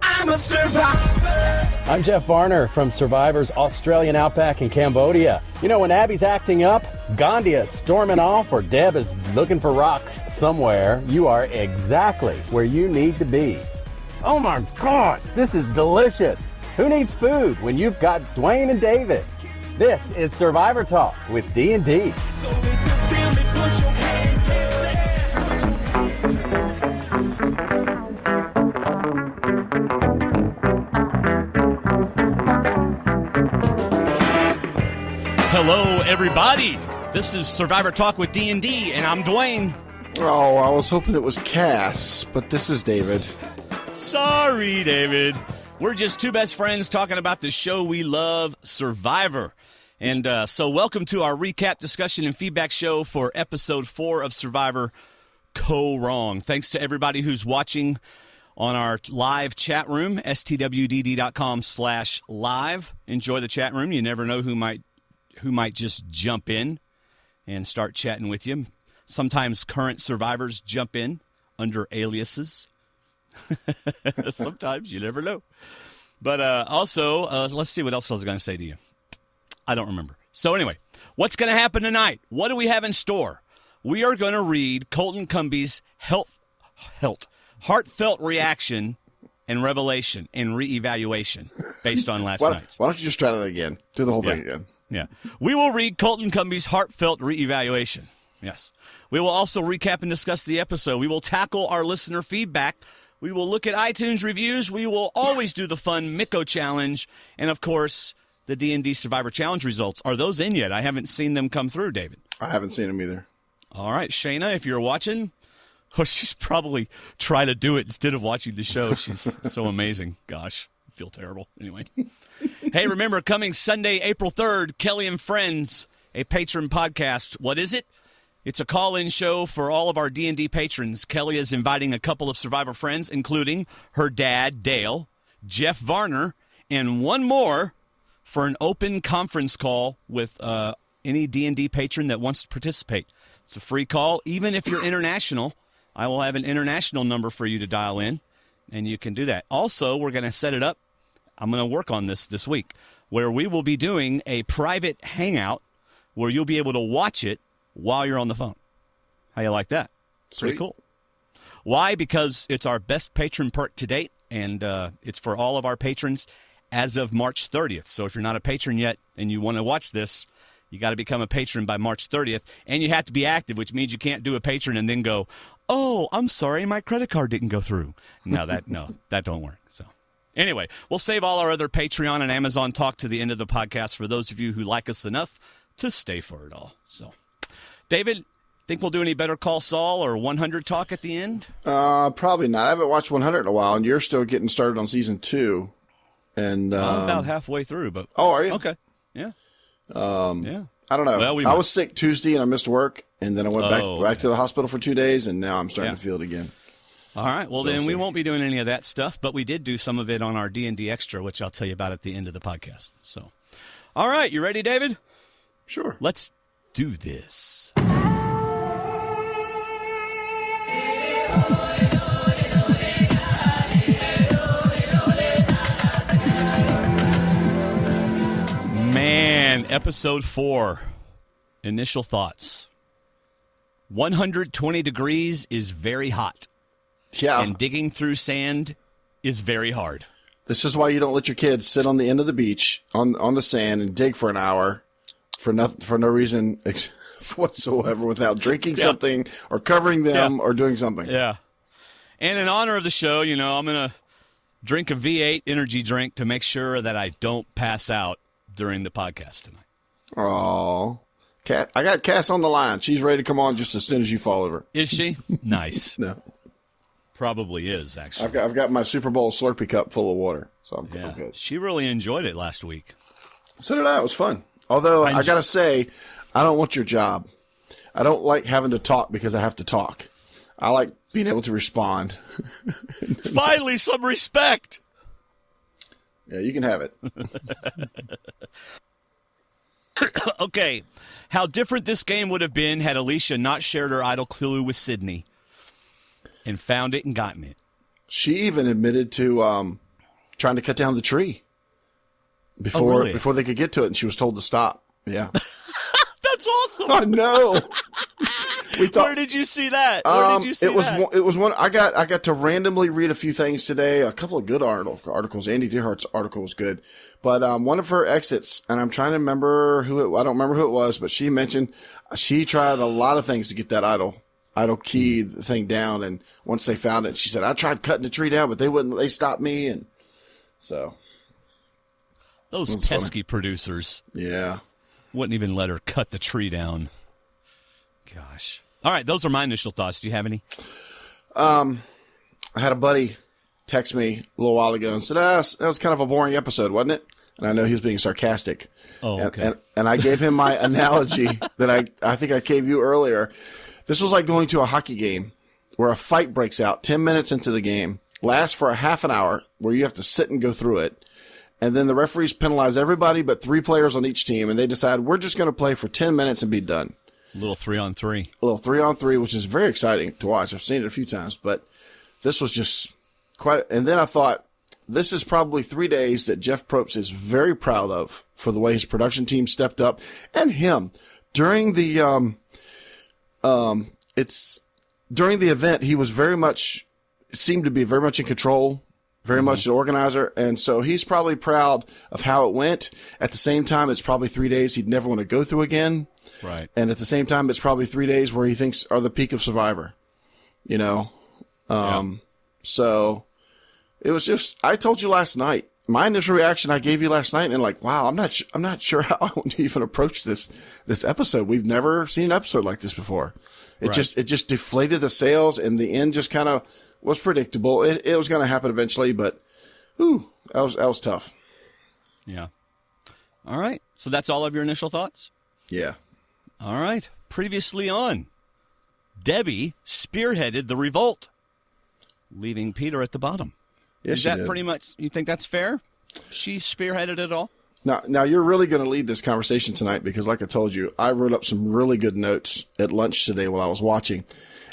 I'm a survivor. I'm Jeff Varner from Survivor's Australian Outback in Cambodia. You know, when Abby's acting up, Gandhi is storming off, or Deb is looking for rocks somewhere, you are exactly where you need to be. Oh my God, this is delicious. Who needs food when you've got Dwayne and David? This is Survivor Talk with D&D. So if you feel me, put your hands Hello, everybody. This is Survivor Talk with D&D, and I'm Dwayne. Oh, I was hoping it was Cass, but this is David. Sorry, David. We're just two best friends talking about the show we love, Survivor. And so welcome to our recap, discussion, and feedback show for Episode 4 of Survivor, Kaôh. Thanks to everybody who's watching on our live chat room, stwdd.com/live. Enjoy the chat room. You never know who might just jump in and start chatting with you. Sometimes current survivors jump in under aliases. Sometimes, you never know. But also, let's see what else I was going to say to you. I don't remember. So anyway, what's going to happen tonight? What do we have in store? We are going to read Colton Cumbie's heartfelt reaction and revelation and reevaluation based on last night's. Why don't you just try that again? Do the whole thing again. Yeah. We will read Colton Cumbie's heartfelt reevaluation. Yes. We will also recap and discuss the episode. We will tackle our listener feedback. We will look at iTunes reviews. We will always do the fun Miko Challenge. And, of course, the D&D Survivor Challenge results. Are those in yet? I haven't seen them come through, David. I haven't seen them either. All right. Shayna, if you're watching, well, she's probably trying to do it instead of watching the show. She's so amazing. Gosh, I feel terrible. Anyway. Hey, remember, coming Sunday, April 3rd, Kelly and Friends, a patron podcast. What is it? It's a call-in show for all of our D&D patrons. Kelly is inviting a couple of Survivor friends, including her dad, Dale, Jeff Varner, and one more for an open conference call with any D&D patron that wants to participate. It's a free call. Even if you're international, I will have an international number for you to dial in, and you can do that. Also, we're going to set it up. I'm going to work on this week, where we will be doing a private hangout where you'll be able to watch it while you're on the phone. How you like that? Sweet. Pretty cool. Why? Because it's our best patron perk to date, and it's for all of our patrons as of March 30th. So if you're not a patron yet and you want to watch this, you got to become a patron by March 30th, and you have to be active, which means you can't do a patron and then go, oh, I'm sorry, my credit card didn't go through. No, that don't work. So anyway, we'll save all our other Patreon and Amazon talk to the end of the podcast for those of you who like us enough to stay for it all. So, David, think we'll do any Better Call Saul or 100 talk at the end? Probably not. I haven't watched 100 in a while, and you're still getting started on season 2. And I'm about halfway through, but oh, are you? Okay, yeah. Yeah. I don't know. Well, I was sick Tuesday and I missed work, and then I went back to the hospital for 2 days, and now I'm starting to feel it again. All right. Well, then we won't be doing any of that stuff, but we did do some of it on our D&D Extra, which I'll tell you about at the end of the podcast. So, all right. You ready, David? Sure. Let's do this. Man, episode 4, initial thoughts. 120 degrees is very hot. Yeah. And digging through sand is very hard. This is why you don't let your kids sit on the end of the beach on the sand and dig for an hour for no reason whatsoever without drinking something or covering them or doing something. Yeah. And in honor of the show, I'm going to drink a V8 energy drink to make sure that I don't pass out during the podcast tonight. Oh, Kat, I got Cass on the line. She's ready to come on just as soon as you fall over. Is she? Nice. No. Probably is, actually. I've got my Super Bowl Slurpee cup full of water, so I'm good. She really enjoyed it last week. So did I. It was fun. Although, I got to say, I don't want your job. I don't like having to talk because I have to talk. I like being able to respond. Finally, some respect. Yeah, you can have it. Okay. How different this game would have been had Alicia not shared her idle clue with Sydney and found it and gotten it. She even admitted to trying to cut down the tree before they could get to it, and she was told to stop. Yeah. That's awesome. I know. Where did you see that? It was one I got to randomly read a few things today. A couple of good articles. Andy Dehart's article was good, but one of her exits, and I'm trying to remember I don't remember who it was, but she mentioned she tried a lot of things to get that idle key thing down, and once they found it, she said, "I tried cutting the tree down, but they wouldn't. They stopped me," and so those pesky producers, wouldn't even let her cut the tree down. Gosh. All right, those are my initial thoughts. Do you have any? I had a buddy text me a little while ago and said, that was kind of a boring episode, wasn't it? And I know he was being sarcastic. Oh, okay. And I gave him my analogy that I think I gave you earlier. This was like going to a hockey game where a fight breaks out 10 minutes into the game, lasts for a half an hour, where you have to sit and go through it. And then the referees penalize everybody but 3 players on each team, and they decide we're just going to play for 10 minutes and be done. A little 3-on-3. A little 3-on-3, which is very exciting to watch. I've seen it a few times, but this was just quite. And then I thought, this is probably 3 days that Jeff Probst is very proud of for the way his production team stepped up, and him during the during the event. He was seemed to be very much in control, very much an organizer, and so he's probably proud of how it went. At the same time, it's probably 3 days he'd never want to go through again. Right. And at the same time, it's probably 3 days where he thinks are the peak of Survivor, So it was just, I told you last night, my initial reaction I gave you last night, and like, wow, I'm not sure how I want to even approach this episode. We've never seen an episode like this before. It just deflated the sales, and the end just kind of was predictable. It was going to happen eventually, but that was tough. Yeah. All right. So that's all of your initial thoughts? Yeah. All right. Previously on, Debbie spearheaded the revolt, leaving Peter at the bottom. Yes, Is that pretty much, you think that's fair? She spearheaded it all? Now you're really going to lead this conversation tonight because, like I told you, I wrote up some really good notes at lunch today while I was watching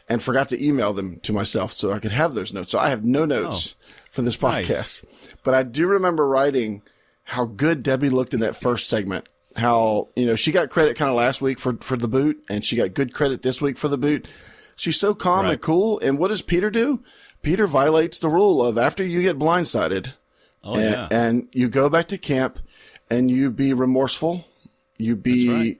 and forgot to email them to myself so I could have those notes. So I have no notes for this podcast. Nice. But I do remember writing how good Debbie looked in that first segment. How, she got credit kind of last week for the boot, and she got good credit this week for the boot. She's so calm and cool. And what does Peter do? Peter violates the rule of after you get blindsided and you go back to camp and you be remorseful, you be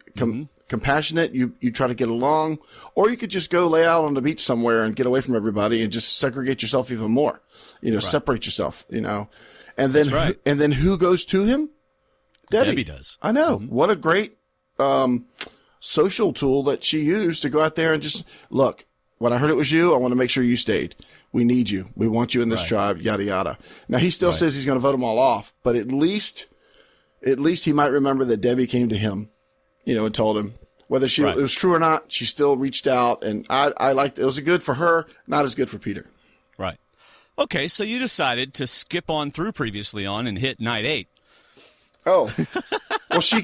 compassionate, you try to get along, or you could just go lay out on the beach somewhere and get away from everybody and just segregate yourself even more, separate yourself, and then who goes to him? Debbie does. I know. What a great social tool that she used to go out there and just look. When I heard it was you, I want to make sure you stayed. We need you. We want you in this tribe. Yada yada. Now he still says he's going to vote them all off, but at least he might remember that Debbie came to him, and told him whether it was true or not. She still reached out, and I liked it. It was good for her, not as good for Peter. Right. Okay, so you decided to skip on through previously on and hit night 8. Oh, well, she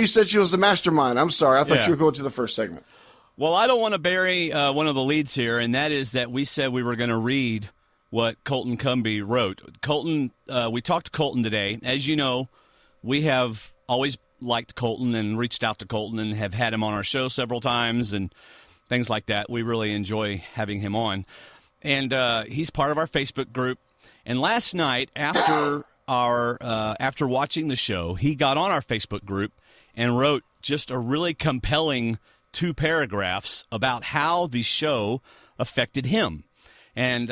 said she was the mastermind. I'm sorry. I thought you were going to the first segment. Well, I don't want to bury one of the leads here, and that is that we said we were going to read what Colton Cumbie wrote. Colton, we talked to Colton today. As you know, we have always liked Colton and reached out to Colton and have had him on our show several times and things like that. We really enjoy having him on. And he's part of our Facebook group. And last night, after watching the show, he got on our Facebook group and wrote just a really compelling 2 paragraphs about how the show affected him. And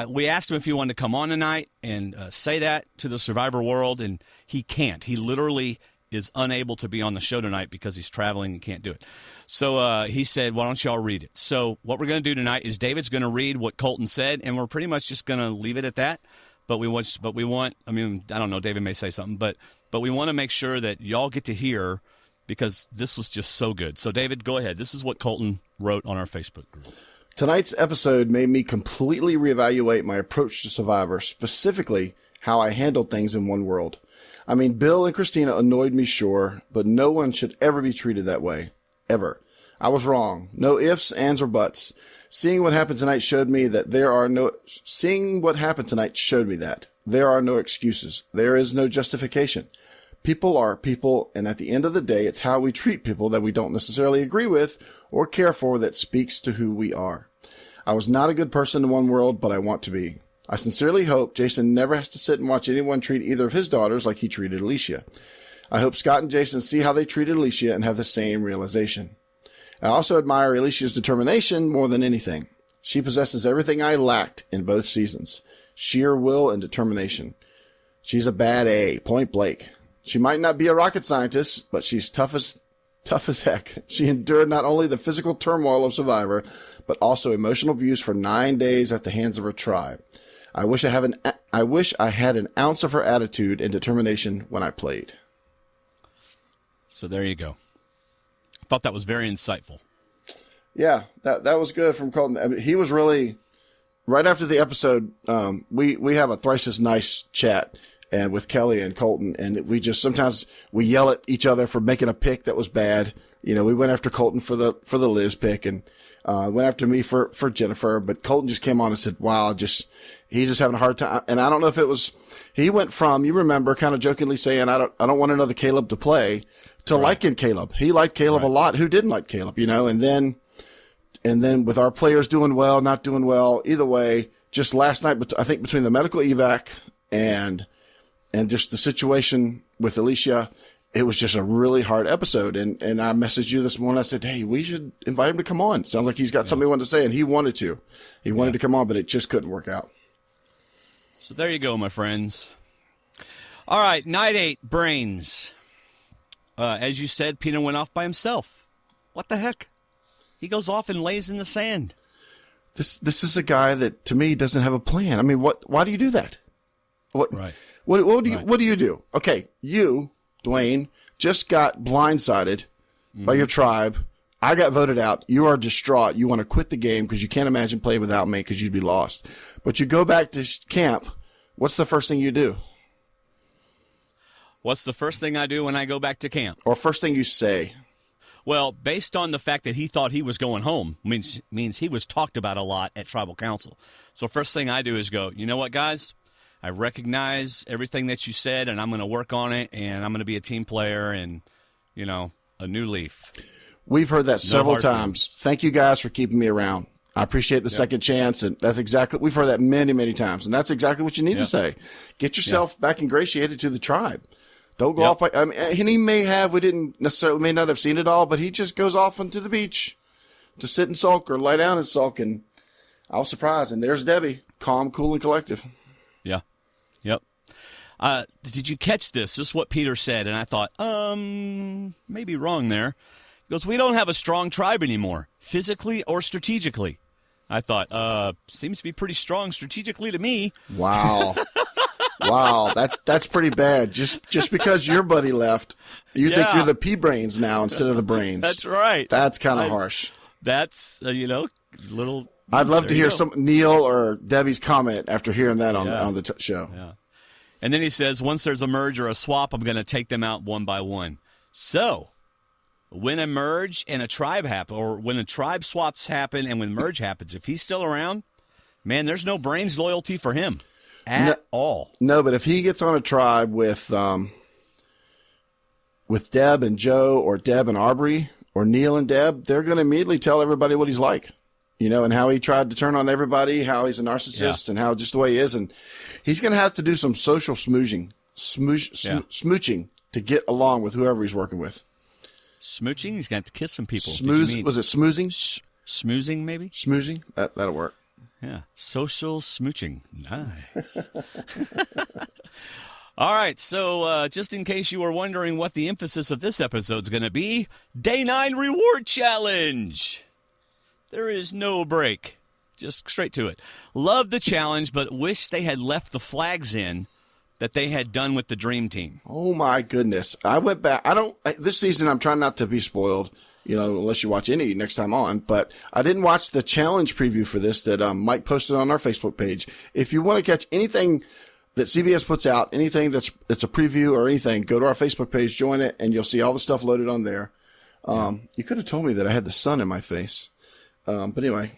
we asked him if he wanted to come on tonight and say that to the Survivor world, and he can't. He literally is unable to be on the show tonight because he's traveling and can't do it. So he said, why don't y'all read it? So what we're going to do tonight is David's going to read what Colton said, and we're pretty much just going to leave it at that. But we want, I don't know, David may say something, but we want to make sure that y'all get to hear because this was just so good. So, David, go ahead. This is what Colton wrote on our Facebook group. Tonight's episode made me completely reevaluate my approach to Survivor, specifically how I handled things in One World. I mean, Bill and Christina annoyed me, sure, but no one should ever be treated that way. Ever. I was wrong. No ifs, ands, or buts. Seeing what happened tonight showed me that there are no excuses. There is no justification. People are people, and at the end of the day, it's how we treat people that we don't necessarily agree with or care for that speaks to who we are. I was not a good person in one world, but I want to be. I sincerely hope Jason never has to sit and watch anyone treat either of his daughters like he treated Alicia. I hope Scott and Jason see how they treated Alicia and have the same realization. I also admire Alicia's determination more than anything. She possesses everything I lacked in both seasons. Sheer will and determination. She's a bad A, point blank. She might not be a rocket scientist, but she's tough as heck. She endured not only the physical turmoil of Survivor, but also emotional abuse for 9 days at the hands of her tribe. I wish I had an ounce of her attitude and determination when I played. So there you go. I thought that was very insightful. Yeah, that was good from Colton. I mean, he was really, right after the episode, we have a thrice as nice chat and with Kelly and Colton, and we just sometimes we yell at each other for making a pick that was bad. You know, we went after Colton for the Liz pick, and went after me for Jennifer, but Colton just came on and said, "Wow, he's just having a hard time." And I don't know if it was he went from, you remember, kind of jokingly saying, "I don't want another Caleb to play," to liking Caleb. He liked Caleb a lot. Who didn't like Caleb? You know, and then with our players doing well, not doing well, either way, just last night, I think between the medical evac and just the situation with Alicia, it was just a really hard episode. And I messaged you this morning. I said, "Hey, we should invite him to come on. Sounds like he's got something he wanted to say," and he wanted to. He wanted to come on, but it just couldn't work out. So there you go, my friends. All right, night 8, Brains. As you said, Peter went off by himself. What the heck? He goes off and lays in the sand. This is a guy that, to me, doesn't have a plan. I mean, why do you do that? Right. What do you do? Okay, you, Dwayne, just got blindsided by your tribe. I got voted out. You are distraught. You want to quit the game because you can't imagine playing without me because you'd be lost. But you go back to camp. What's the first thing you do? What's the first thing I do when I go back to camp? Or first thing you say? Well, based on the fact that he thought he was going home, means he was talked about a lot at Tribal Council. So first thing I do is go, "You know what, guys? I recognize everything that you said, and I'm going to work on it, and I'm going to be a team player and, you know, a new leaf." We've heard that several times. Thank you guys for keeping me around. I appreciate the second chance, and we've heard that many, many times, and that's exactly what you need to say. Get yourself back ingratiated to the tribe. Don't go off. I mean, and he may not have seen it all, but he just goes off onto the beach to sit and sulk or lie down and sulk, and I was surprised. And there's Debbie, calm, cool, and collective. Yeah. Yep. Did you catch this? This is what Peter said, and I thought, maybe wrong there. He goes, "We don't have a strong tribe anymore, physically or strategically." I thought, seems to be pretty strong strategically to me. Wow. Wow, that's pretty bad. Just because your buddy left, you think you're the P brains now instead of the brains. That's right. That's kind of harsh. That's little. I'd love to hear some Neil or Debbie's comment after hearing that on the show. Yeah. And then he says, "Once there's a merge or a swap, I'm going to take them out one by one." So, when a merge and a tribe happen, or when a tribe swaps happen and when merge happens, if he's still around, man, there's no Brains loyalty for him. At all. No, but if he gets on a tribe with Deb and Joe, or Deb and Aubrey, or Neil and Deb, they're going to immediately tell everybody what he's like, and how he tried to turn on everybody, how he's a narcissist, and how just the way he is. And he's going to have to do some social smooching to get along with whoever he's working with. Smooching? He's going to kiss some people. Was it smoozing? Smoozing, maybe? Smoozing? That'll work. Yeah, social smooching. Nice. All right, so just in case you were wondering what the emphasis of this episode is going to be, Day 9 Reward Challenge. There is no break. Just straight to it. Love the challenge, but wish they had left the flags in that they had done with the Dream Team. Oh, my goodness. I went back. This season, I'm trying not to be spoiled. Unless you watch any next time on. But I didn't watch the challenge preview for this that Mike posted on our Facebook page. If you want to catch anything that CBS puts out, anything that's a preview or anything, go to our Facebook page, join it, and you'll see all the stuff loaded on there. You could have told me that I had the sun in my face. But anyway,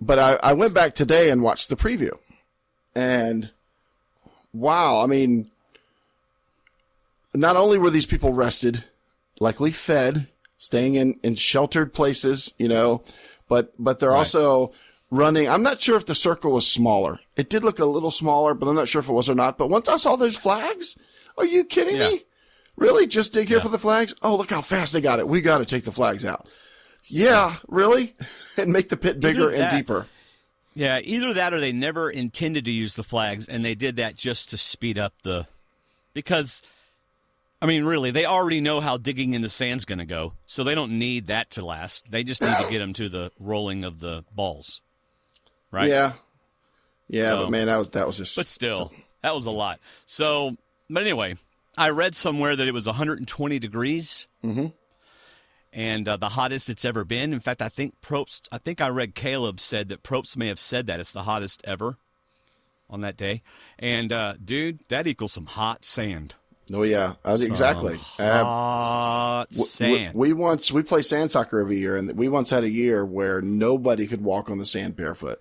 but I went back today and watched the preview. And wow, I mean, not only were these people rested, likely fed, staying in sheltered places, but they're also running. I'm not sure if the circle was smaller. It did look a little smaller, but I'm not sure if it was or not. But once I saw those flags, are you kidding me? Really? Just dig here for the flags? Oh, look how fast they got it. We got to take the flags out. Yeah, really? And make the pit bigger and deeper. Yeah, either that or they never intended to use the flags, and they did that just to speed up because, I mean, really, they already know how digging in the sand's going to go, so they don't need that to last. They just need to get them to the rolling of the balls, right? Yeah, but man, that was just... But still, that was a lot. So, but anyway, I read somewhere that it was 120 degrees. Mm-hmm. And the hottest it's ever been. In fact, I think I read Caleb said that Probst may have said that it's the hottest ever on that day. And, dude, that equals some hot sand. Oh, yeah. Exactly. Hot sand. We play sand soccer every year, and we once had a year where nobody could walk on the sand barefoot.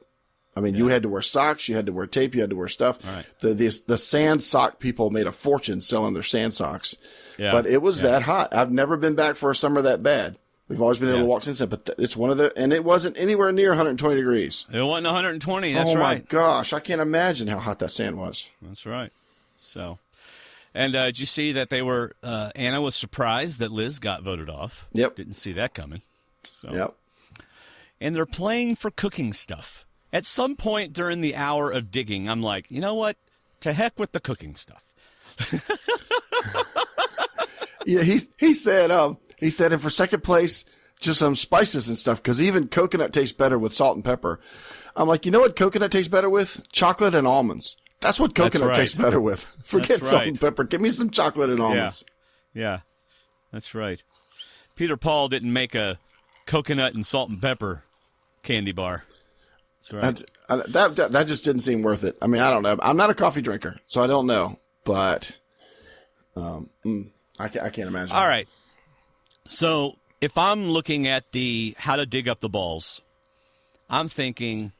I mean, you had to wear socks, you had to wear tape, you had to wear stuff. Right. The sand sock people made a fortune selling their sand socks. Yeah. But it was that hot. I've never been back for a summer that bad. We've always been able to walk since then, but it's one of and it wasn't anywhere near 120 degrees. It wasn't 120, that's right. Oh, my gosh. I can't imagine how hot that sand was. That's right. So, and did you see that they were, Anna was surprised that Liz got voted off. Yep. Didn't see that coming. So. Yep. And they're playing for cooking stuff. At some point during the hour of digging, I'm like, you know what? To heck with the cooking stuff. Yeah, he said, and for second place, just some spices and stuff, because even coconut tastes better with salt and pepper. I'm like, you know what coconut tastes better with? Chocolate and almonds. That's what coconut tastes better with. Forget salt and pepper. Give me some chocolate and almonds. Yeah, that's right. Peter Paul didn't make a coconut and salt and pepper candy bar. That's right. That just didn't seem worth it. I mean, I don't know. I'm not a coffee drinker, so I don't know. But I can't imagine. All right. So if I'm looking at how to dig up the balls, I'm thinking,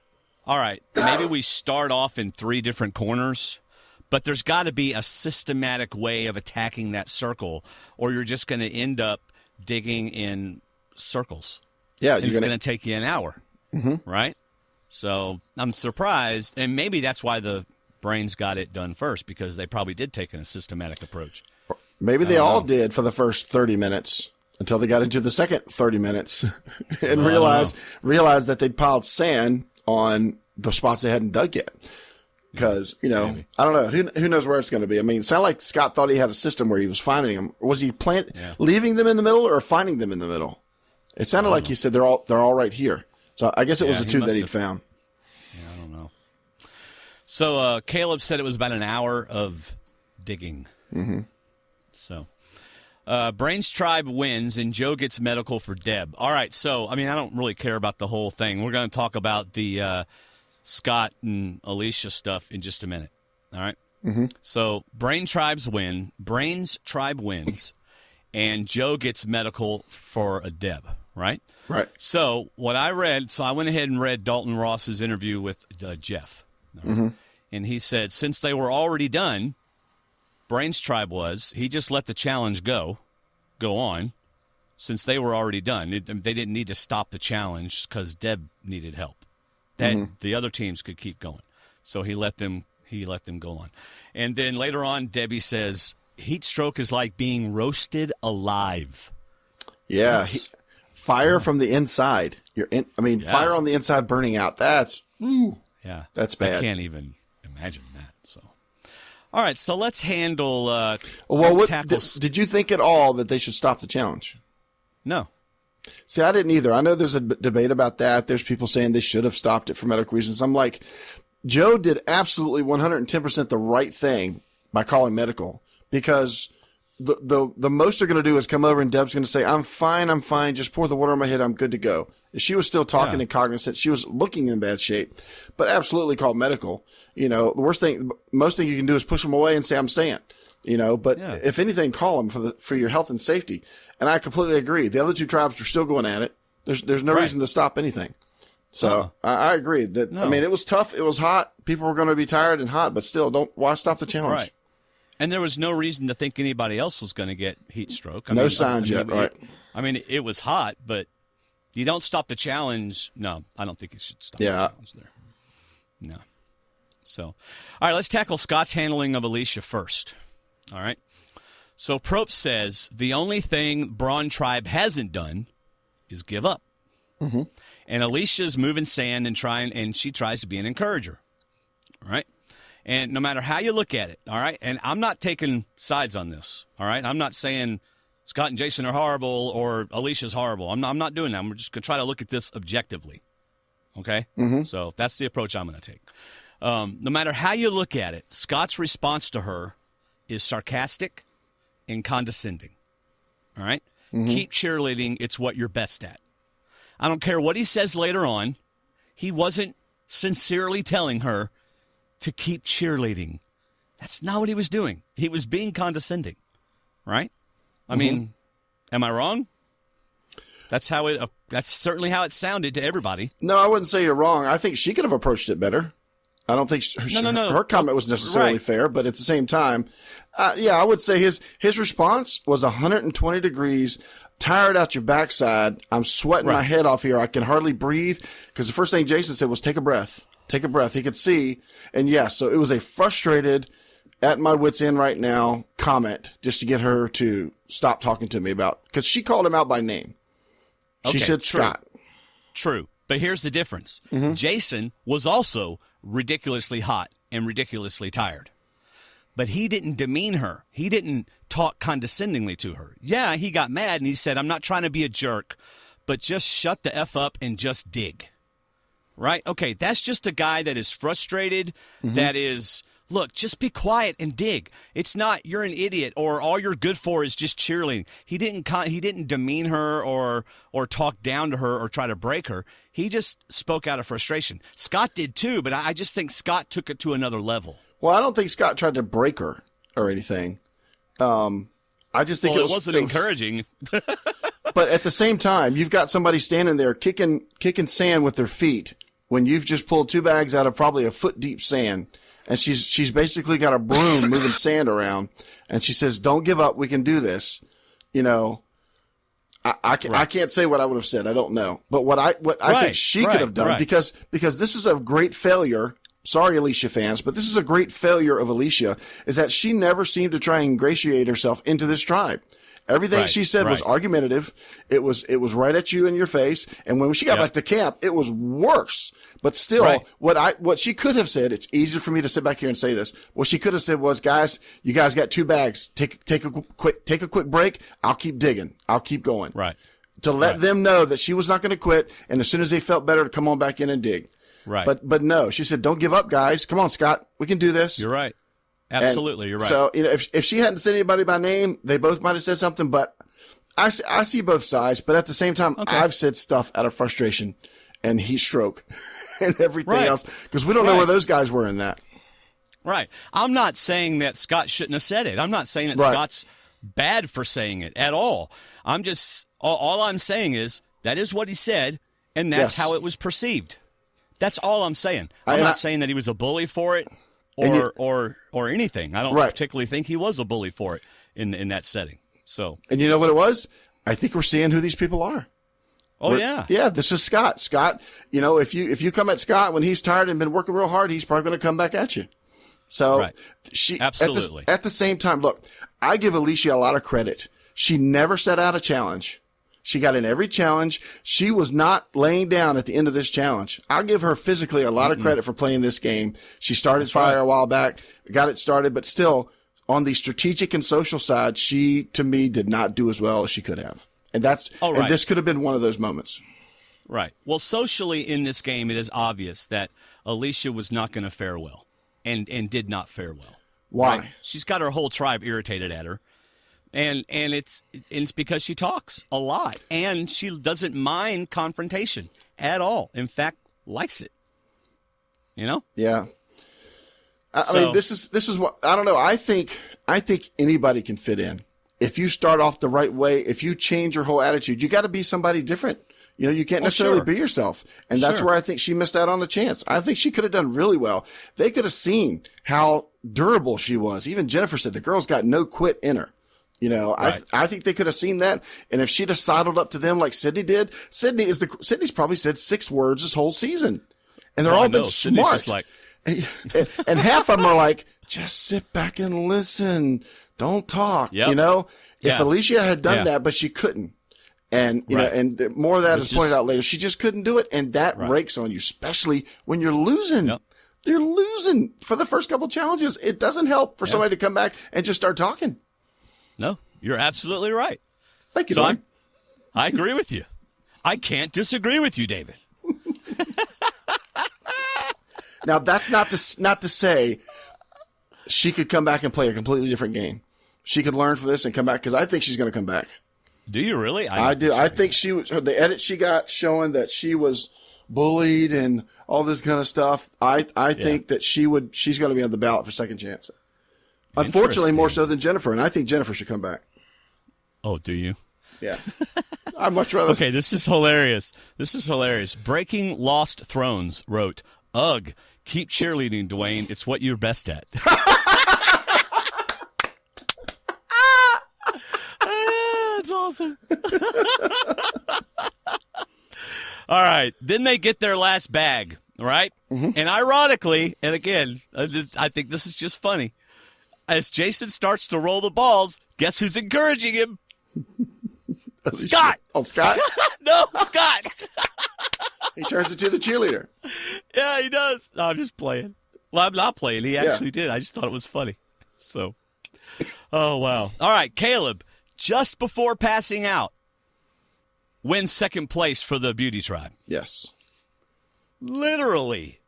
all right, maybe we start off in 3 different corners, but there's got to be a systematic way of attacking that circle, or you're just going to end up digging in circles. Yeah, and it's going to take you an hour, right? So I'm surprised, and maybe that's why the Brains got it done first, because they probably did take a systematic approach. Maybe they all did for the first 30 minutes until they got into the second 30 minutes and realized that they'd piled sand on the spots they hadn't dug yet. Because, I don't know. Who knows where it's going to be? I mean, it sounded like Scott thought he had a system where he was finding them. Was he leaving them in the middle or finding them in the middle? It sounded like he said they're all right here. So I guess it was the 2 that he'd found. Yeah, I don't know. So Caleb said it was about an hour of digging. Mm-hmm. So Brains Tribe wins, and Joe gets medical for Deb. All right, so, I mean, I don't really care about the whole thing. We're going to talk about the Scott and Alicia stuff in just a minute. All right? Mm-hmm. So Brains Tribe wins, and Joe gets medical for a Deb, right? Right. So what I read, I went ahead and read Dalton Ross's interview with Jeff. Mm-hmm. And he said, since they were already done, Brains Tribe he just let the challenge go on, since they were already done. They didn't need to stop the challenge because Deb needed help. The other teams could keep going. So he let them go on. And then later on, Debbie says, heat stroke is like being roasted alive. Yeah. Fire from the inside. Fire on the inside burning out. That's bad. I can't even imagine that. So, all right. So let's handle. Did you think at all that they should stop the challenge? No. See, I didn't either. I know there's a debate about that. There's people saying they should have stopped it for medical reasons. I'm like, Joe did absolutely 110% the right thing by calling medical, because the most they're going to do is come over and Deb's going to say, I'm fine. Just pour the water on my head. I'm good to go. And she was still talking and cognizant. She was looking in bad shape, but absolutely call medical. The most thing you can do is push them away and say, I'm staying. But if anything, call them for your health and safety. And I completely agree. The other two tribes are still going at it. There's no reason to stop anything. So I agree that, it was tough. It was hot. People were going to be tired and hot, but still why stop the challenge? Right. And there was no reason to think anybody else was going to get heat stroke. No signs yet, right? It was hot, but you don't stop the challenge. No, I don't think you should stop the challenge there. No. So, all right, let's tackle Scott's handling of Alicia first. All right. So Probst says the only thing Brawn tribe hasn't done is give up. Mm-hmm. And Alicia's moving sand and she tries to be an encourager. All right. And no matter how you look at it, all right, and I'm not taking sides on this, all right? I'm not saying Scott and Jason are horrible or Alicia's horrible. I'm not doing that. I'm just going to try to look at this objectively, okay? Mm-hmm. So that's the approach I'm going to take. No matter how you look at it, Scott's response to her is sarcastic and condescending, all right? Mm-hmm. Keep cheerleading. It's what you're best at. I don't care what he says later on. He wasn't sincerely telling her to keep cheerleading. That's not what he was doing. He was being condescending, right? I mean, am I wrong? That's certainly how it sounded to everybody. No, I wouldn't say you're wrong. I think she could have approached it better. I don't think her comment was necessarily fair, but at the same time, I would say his response was 120 degrees, tired out your backside. I'm sweating my head off here. I can hardly breathe, because the first thing Jason said was, take a breath. Take a breath. He could see. And so it was a frustrated, at my wit's end right now comment just to get her to stop talking to me because she called him out by name. She said Scott. True. But here's the difference. Mm-hmm. Jason was also ridiculously hot and ridiculously tired. But he didn't demean her. He didn't talk condescendingly to her. Yeah, he got mad and he said, I'm not trying to be a jerk, but just shut the F up and just dig. Right? Okay, that's just a guy that is frustrated, that is, look, just be quiet and dig. It's not you're an idiot or all you're good for is just cheerleading. He didn't demean her or talk down to her or try to break her. He just spoke out of frustration. Scott did too, but I just think Scott took it to another level. Well, I don't think Scott tried to break her or anything. I just think it wasn't encouraging. But at the same time, you've got somebody standing there kicking sand with their feet when you've just pulled two bags out of probably a foot deep sand, and she's basically got a broom moving sand around, and she says, "Don't give up. We can do this." I can't say what I would have said. I don't know, but what I think she could have done because this is a great failure. Sorry, Alicia fans, but this is a great failure of Alicia, is that she never seemed to try and ingratiate herself into this tribe. Everything she said was argumentative. It was right at you in your face. And when she got back to camp, it was worse. But still, what she could have said, it's easy for me to sit back here and say this. What she could have said was, guys, you guys got two bags. Take a quick break. I'll keep digging. I'll keep going. Right. To let them know that she was not going to quit. And as soon as they felt better, to come on back in and dig. Right. But no, she said, don't give up, guys. Come on, Scott. We can do this. You're right. Absolutely, you're right. So, if she hadn't said anybody by name, they both might have said something, but I see both sides. But at the same time, I've said stuff out of frustration and heat stroke and everything else, because we don't know where those guys were in that. Right. I'm not saying that Scott shouldn't have said it. I'm not saying that Scott's bad for saying it at all. I'm just, all I'm saying is that is what he said, and that's how it was perceived. That's all I'm saying. I'm not saying that he was a bully for it. Or anything. I don't particularly think he was a bully for it in that setting. So, and you know what it was? I think we're seeing who these people are. Yeah. This is Scott. Scott, if you come at Scott when he's tired and been working real hard, he's probably going to come back at you. So she absolutely at the same time, look, I give Alicia a lot of credit. She never set out a challenge. She got in every challenge. She was not laying down at the end of this challenge. I'll give her physically a lot of credit for playing this game. She started fire a while back, got it started, but still on the strategic and social side, she, to me, did not do as well as she could have. And and this could have been one of those moments. Right. Well, socially in this game, it is obvious that Alicia was not going to fare well and did not fare well. Why? Right? She's got her whole tribe irritated at her. And it's because she talks a lot, and she doesn't mind confrontation at all. In fact, likes it. You know? Yeah. I mean, this is what I don't know. I think anybody can fit in if you start off the right way. If you change your whole attitude, you got to be somebody different. You know, you can't necessarily be yourself, and that's where I think she missed out on the chance. I think she could have done really well. They could have seen how durable she was. Even Jennifer said the girl's got no quit in her. You know, right. I think they could have seen that, and if she'd have sidled up to them like Sydney did, Sydney's probably said 6 words this whole season, and they're all been smart. Just like... and half of them are like, just sit back and listen, don't talk. Yep. You know, if Alicia had done that, but she couldn't. And, you know, and more of that is pointed out later. She just couldn't do it. And that breaks on you, especially when you're losing. Yep. They're losing for the first couple challenges. It doesn't help for somebody to come back and just start talking. No, you're absolutely right. Thank you, so I agree with you. I can't disagree with you, David. Now, that's not to say she could come back and play a completely different game. She could learn from this and come back, because I think she's going to come back. Do you really? I do. I think she was the edit she got showing that she was bullied and all this kind of stuff. I think that she's going to be on the ballot for second chance. Unfortunately, more so than Jennifer, and I think Jennifer should come back. Oh, do you? Yeah. I'd much rather. Okay, this is hilarious. Breaking Lost Thrones wrote, "Ugh, keep cheerleading, Dwayne. It's what you're best at." That's awesome. All right. Then they get their last bag, right? Mm-hmm. And ironically, and again, I think this is just funny, as Jason starts to roll the balls, guess who's encouraging him? Scott. Oh, Scott? No, Scott. He turns into the cheerleader. Yeah, he does. No, I'm just playing. Well, I'm not playing. He actually did. I just thought it was funny. So, oh, wow. All right, Caleb, just before passing out, wins second place for the Beauty Tribe. Yes. Literally,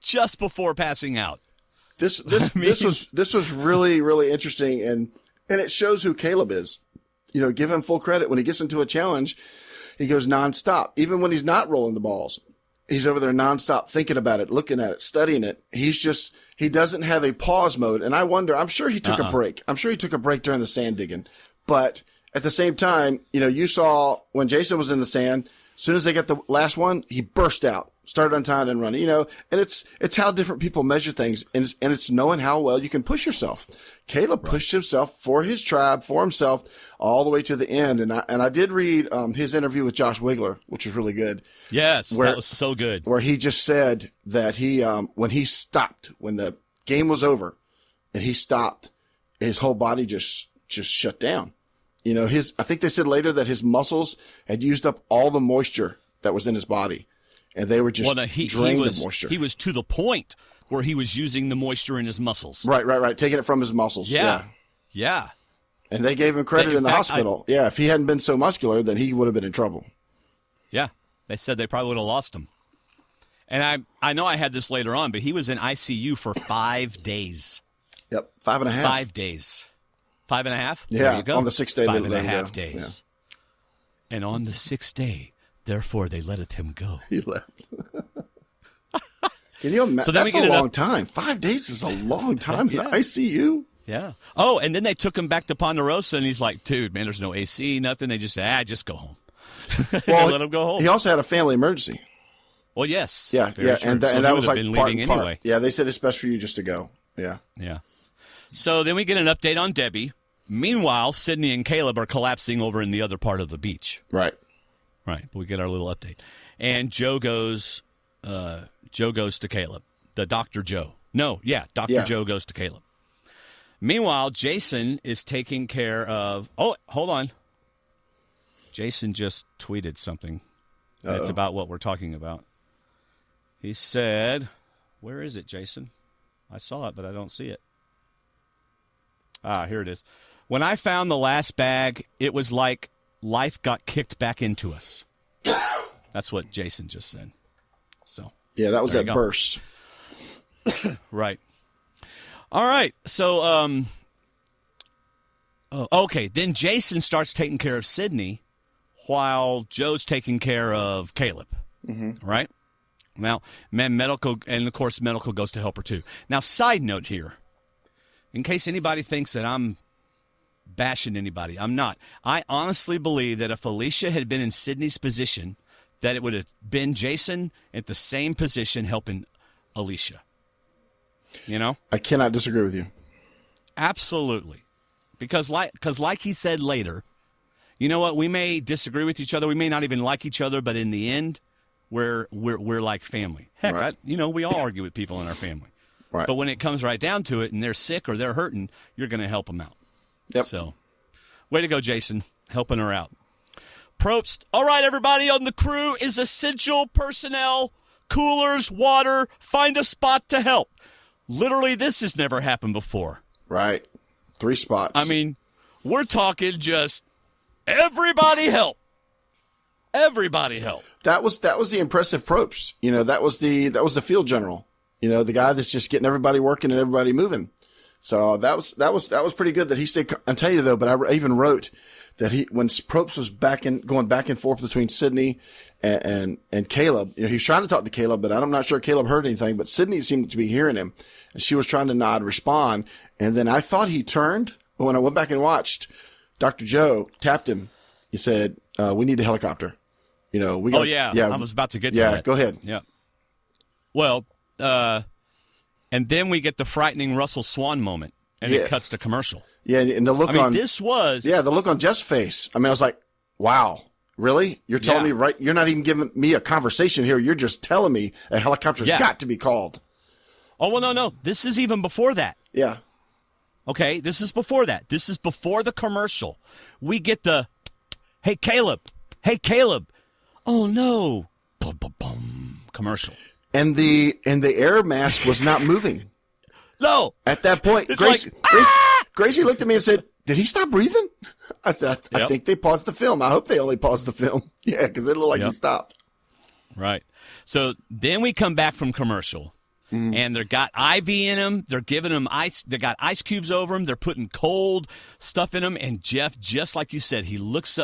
just before passing out. This was really, really interesting, and it shows who Caleb is. You know, give him full credit. When he gets into a challenge, he goes nonstop. Even when he's not rolling the balls, he's over there nonstop thinking about it, looking at it, studying it. He doesn't have a pause mode. And I wonder, I'm sure he took a break. I'm sure he took a break during the sand digging. But at the same time, you know, you saw when Jason was in the sand, as soon as they got the last one, he burst out, started untying and running, you know, and it's how different people measure things. And it's knowing how well you can push yourself. Caleb pushed himself for his tribe, for himself, all the way to the end. And I did read his interview with Josh Wigler, which was really good. Yes, that was so good. Where he just said that he, when he stopped, when the game was over and he stopped, his whole body just shut down. You know, I think they said later that his muscles had used up all the moisture that was in his body, and they were just drained of moisture. He was to the point where he was using the moisture in his muscles. Right. Taking it from his muscles. Yeah. And they gave him credit in the hospital. If he hadn't been so muscular, then he would have been in trouble. Yeah. They said they probably would have lost him. And I know I had this later on, but he was in ICU for 5 days. Yep, 5.5. 5 days. 5.5? Yeah, there you go. On the 6th day. 5.5 days. Yeah. And on the 6th day, therefore they letteth him go. He left. Can you imagine? So that's a long time. 5 days is a long time in the ICU. Yeah. Oh, and then they took him back to Ponderosa, and he's like, dude, man, there's no AC, nothing. They just said, just go home. Well, let him go home. He also had a family emergency. Well, yes. Yeah. And that was like been part leaving and part. Anyway. Yeah, they said it's best for you just to go. Yeah. Yeah. So then we get an update on Debbie. Meanwhile, Sydney and Caleb are collapsing over in the other part of the beach. Right. We get our little update. And Joe goes to Caleb. The Dr. Joe. Dr. Joe goes to Caleb. Meanwhile, Jason is taking care of... Oh, hold on. Jason just tweeted something. And it's about what we're talking about. He said... Where is it, Jason? I saw it, but I don't see it. Here it is. When I found the last bag, it was like life got kicked back into us. That's what Jason just said. So yeah, that was that burst. Right. All right. So Oh, okay. Then Jason starts taking care of Sydney while Joe's taking care of Caleb. Mm-hmm. Right? Now, medical, and of course, medical goes to help her too. Now, side note here, in case anybody thinks that I'm bashing anybody, I'm not. I honestly believe that if Alicia had been in Sydney's position, that it would have been Jason at the same position helping Alicia. You know? I cannot disagree with you. Absolutely. Because like he said later, you know what? We may disagree with each other. We may not even like each other, but in the end, we're like family. Heck, right. we all argue with people in our family. Right. But when it comes right down to it and they're sick or they're hurting, you're going to help them out. Yep. So, way to go, Jason, helping her out. Probst. All right, everybody on the crew is essential personnel, coolers, water, find a spot to help. Literally, this has never happened before. Right. 3 spots. I mean, we're talking just everybody help. Everybody help. That was the impressive Probst. You know, that was the field general. You know, the guy that's just getting everybody working and everybody moving. So that was pretty good that he stayed. I'll tell you though, but I even wrote that when Probst was going back and forth between Sydney and Caleb, you know, he was trying to talk to Caleb, but I'm not sure Caleb heard anything, but Sydney seemed to be hearing him, and she was trying to nod, respond. And then I thought he turned, but when I went back and watched, Dr. Joe tapped him. He said, we need a helicopter. You know, we got. Oh yeah. I was about to get to that. Yeah, go ahead. Yeah. Well, and then we get the frightening Russell Swan moment, and it cuts to commercial. Yeah, and the look the look on Jeff's face. I mean, I was like, wow, really? You're telling me right? You're not even giving me a conversation here. You're just telling me a helicopter's got to be called. Oh, well, no. This is even before that. Yeah. Okay, this is before that. This is before the commercial. We get the, hey, Caleb. Oh, no. Boom, boom, boom. Commercial. And the air mask was not moving. No. At that point, Gracie looked at me and said, did he stop breathing? I said, I think they paused the film. I hope they only paused the film. Yeah, because it looked like he stopped. Right. So then we come back from commercial, and they've got IV in them. They're giving them ice. They got ice cubes over them. They're putting cold stuff in them. And Jeff, just like you said,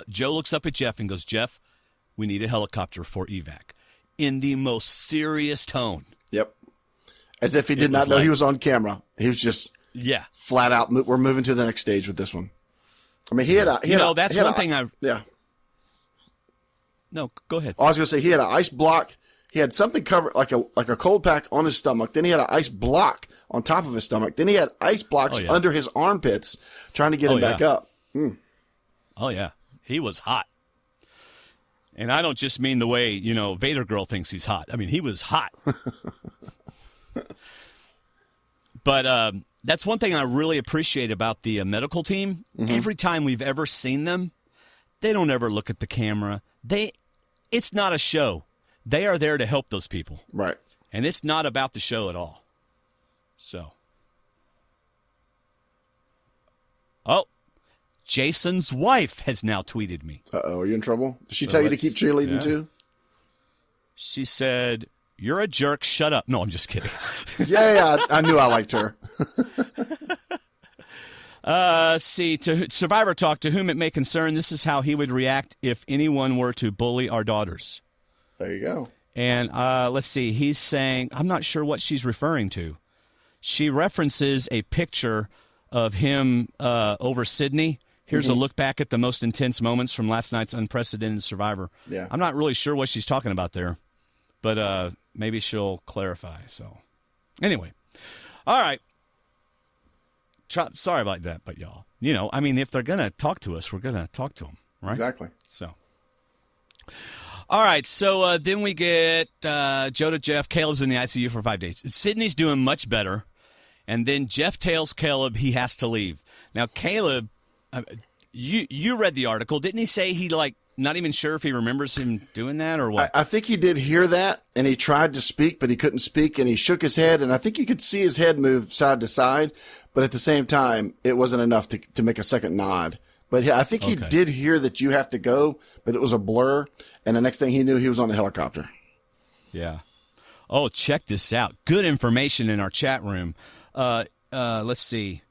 Joe looks up at Jeff and goes, Jeff, we need a helicopter for evac. In the most serious tone. Yep. As if he did not know he was on camera. He was just flat out. We're moving to the next stage with this one. I mean, that's one thing I. Yeah. No, go ahead. I was going to say he had an ice block. He had something covered like a cold pack on his stomach. Then he had an ice block on top of his stomach. Then he had ice blocks under his armpits, trying to get him back up. Mm. Oh yeah, he was hot. And I don't just mean the way, Vader Girl thinks he's hot. I mean, he was hot. But that's one thing I really appreciate about the medical team. Mm-hmm. Every time we've ever seen them, they don't ever look at the camera. It's not a show. They are there to help those people. Right. And it's not about the show at all. So. Oh. Jason's wife has now tweeted me. Uh-oh, are you in trouble? Did she tell you to keep cheerleading too? She said, you're a jerk, shut up. No, I'm just kidding. Yeah, I knew I liked her. See, to Survivor Talk, to whom it may concern, this is how he would react if anyone were to bully our daughters. There you go. And let's see, he's saying, I'm not sure what she's referring to. She references a picture of him over Sydney. Here's a look back at the most intense moments from last night's unprecedented Survivor. Yeah. I'm not really sure what she's talking about there, but maybe she'll clarify. So, anyway. All right. Sorry about that, but y'all. If they're going to talk to us, we're going to talk to them, right? Exactly. So. All right, so then we get Joe to Jeff. Caleb's in the ICU for 5 days. Sydney's doing much better, and then Jeff tells Caleb he has to leave. Now, Caleb, you read the article. Didn't he say he, not even sure if he remembers him doing that or what? I think he did hear that, and he tried to speak, but he couldn't speak, and he shook his head, and I think you could see his head move side to side, but at the same time, it wasn't enough to make a second nod. But I think he did hear that you have to go, but it was a blur, and the next thing he knew, he was on the helicopter. Yeah. Oh, check this out. Good information in our chat room. Let's see.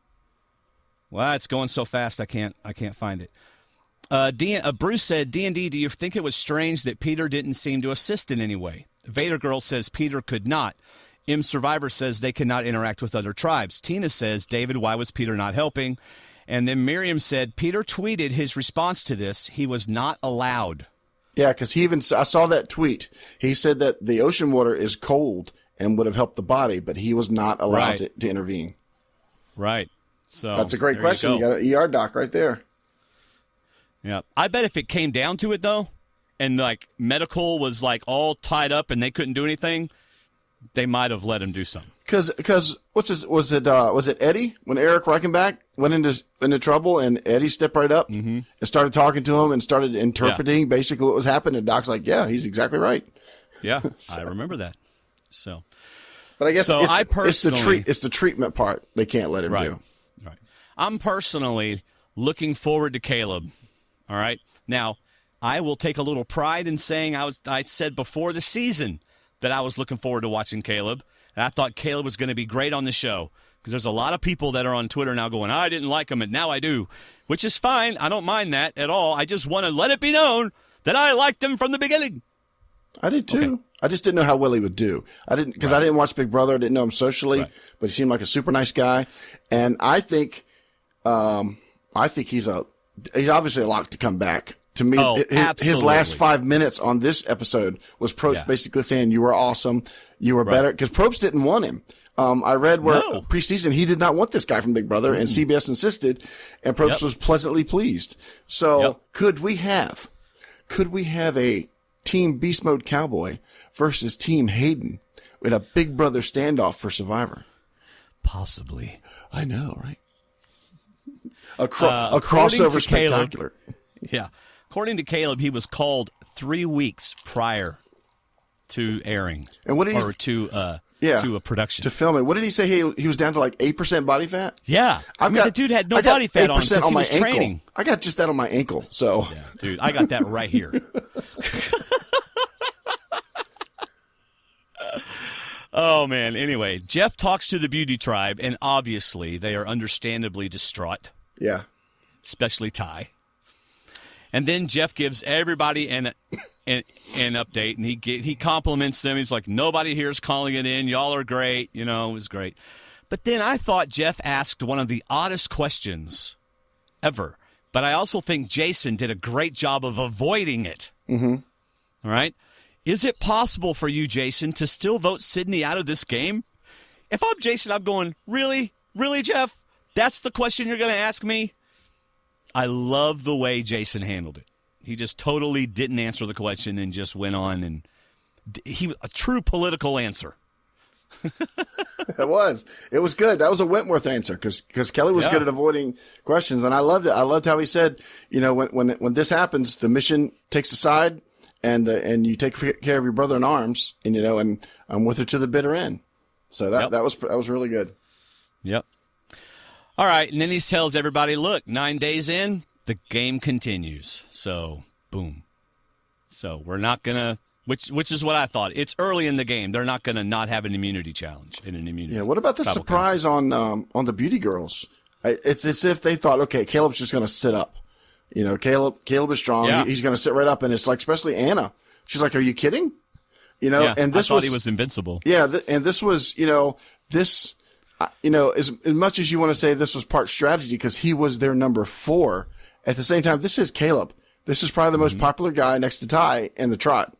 Well, it's going so fast I can't find it. Bruce said, D&D, do you think it was strange that Peter didn't seem to assist in any way? Vader Girl says Peter could not. M Survivor says they cannot interact with other tribes. Tina says, David, why was Peter not helping? And then Miriam said, Peter tweeted his response to this. He was not allowed. Yeah, because I saw that tweet. He said that the ocean water is cold and would have helped the body, but he was not allowed to intervene. Right. So that's a great question. You got an ER doc right there. Yeah. I bet if it came down to it, though, and like medical was like all tied up and they couldn't do anything, they might have let him do something. Because was it Eddie when Eric Reichenbach went into trouble and Eddie stepped right up and started talking to him and started interpreting basically what was happening, and Doc's like, yeah, he's exactly right. Yeah, I remember that. So, but I guess it's the treatment part they can't let him do. Right. I'm personally looking forward to Caleb. All right. Now, I will take a little pride in saying I said before the season that I was looking forward to watching Caleb. And I thought Caleb was going to be great on the show because there's a lot of people that are on Twitter now going, I didn't like him, and now I do, which is fine. I don't mind that at all. I just want to let it be known that I liked him from the beginning. I did too. Okay. I just didn't know how well he would do. I didn't watch Big Brother. I didn't know him socially, but he seemed like a super nice guy. And I think he's obviously a lock to come back. To me, his last 5 minutes on this episode was Probst basically saying, you were awesome, you were better, because Probst didn't want him. I read where preseason he did not want this guy from Big Brother, and CBS insisted, and Probst was pleasantly pleased. So could we have a Team Beast Mode Cowboy versus Team Hayden in a Big Brother standoff for Survivor? Possibly. I know, right? A crossover spectacular. Yeah. According to Caleb, he was called 3 weeks prior to airing. And what did he to a production to film it? What did he say? He was down to like 8% body fat. Yeah, the dude had no body fat on him on my ankle. Training. I got just that on my ankle. So, yeah, dude, I got that right here. Oh man. Anyway, Jeff talks to the beauty tribe, and obviously they are understandably distraught. Yeah, especially Ty. And then Jeff gives everybody an update, and he compliments them. He's like, nobody here is calling it in. Y'all are great. You know, it was great. But then I thought Jeff asked one of the oddest questions ever. But I also think Jason did a great job of avoiding it. Mm-hmm. All right? Is it possible for you, Jason, to still vote Sydney out of this game? If I'm Jason, I'm going, really? Really, Jeff? That's the question you're going to ask me? I love the way Jason handled it. He just totally didn't answer the question and just went on, and a true political answer. It was good. That was a Wentworth answer because Kelly was good at avoiding questions, and I loved it. I loved how he said, you know, when this happens, the mission takes a side, and you take care of your brother in arms, and you know, and I'm with her to the bitter end. So that was really good. Yep. All right, and then he tells everybody, look, 9 days in, the game continues. So, boom. So we're not going to, which is what I thought. It's early in the game. They're not going to not have an immunity challenge in an immunity. Yeah, what about the surprise on the beauty girls? It's as if they thought, okay, Caleb's just going to sit up. You know, Caleb is strong. Yeah. He's going to sit right up, and it's like, especially Anna. She's like, are you kidding? You know, and this I thought he was invincible. Yeah, and this was, as much as you want to say this was part strategy because he was their number 4, at the same time, this is Caleb. This is probably the most popular guy next to Ty in the tribe.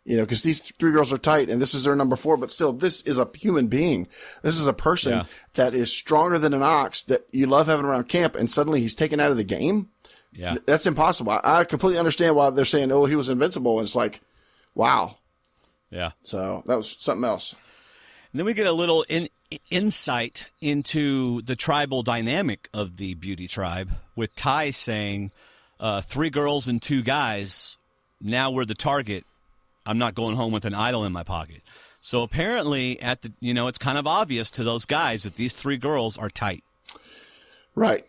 You know, because these 3 girls are tight, and this is their number 4. But still, this is a human being. This is a person that is stronger than an ox that you love having around camp, and suddenly he's taken out of the game. Yeah, that's impossible. I completely understand why they're saying, "Oh, he was invincible." And it's like, wow. Yeah. So that was something else. And then we get a little insight into the tribal dynamic of the beauty tribe with Ty saying, 3 girls and 2 guys, now we're the target. I'm not going home with an idol in my pocket. So apparently it's kind of obvious to those guys that these 3 girls are tight. Right.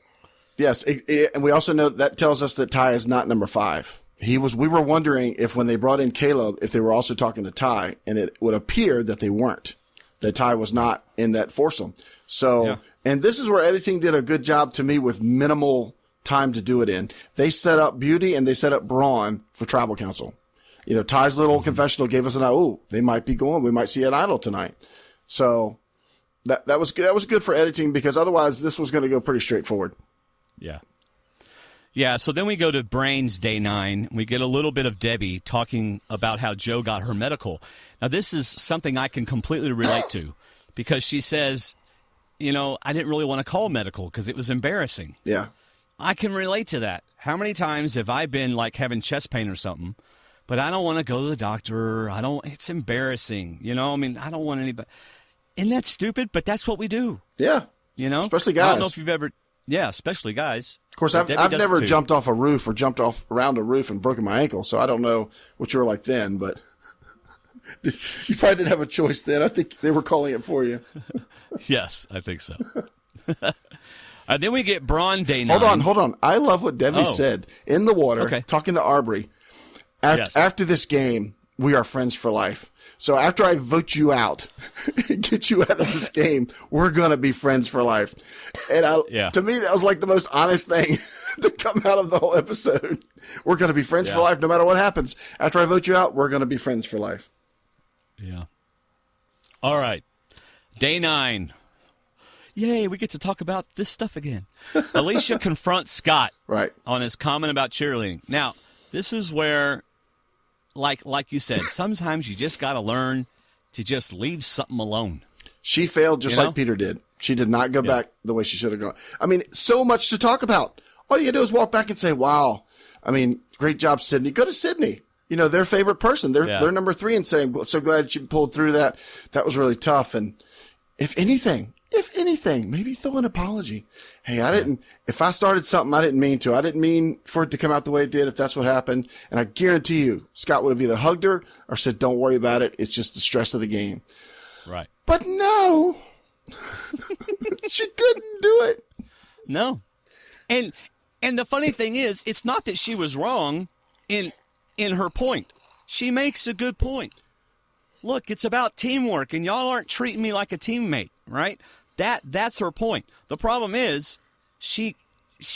Yes. And we also know that tells us that Ty is not number 5. We were wondering if when they brought in Caleb, if they were also talking to Ty, and it would appear that they weren't. that Ty was not in that foursome. So, and this is where editing did a good job to me with minimal time to do it in. They set up Beauty and they set up Brawn for tribal council. You know, Ty's little confessional gave us they might be going. We might see an idol tonight. So that was good. That was good for editing because otherwise this was going to go pretty straightforward. Yeah. Yeah, so then we go to Brains Day 9. We get a little bit of Debbie talking about how Joe got her medical. Now, this is something I can completely relate to because she says, you know, I didn't really want to call medical because it was embarrassing. Yeah. I can relate to that. How many times have I been like having chest pain or something, but I don't want to go to the doctor. It's embarrassing. You know, I mean, I don't want anybody. Isn't that stupid? But that's what we do. Yeah. You know? Especially guys. I don't know if you've ever, especially guys. Of course, I've never jumped off a roof or jumped off around a roof and broken my ankle, so I don't know what you were like then, but you probably didn't have a choice then. I think they were calling it for you. Yes, I think so. Then we get Brawn Day 9. Hold on. I love what Debbie said in the water, talking to Arbery. After this game, we are friends for life. So after I vote you out and get you out of this game, we're going to be friends for life. And to me, that was like the most honest thing to come out of the whole episode. We're going to be friends for life no matter what happens. After I vote you out, we're going to be friends for life. Yeah. All right. Day 9. Yay, we get to talk about this stuff again. Alicia confronts Scott on his comment about cheerleading. Now, this is where, like you said, sometimes you just got to learn to just leave something alone. She failed just like Peter did. She did not go back the way she should have gone. I mean, so much to talk about. All you do is walk back and say, wow, I mean, great job, Sydney. Go to Sydney. You know, their favorite person. They're number 3 and say, I'm so glad you pulled through that. That was really tough. And if anything, maybe throw an apology. Hey, if I started something, I didn't mean to. I didn't mean for it to come out the way it did if that's what happened. And I guarantee you, Scott would have either hugged her or said, don't worry about it. It's just the stress of the game. Right. But no, she couldn't do it. No. And the funny thing is, it's not that she was wrong in her point. She makes a good point. Look, it's about teamwork, and y'all aren't treating me like a teammate, right? That's her point. The problem is she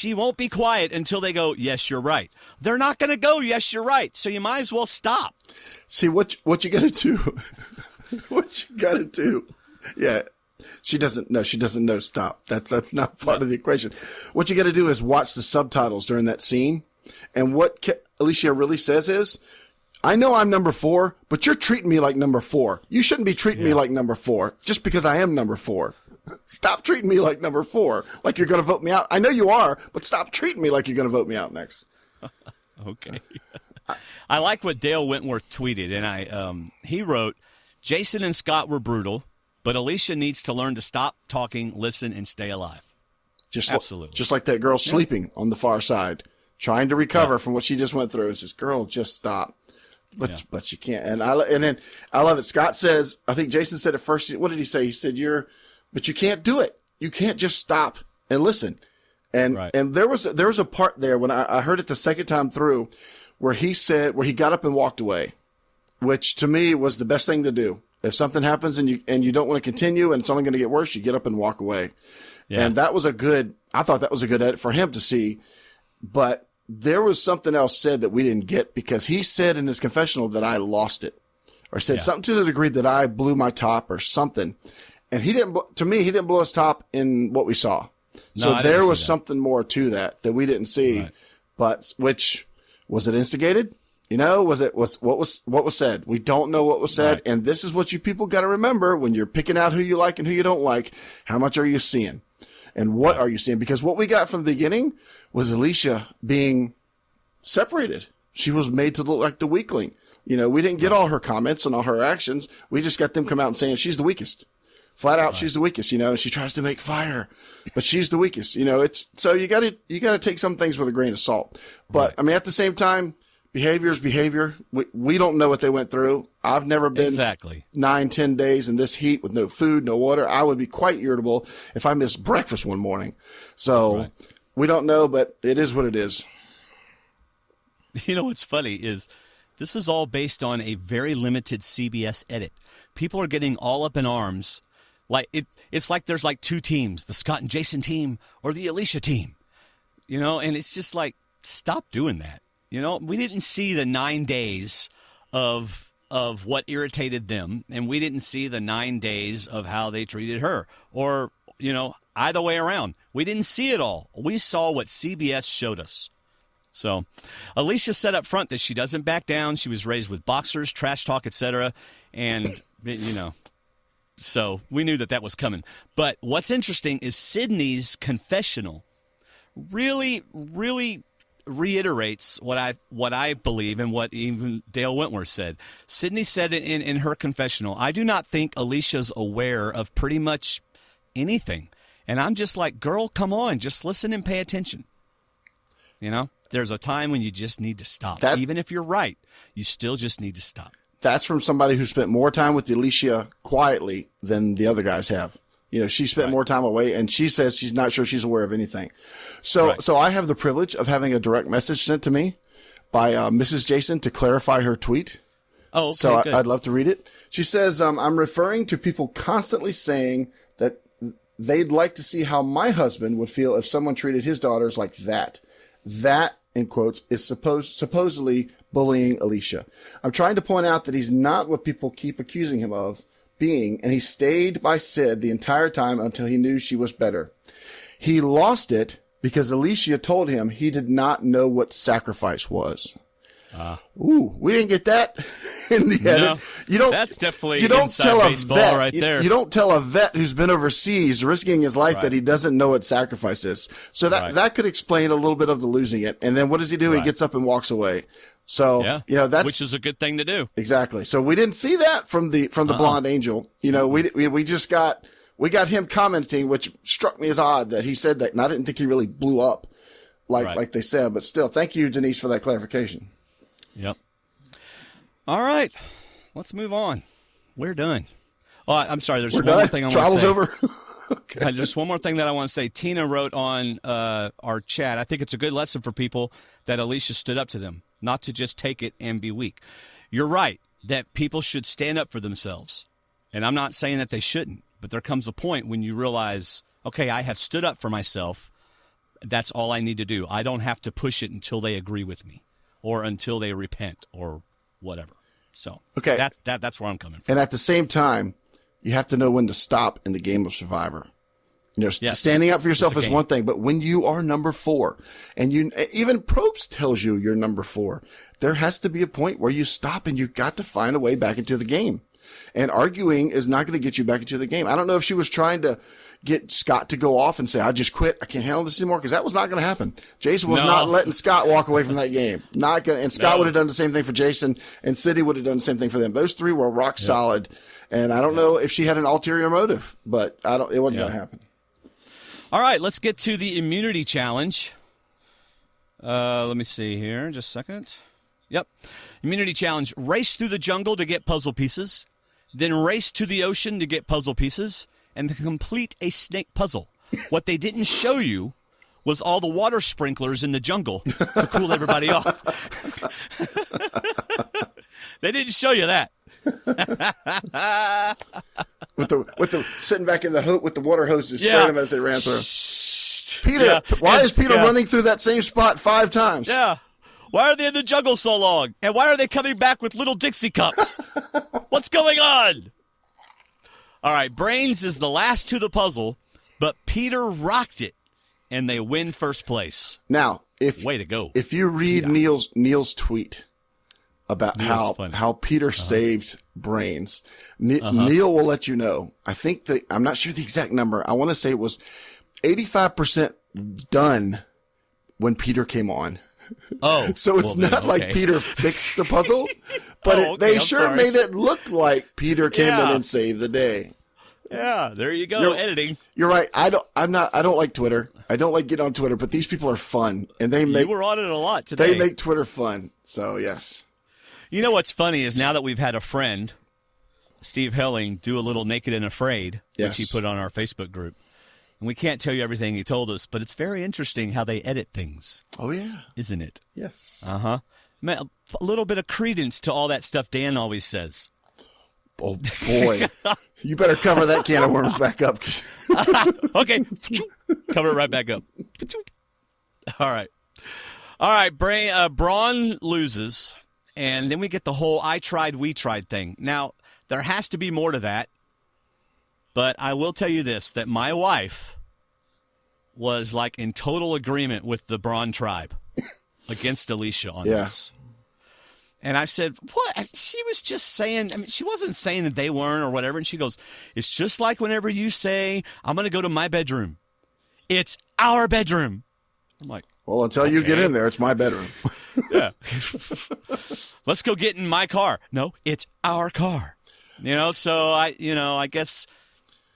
won't be quiet until they go, yes, you're right. They're not going to go, yes, you're right. So you might as well stop. See, what you got to do. What you got to do. Yeah. She doesn't know stop. That's not part of the equation. What you got to do is watch the subtitles during that scene. And what Alicia really says is, I know I'm number 4, but you're treating me like number 4. You shouldn't be treating me like number 4 just because I am number 4. Stop treating me like number 4, like you're going to vote me out. I know you are, but stop treating me like you're going to vote me out next. Okay. I like what Dale Wentworth tweeted, and he wrote, Jason and Scott were brutal, but Alicia needs to learn to stop talking, listen, and stay alive. Absolutely. Just like that girl sleeping on the far side, trying to recover from what she just went through. It says, girl, just stop. But you can't. And then I love it. Scott says, I think Jason said it first. What did he say? He said, but you can't do it. You can't just stop and listen. And there was a part there when I heard it the second time through where he got up and walked away, which to me was the best thing to do. If something happens and you don't want to continue and it's only going to get worse, you get up and walk away. Yeah. And I thought that was a good edit for him to see, but there was something else said that we didn't get because he said in his confessional that I lost it or said something to the degree that I blew my top or something. And he didn't blow his top in what we saw. So there was something more to that we didn't see, but which was it instigated? You know, what was said? We don't know what was said. And this is what you people got to remember when you're picking out who you like and who you don't like. How much are you seeing? And what are you seeing? Because what we got from the beginning was Alicia being separated. She was made to look like the weakling. You know, we didn't get all her comments and all her actions. We just got them come out and saying she's the weakest. Flat out, she's the weakest, you know, and she tries to make fire, but she's the weakest. You know, so you gotta take some things with a grain of salt. But I mean, at the same time, behavior is behavior. We don't know what they went through. I've never been 9-10 days in this heat with no food, no water. I would be quite irritable if I missed breakfast one morning. So we don't know, but it is what it is. You know what's funny is This is all based on a very limited CBS edit. People are getting all up in arms. Like it's like there's like two teams, the Scott and Jason team or the Alicia team. And it's just like, stop doing that. We didn't see the 9 days of what irritated them, and we didn't see the 9 days of how they treated her, or either way around. We didn't see it all. We saw what CBS showed us. So Alicia said up front that she doesn't back down. She was raised with boxers, trash talk, etc. And, so we knew that was coming. But what's interesting is Sydney's confessional really, really reiterates what I believe and what even Dale Wentworth said. Sydney said in her confessional, I do not think Alicia's aware of pretty much anything. And I'm just like, girl, come on, just listen and pay attention. There's a time when you just need to stop. Even if you're right, you still just need to stop. That's from somebody who spent more time with Alicia quietly than the other guys have. She spent more time away, and she says she's not sure she's aware of anything. So I have the privilege of having a direct message sent to me by Mrs. Jason to clarify her tweet. Oh, okay, so good. I'd love to read it. She says, I'm referring to people constantly saying that they'd like to see how my husband would feel if someone treated his daughters like that. That, in quotes, is supposedly bullying Alicia. I'm trying to point out that he's not what people keep accusing him of being, and he stayed by Sid the entire time until he knew she was better. He lost because Alicia told him he did not know what sacrifice was. We didn't get that in the edit. No, that's definitely inside baseball right there. You don't tell a vet who's been overseas risking his life that he doesn't know what sacrifice is. So that could explain a little bit of the losing it. And then what does he do? He gets up and walks away. So that's, which is a good thing to do. Exactly. So we didn't see that from the blonde angel. We just got him commenting, which struck me as odd that he said that, and I didn't think he really blew up like they said. But still, thank you, Denise, for that clarification. Yep. All right. Let's move on. We're done. Oh, I'm sorry. There's one more thing I want to say. Trial's over. Okay. Just one more thing that I want to say. Tina wrote on our chat, I think it's a good lesson for people that Alicia stood up to them, not to just take it and be weak. You're right that people should stand up for themselves. And I'm not saying that they shouldn't, but there comes a point when you realize, okay, I have stood up for myself. That's all I need to do. I don't have to push it until they agree with me, or until they repent, or whatever. So that's where I'm coming from. And at the same time, you have to know when to stop in the game of Survivor. Standing up for yourself is one thing, but when you are number 4, and even Probst tells you you're number 4, there has to be a point where you stop and you got to find a way back into the game. And arguing is not going to get you back into the game. I don't know if she was trying to get Scott to go off and say, I just quit. I can't handle this anymore, because that was not going to happen. Jason was not letting Scott walk away from that game. Not going. And Scott would have done the same thing for Jason, and Sydney would have done the same thing for them. Those three were rock solid. And I don't know if she had an ulterior motive, but it wasn't going to happen. All right, let's get to the immunity challenge. Let me see here, just a second. Yep. Immunity challenge. Race through the jungle to get puzzle pieces, then race to the ocean to get puzzle pieces, and complete a snake puzzle. What they didn't show you was all the water sprinklers in the jungle to cool everybody off. They didn't show you that. with the sitting back in the with the water hoses spraying them as they ran through. Peter, why is Peter running through that same spot 5 times? Yeah. Why are they in the jungle so long? And why are they coming back with little Dixie cups? What's going on? All right, Brains is the last to the puzzle, but Peter rocked it, and they win first place. Now, way to go! If you read Neil's tweet about how Peter saved Brains, Neil will let you know. I think I'm not sure the exact number. I want to say it was 85% done when Peter came on. Oh, so it's not like Peter fixed the puzzle, but they sure made it look like Peter came in and saved the day. Yeah, there you go. Editing. You're right. I don't like Twitter. I don't like getting on Twitter, but these people are fun, and you were on it a lot today. They make Twitter fun. So yes. You know what's funny is now that we've had a friend, Steve Helling, do a little Naked and Afraid, which he put on our Facebook group. And we can't tell you everything he told us, but it's very interesting how they edit things. Oh, yeah. Isn't it? Yes. Uh-huh. a little bit of credence to all that stuff Dan always says. Oh, boy. You better cover that can of worms back up. Okay. Cover it right back up. All right. All right. Brawn loses, and then we get the whole I tried, we tried thing. Now, there has to be more to that, but I will tell you this, that my wife was like in total agreement with the Brawn tribe against Alicia on this. And I said, what? She was just saying, I mean, she wasn't saying that they weren't or whatever. And she goes, it's just like whenever you say, I'm going to go to my bedroom. It's our bedroom. I'm like, well, until you get in there, it's my bedroom. Yeah. Let's go get in my car. No, it's our car. So I guess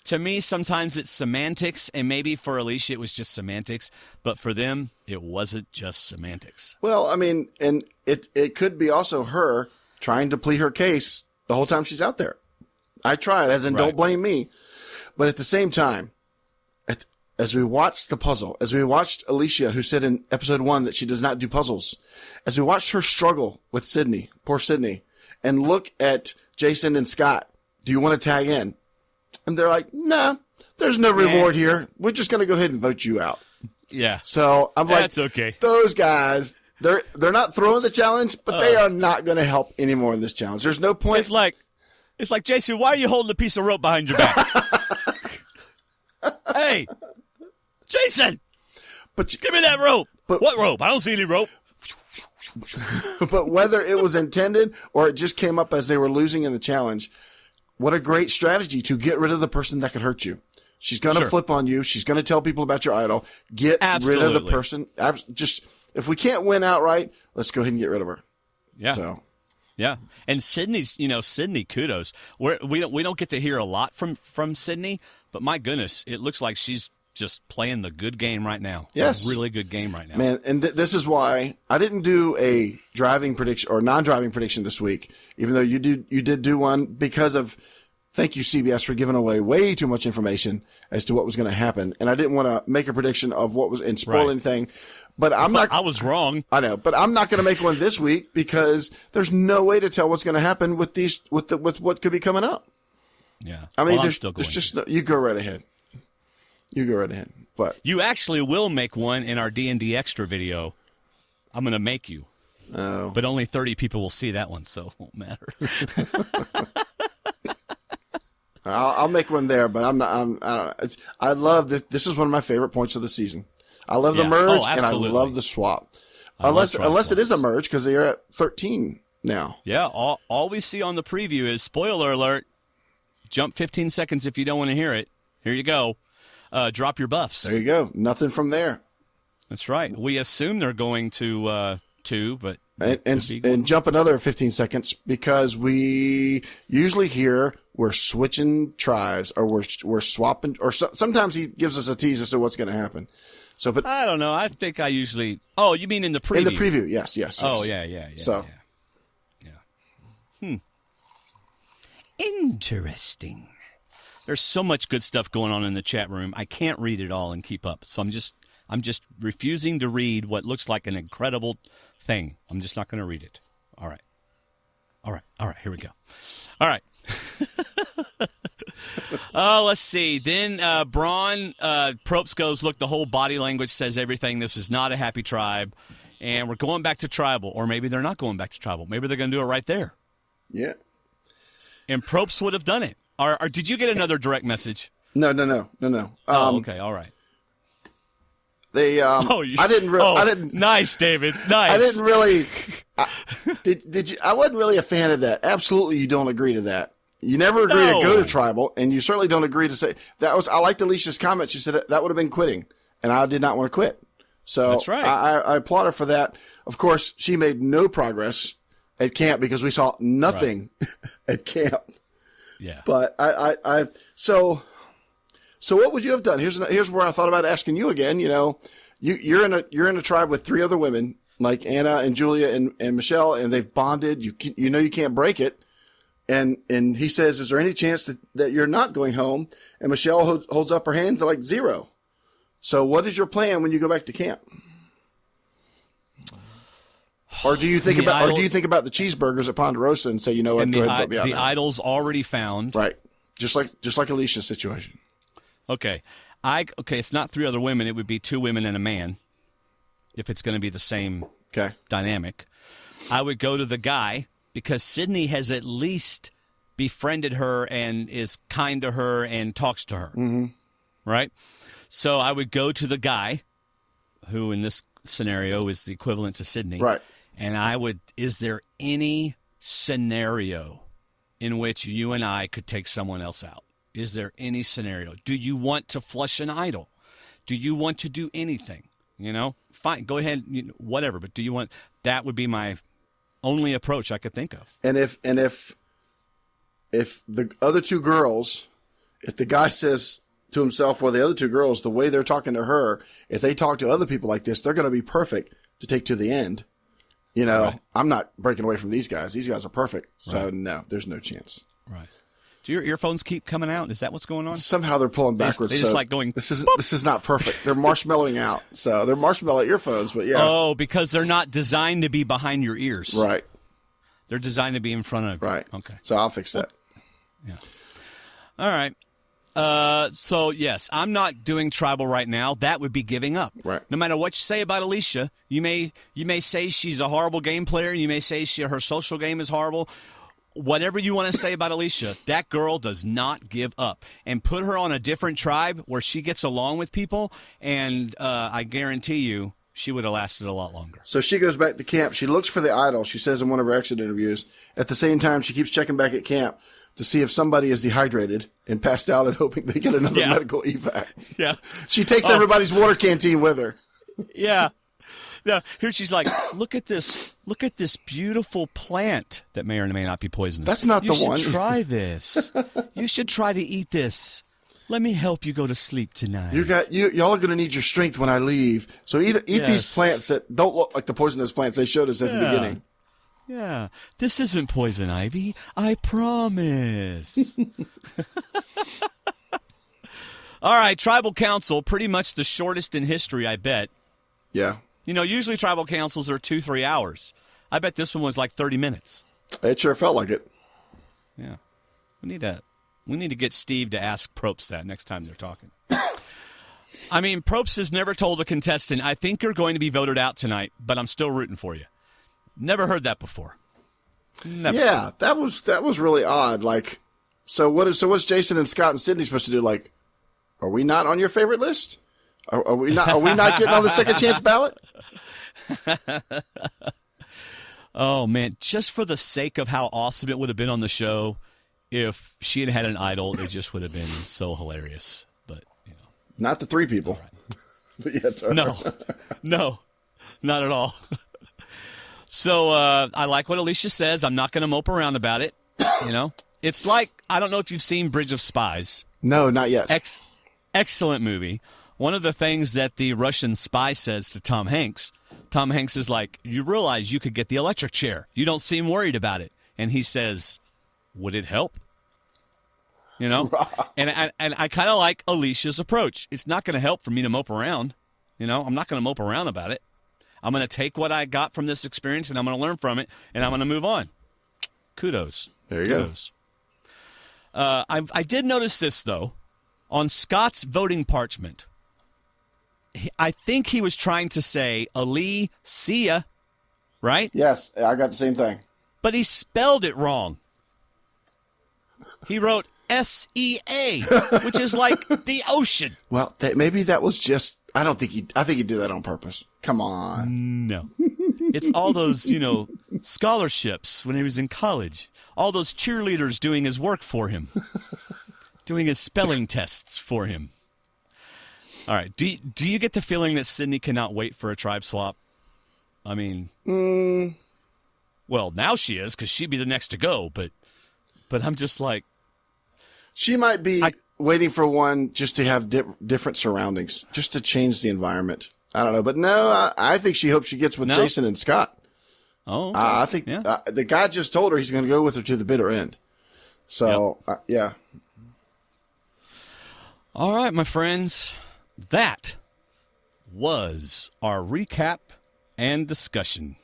to me, sometimes it's semantics, and maybe for Alicia, it was just semantics, but for them, it wasn't just semantics. Well, I mean, and it could be also her trying to plead her case the whole time she's out there. I tried, as in don't blame me. But at the same time, as we watched the puzzle, as we watched Alicia, who said in episode 1 that she does not do puzzles, as we watched her struggle with Sydney, poor Sydney, and look at Jason and Scott, do you want to tag in? And they're like, nah, there's no reward here. We're just going to go ahead and vote you out. Yeah. So I'm like, that's okay. Those guys, they're not throwing the challenge, but they are not going to help anymore in this challenge. There's no point. It's like, Jason, why are you holding a piece of rope behind your back? Hey, Jason, give me that rope. What rope? I don't see any rope. But whether it was intended or it just came up as they were losing in the challenge, what a great strategy to get rid of the person that could hurt you. She's going to flip on you. She's going to tell people about your idol. Get rid of the person. Just if we can't win outright, let's go ahead and get rid of her. Yeah. So. Yeah. And Sydney, kudos. We don't get to hear a lot from Sydney, but my goodness, it looks like she's just playing the good game right now. Yes. A really good game right now. Man, and this is why I didn't do a driving prediction or non-driving prediction this week, even though you did do one because of, thank you, CBS, for giving away way too much information as to what was going to happen. And I didn't want to make a prediction of what was and spoil anything. But I was wrong. I know, but I'm not going to make one this week because there's no way to tell what's going to happen with what could be coming up. Yeah. I mean, there's just you go right ahead. You go right ahead. But you actually will make one in our D&D extra video. I'm going to make you. Oh. But only 30 people will see that one, so it won't matter. I'll make one there, but I'm not. I love this. This is one of my favorite points of the season. I love the merge and I love the swap. Unless it is a merge because they are at 13 now. Yeah. All we see on the preview is spoiler alert. Jump 15 seconds if you don't want to hear it. Here you go. Drop your buffs. There you go. Nothing from there. That's right. We assume they're going to but and jump another 15 seconds because we usually hear we're switching tribes or we're swapping or sometimes he gives us a tease as to what's going to happen. So, but I don't know. I think I usually. Oh, you mean in the preview? In the preview, yes. Oh, yeah. So, Interesting. There's so much good stuff going on in the chat room. I can't read it all and keep up. So I'm just refusing to read what looks like an incredible thing. I'm just not going to read it. All right. Here we go. All right. Let's see. Then Brawn, Probst goes, look, the whole body language says everything. This is not a happy tribe. And we're going back to tribal. Or maybe they're not going back to tribal. Maybe they're going to do it right there. Yeah. And Probst would have done it. Or did you get another direct message? No. Okay, all right. They, I didn't. Nice, David. Nice. I didn't really. Did you? I wasn't really a fan of that. Absolutely, you don't agree to that. You never agree to go to tribal, and you certainly don't agree to say that was. I liked Alicia's comment. She said that would have been quitting, and I did not want to quit. So that's right. I applaud her for that. Of course, she made no progress at camp because we saw nothing at camp. Yeah. But so what would you have done? Here's where I thought about asking you again. You know, you're in a tribe with 3 other women like Anna and Julia and Michelle, and they've bonded. You know you can't break it. And he says, is there any chance that you're not going home? And Michelle holds up her hands like 0. So what is your plan when you go back to camp? Or do you think about the cheeseburgers at Ponderosa and say, you know what, go ahead and vote me out the now. idol's already found. Right. Just like Alicia's situation. Okay. It's not 3 other women. It would be 2 women and a man if it's going to be the same dynamic. I would go to the guy because Sydney has at least befriended her and is kind to her and talks to her. Mm-hmm. Right? So I would go to the guy who in this scenario is the equivalent to Sydney. Right. And is there any scenario in which you and I could take someone else out? Is there any scenario? Do you want to flush an idol? Do you want to do anything? Fine, go ahead, whatever. But do you want? That would be my only approach I could think of. And if the other 2 girls, if the guy says to himself, well, the other 2 girls, the way they're talking to her, if they talk to other people like this, they're going to be perfect to take to the end. Right. I'm not breaking away from these guys. These guys are perfect. So, no, there's no chance. Right. Do your earphones keep coming out? Is that what's going on? Somehow they're pulling backwards. They just like going, this is not perfect. They're marshmallowing out. So they're marshmallow earphones, but yeah. Oh, because they're not designed to be behind your ears. Right. They're designed to be in front of you. Right. Okay. So I'll fix that. Yeah. All right. So, yes, I'm not doing tribal right now. That would be giving up. Right. No matter what you say about Alicia, you may say she's a horrible game player. You may say her social game is horrible. Whatever you want to say about Alicia, that girl does not give up. And put her on a different tribe where she gets along with people, and I guarantee you she would have lasted a lot longer. So she goes back to camp. She looks for the idol, she says in one of her exit interviews. At the same time, she keeps checking back at camp to see if somebody is dehydrated and passed out and hoping they get another medical evac. Yeah. She takes everybody's water canteen with her. Yeah. Yeah. Here she's like, look at this beautiful plant that may or may not be poisonous. That's not the one. You should try this. You should try to eat this. Let me help you go to sleep tonight. Y'all are going to need your strength when I leave. So eat these plants that don't look like the poisonous plants they showed us at the beginning. Yeah. This isn't poison ivy. I promise. All right. Tribal council, pretty much the shortest in history, I bet. Yeah. Usually tribal councils are 2-3 hours. I bet this one was like 30 minutes. It sure felt like it. Yeah. We need to get Steve to ask Probst that next time they're talking. I mean, Probst has never told a contestant, I think you're going to be voted out tonight, but I'm still rooting for you. Never heard that before. Never. Yeah, that was really odd. Like, what's Jason and Scott and Sydney supposed to do? Like, are we not on your favorite list? Are we not getting on the second chance ballot? Oh man, just for the sake of how awesome it would have been on the show, if she had an idol, it just would have been so hilarious. But not the 3 people. But yeah, no, not at all. So I like what Alicia says. I'm not going to mope around about it. It's like, I don't know if you've seen Bridge of Spies. No, not yet. Excellent movie. One of the things that the Russian spy says to Tom Hanks is like, you realize you could get the electric chair. You don't seem worried about it. And he says, would it help? And I kind of like Alicia's approach. It's not going to help for me to mope around. I'm not going to mope around about it. I'm going to take what I got from this experience and I'm going to learn from it and I'm going to move on. Kudos. There you go. I did notice this, though. On Scott's voting parchment, I think he was trying to say Ali, see ya, right? Yes, I got the same thing. But he spelled it wrong. He wrote S-E-A, which is like the ocean. Well, maybe that was just, I think he did that on purpose. Come on. No. It's all those, scholarships when he was in college. All those cheerleaders doing his work for him. Doing his spelling tests for him. All right. Do you get the feeling that Sydney cannot wait for a tribe swap? I mean, well, now she is because she'd be the next to go. But I'm just like, she might be waiting for one just to have different surroundings, just to change the environment. I don't know, but no, I think she hopes she gets with Jason and Scott. Oh, okay. I think the guy just told her he's going to go with her to the bitter end. So, yeah. All right, my friends. That was our recap and discussion.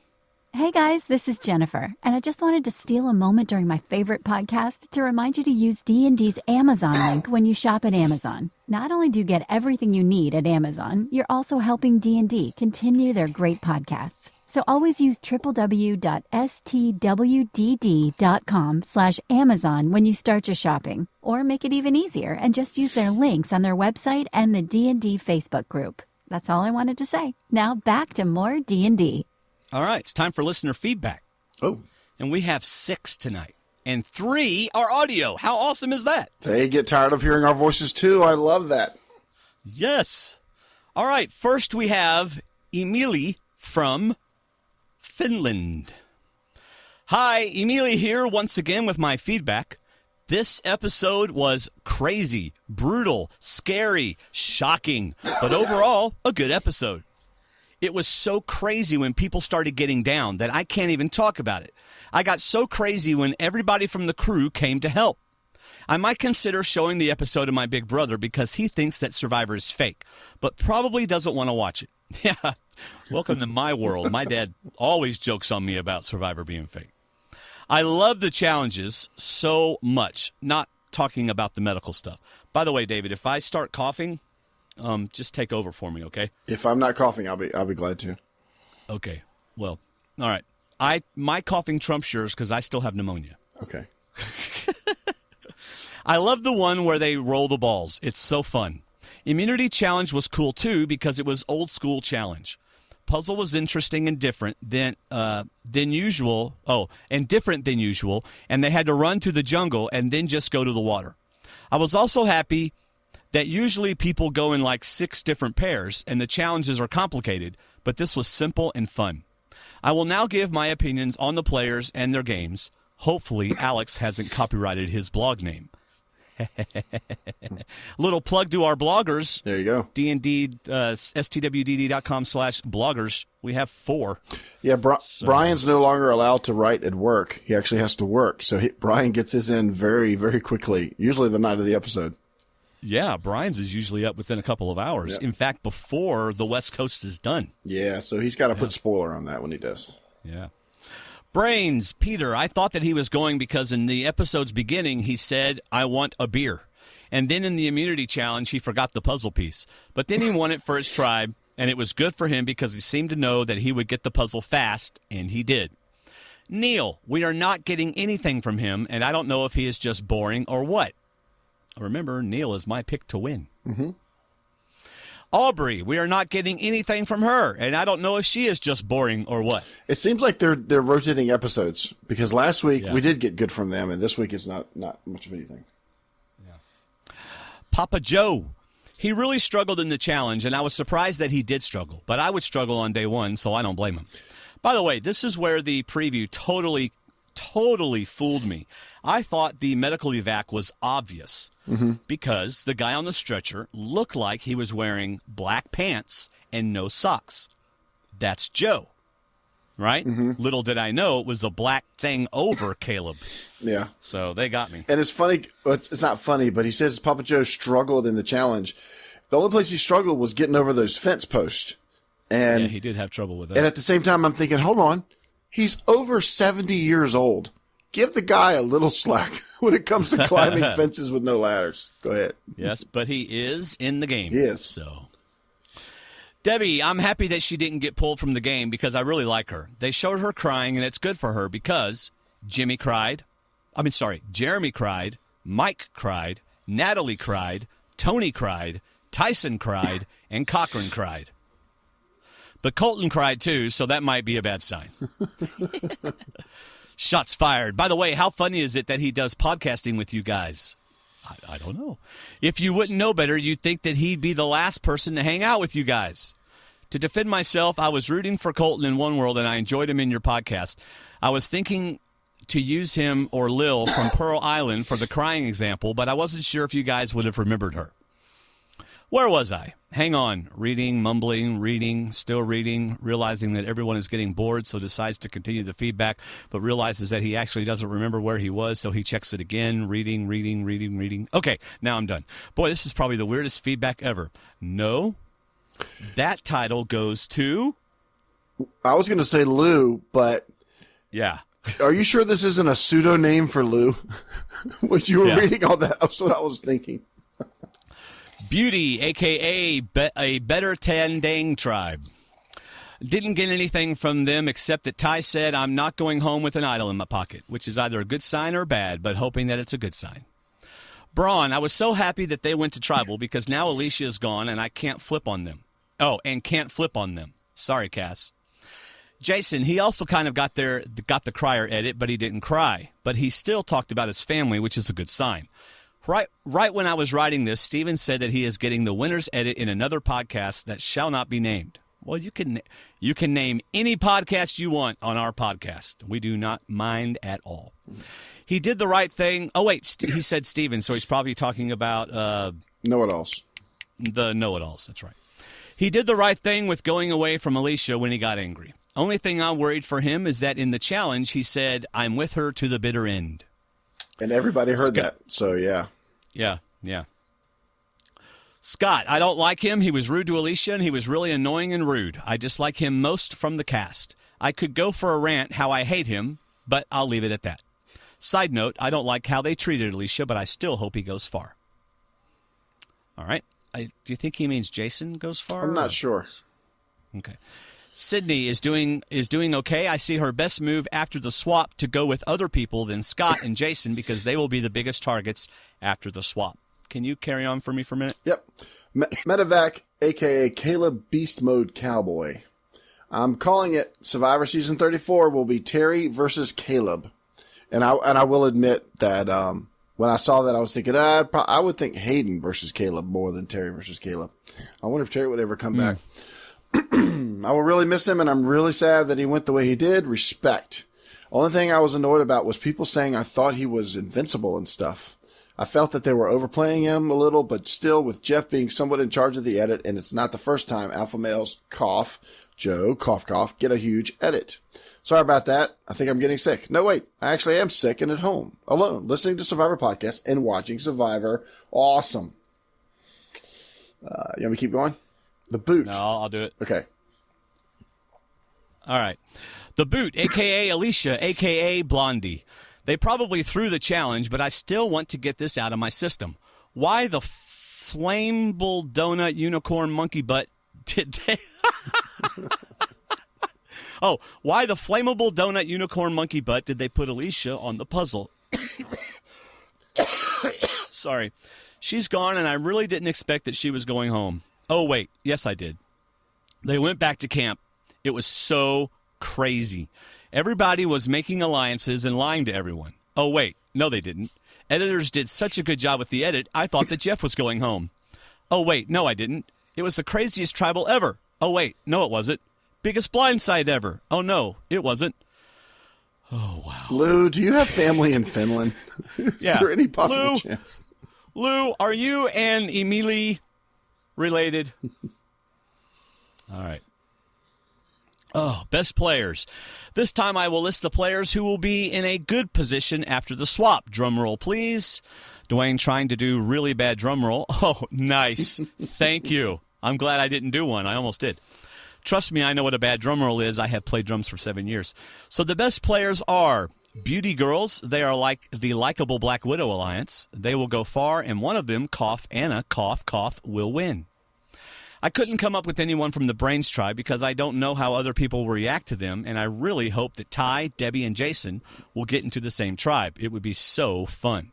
Hey guys, this is Jennifer, and I just wanted to steal a moment during my favorite podcast to remind you to use D&D's Amazon link when you shop at Amazon. Not only do you get everything you need at Amazon, you're also helping D&D continue their great podcasts. So always use www.stwdd.com/Amazon when you start your shopping. Or make it even easier and just use their links on their website and the D&D Facebook group. That's all I wanted to say. Now back to more D&D. All right, it's time for listener feedback. Oh. And we have 6 tonight. And 3 are audio. How awesome is that? They get tired of hearing our voices, too. I love that. Yes. All right, first we have Emily from Finland. Hi, Emily here once again with my feedback. This episode was crazy, brutal, scary, shocking, but overall, a good episode. It was so crazy when people started getting down that I can't even talk about it. I got so crazy when everybody from the crew came to help. I might consider showing the episode to my big brother because he thinks that Survivor is fake, but probably doesn't want to watch it. Yeah, welcome to my world. My dad always jokes on me about Survivor being fake. I love the challenges so much, not talking about the medical stuff. By the way, David, if I start coughing, just take over for me, okay? If I'm not coughing, I'll be glad to. Okay. Well, all right. My coughing trumps yours because I still have pneumonia. Okay. I love the one where they roll the balls. It's so fun. Immunity challenge was cool too because it was old school challenge. Puzzle was interesting and different than usual. Oh, and different than usual. And they had to run to the jungle and then just go to the water. I was also happy that usually people go in like 6 different pairs and the challenges are complicated, but this was simple and fun. I will now give my opinions on the players and their games. Hopefully, Alex hasn't copyrighted his blog name. Little plug to our bloggers. There you go. D&D, stwdd.com/bloggers. We have 4. Yeah, Brian's no longer allowed to write at work. He actually has to work. So Brian gets his in very, very quickly, usually the night of the episode. Yeah, Brian's is usually up within a couple of hours. Yep. In fact, before the West Coast is done. Yeah, so he's got to put spoiler on that when he does. Yeah. Brains, Peter, I thought that he was going because in the episode's beginning, he said, I want a beer. And then in the immunity challenge, he forgot the puzzle piece. But then he won it for his tribe, and it was good for him because he seemed to know that he would get the puzzle fast, and he did. Neil, we are not getting anything from him, and I don't know if he is just boring or what. Remember, Neil is my pick to win. Mm-hmm. Aubrey, we are not getting anything from her, and I don't know if she is just boring or what. It seems like they're rotating episodes because last week we did get good from them, and this week it's not much of anything. Yeah. Papa Joe, he really struggled in the challenge, and I was surprised that he did struggle, but I would struggle on day 1, so I don't blame him. By the way, this is where the preview totally fooled me. I thought the medical evac was obvious because the guy on the stretcher looked like he was wearing black pants and no socks. That's Joe, right? Mm-hmm. Little did I know it was a black thing over Caleb. Yeah. So they got me. And it's funny. It's not funny, but he says Papa Joe struggled in the challenge. The only place he struggled was getting over those fence posts. And yeah, he did have trouble with that. And at the same time, I'm thinking, hold on. He's over 70 years old. Give the guy a little slack when it comes to climbing fences with no ladders. Go ahead. Yes, but he is in the game. He is. So, Debbie, I'm happy that she didn't get pulled from the game because I really like her. They showed her crying, and it's good for her because Jeremy cried, Mike cried, Natalie cried, Tony cried, Tyson cried, and Cochran cried. But Colton cried too, so that might be a bad sign. Shots fired. By the way, how funny is it that he does podcasting with you guys? I don't know. If you wouldn't know better, you'd think that he'd be the last person to hang out with you guys. To defend myself, I was rooting for Colton in one world, and I enjoyed him in your podcast. I was thinking to use him or Lil from Pearl Island for the crying example, but I wasn't sure if you guys would have remembered her. Where was I? Hang on. Reading, mumbling, reading, still reading, realizing that everyone is getting bored, so decides to continue the feedback, but realizes that he actually doesn't remember where he was, so he checks it again. Reading. Okay, now I'm done. Boy, this is probably the weirdest feedback ever. No, that title goes to I was going to say Lou, but Yeah. are you sure this isn't a pseudo name for Lou? When you were Yeah. reading all that, that's what I was thinking. Beauty, a.k.a. a Better Tandang tribe. Didn't get anything from them except that Ty said, I'm not going home with an idol in my pocket, which is either a good sign or bad, but hoping that it's a good sign. Brawn, I was so happy that they went to tribal because now Alicia is gone and I can't flip on them. Oh, and can't flip on them. Sorry, Cass. Jason, he also kind of got the crier edit, but he didn't cry. But he still talked about his family, which is a good sign. Right when I was writing this, Steven said that he is getting the winner's edit in another podcast that shall not be named. Well, you can name any podcast you want on our podcast. We do not mind at all. He did the right thing. Oh, wait, he said Steven, so he's probably talking about Know-it-alls. the know-it-alls. That's right. He did the right thing with going away from Alicia when he got angry. Only thing I'm worried for him is that in the challenge, he said, I'm with her to the bitter end. And everybody heard that, so yeah. Yeah. Scott, I don't like him. He was rude to Alicia, and he was really annoying and rude. I dislike him most from the cast. I could go for a rant how I hate him, but I'll leave it at that. Side note, I don't like how they treated Alicia, but I still hope he goes far. All right. Do you think he means Jason goes far? I'm not sure. Okay. Sydney is doing okay. I see her best move after the swap to go with other people than Scott and Jason because they will be the biggest targets after the swap. Can you carry on for me for a minute? Yep. Medivac, a.k.a. Caleb Beast Mode Cowboy. I'm calling it Survivor Season 34 will be Terry versus Caleb. And I will admit that when I saw that, I was thinking, I would think Hayden versus Caleb more than Terry versus Caleb. I wonder if Terry would ever come back. I will really miss him, and I'm really sad that he went the way he did. Respect. Only thing I was annoyed about was people saying I thought he was invincible and stuff. I felt that they were overplaying him a little, but still, with Jeff being somewhat in charge of the edit, and it's not the first time alpha males cough, Joe, cough, get a huge edit. Sorry about that. I think I'm getting sick. No, wait. I actually am sick and at home, alone, listening to Survivor podcast and watching Survivor. Awesome. You want me to keep going? The boot. No, I'll do it. Okay. All right. The Boot, a.k.a. Alicia, a.k.a. Blondie. They probably threw the challenge, but I still want to get this out of my system. Why the flammable donut unicorn monkey butt did they... why the flammable donut unicorn monkey butt did they put Alicia on the puzzle? Sorry. She's gone, and I really didn't expect that she was going home. Oh, wait. Yes, I did. They went back to camp. It was so crazy. Everybody was making alliances and lying to everyone. Oh, wait. No, they didn't. Editors did such a good job with the edit, I thought that Jeff was going home. Oh, wait. No, I didn't. It was the craziest tribal ever. Oh, wait. No, it wasn't. Biggest blindside ever. Oh, no, it wasn't. Oh, wow. Lou, do you have family in Finland? Is there any possible chance? Lou, are you and Emily related? All right. Oh, best players. This time I will list the players who will be in a good position after the swap. Drum roll, please. Dwayne trying to do really bad drum roll. Oh, nice. Thank you. I'm glad I didn't do one. I almost did. Trust me, I know what a bad drum roll is. I have played drums for 7 years. So the best players are Beauty Girls. They are like the likable Black Widow Alliance. They will go far, and one of them, Anna, will win. I couldn't come up with anyone from the Brains tribe because I don't know how other people will react to them, and I really hope that Ty, Debbie, and Jason will get into the same tribe. It would be so fun.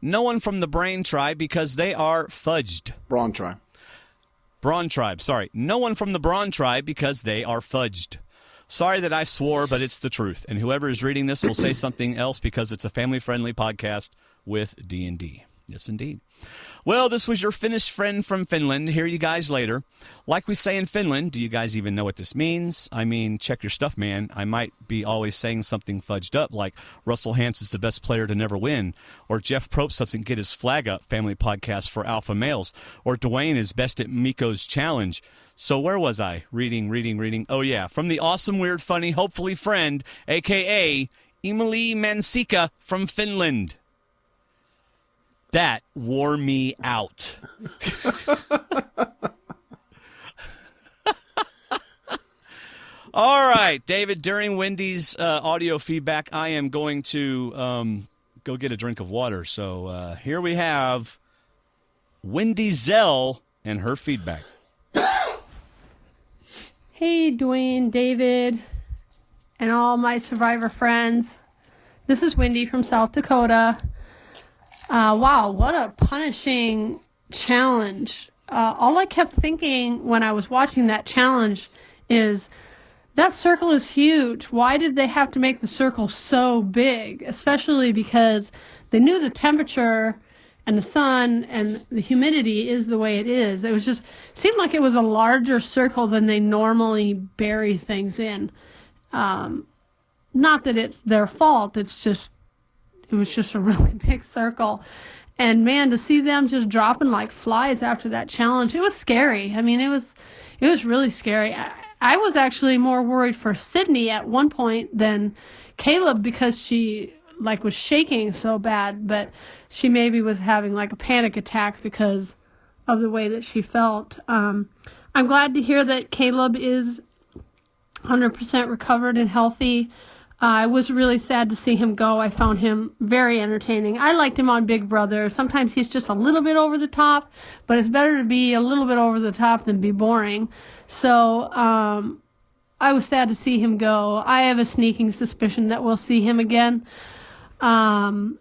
No one from the Brain tribe because they are fudged. Brawn tribe. Brawn tribe, sorry. No one from the Brawn tribe because they are fudged. Sorry that I swore, but it's the truth. And whoever is reading this will say something else because it's a family-friendly podcast with D&D. Yes, indeed. Well, this was your Finnish friend from Finland. Hear you guys later. Like we say in Finland, do you guys even know what this means? I mean, check your stuff, man. I might be always saying something fudged up, like Russell Hans is the best player to never win, or Jeff Probst doesn't get his flag up, family podcast for alpha males, or Dwayne is best at Miko's challenge. So where was I? Reading. Oh, yeah. From the awesome, weird, funny, hopefully friend, a.k.a. Emily Mansika from Finland. That wore me out. All right, David, during Wendy's audio feedback, I am going to go get a drink of water. So here we have Wendy Zell and her feedback. Hey, Dwayne, David, and all my Survivor friends. This is Wendy from South Dakota. Wow, what a punishing challenge. All I kept thinking when I was watching that challenge is, that circle is huge. Why did they have to make the circle so big? Especially because they knew the temperature and the sun and the humidity is the way it is. It was just, seemed like it was a larger circle than they normally bury things in. Not that it's their fault. It was just a really big circle. And man, to see them just dropping like flies after that challenge, it was scary. I mean, it was really scary. I was actually more worried for Sydney at one point than Caleb because she was shaking so bad, but she maybe was having like a panic attack because of the way that she felt. I'm glad to hear that Caleb is 100% recovered and healthy. I was really sad to see him go. I found him very entertaining. I liked him on Big Brother. Sometimes he's just a little bit over the top, but it's better to be a little bit over the top than be boring. So I was sad to see him go. I have a sneaking suspicion that we'll see him again. On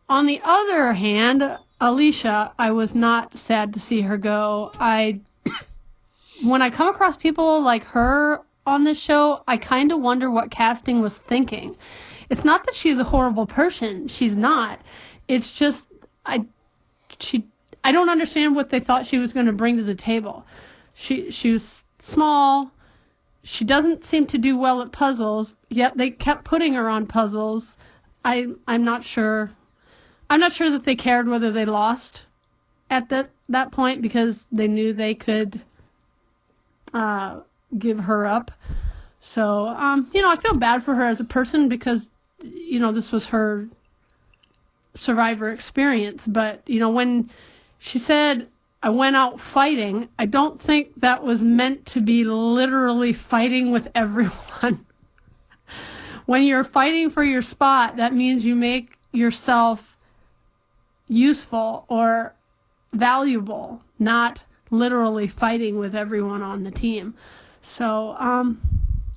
the other hand, Alicia, I was not sad to see her go. When I come across people like her on this show, I kind of wonder what casting was thinking. It's not that she's a horrible person. She's not. It's just I don't understand what they thought she was going to bring to the table. She was small. She doesn't seem to do well at puzzles, yet they kept putting her on puzzles. I'm not sure. I'm not sure that they cared whether they lost at that point because they knew they could give her up. So, I feel bad for her as a person because, this was her Survivor experience. But, when she said, I went out fighting, I don't think that was meant to be literally fighting with everyone. When you're fighting for your spot, that means you make yourself useful or valuable, not literally fighting with everyone on the team. So,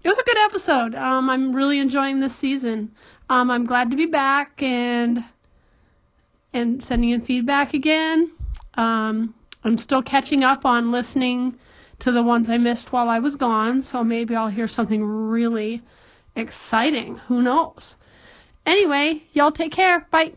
it was a good episode. I'm really enjoying this season. I'm glad to be back and sending in feedback again. I'm still catching up on listening to the ones I missed while I was gone, so maybe I'll hear something really exciting. Who knows? Anyway, y'all take care. Bye.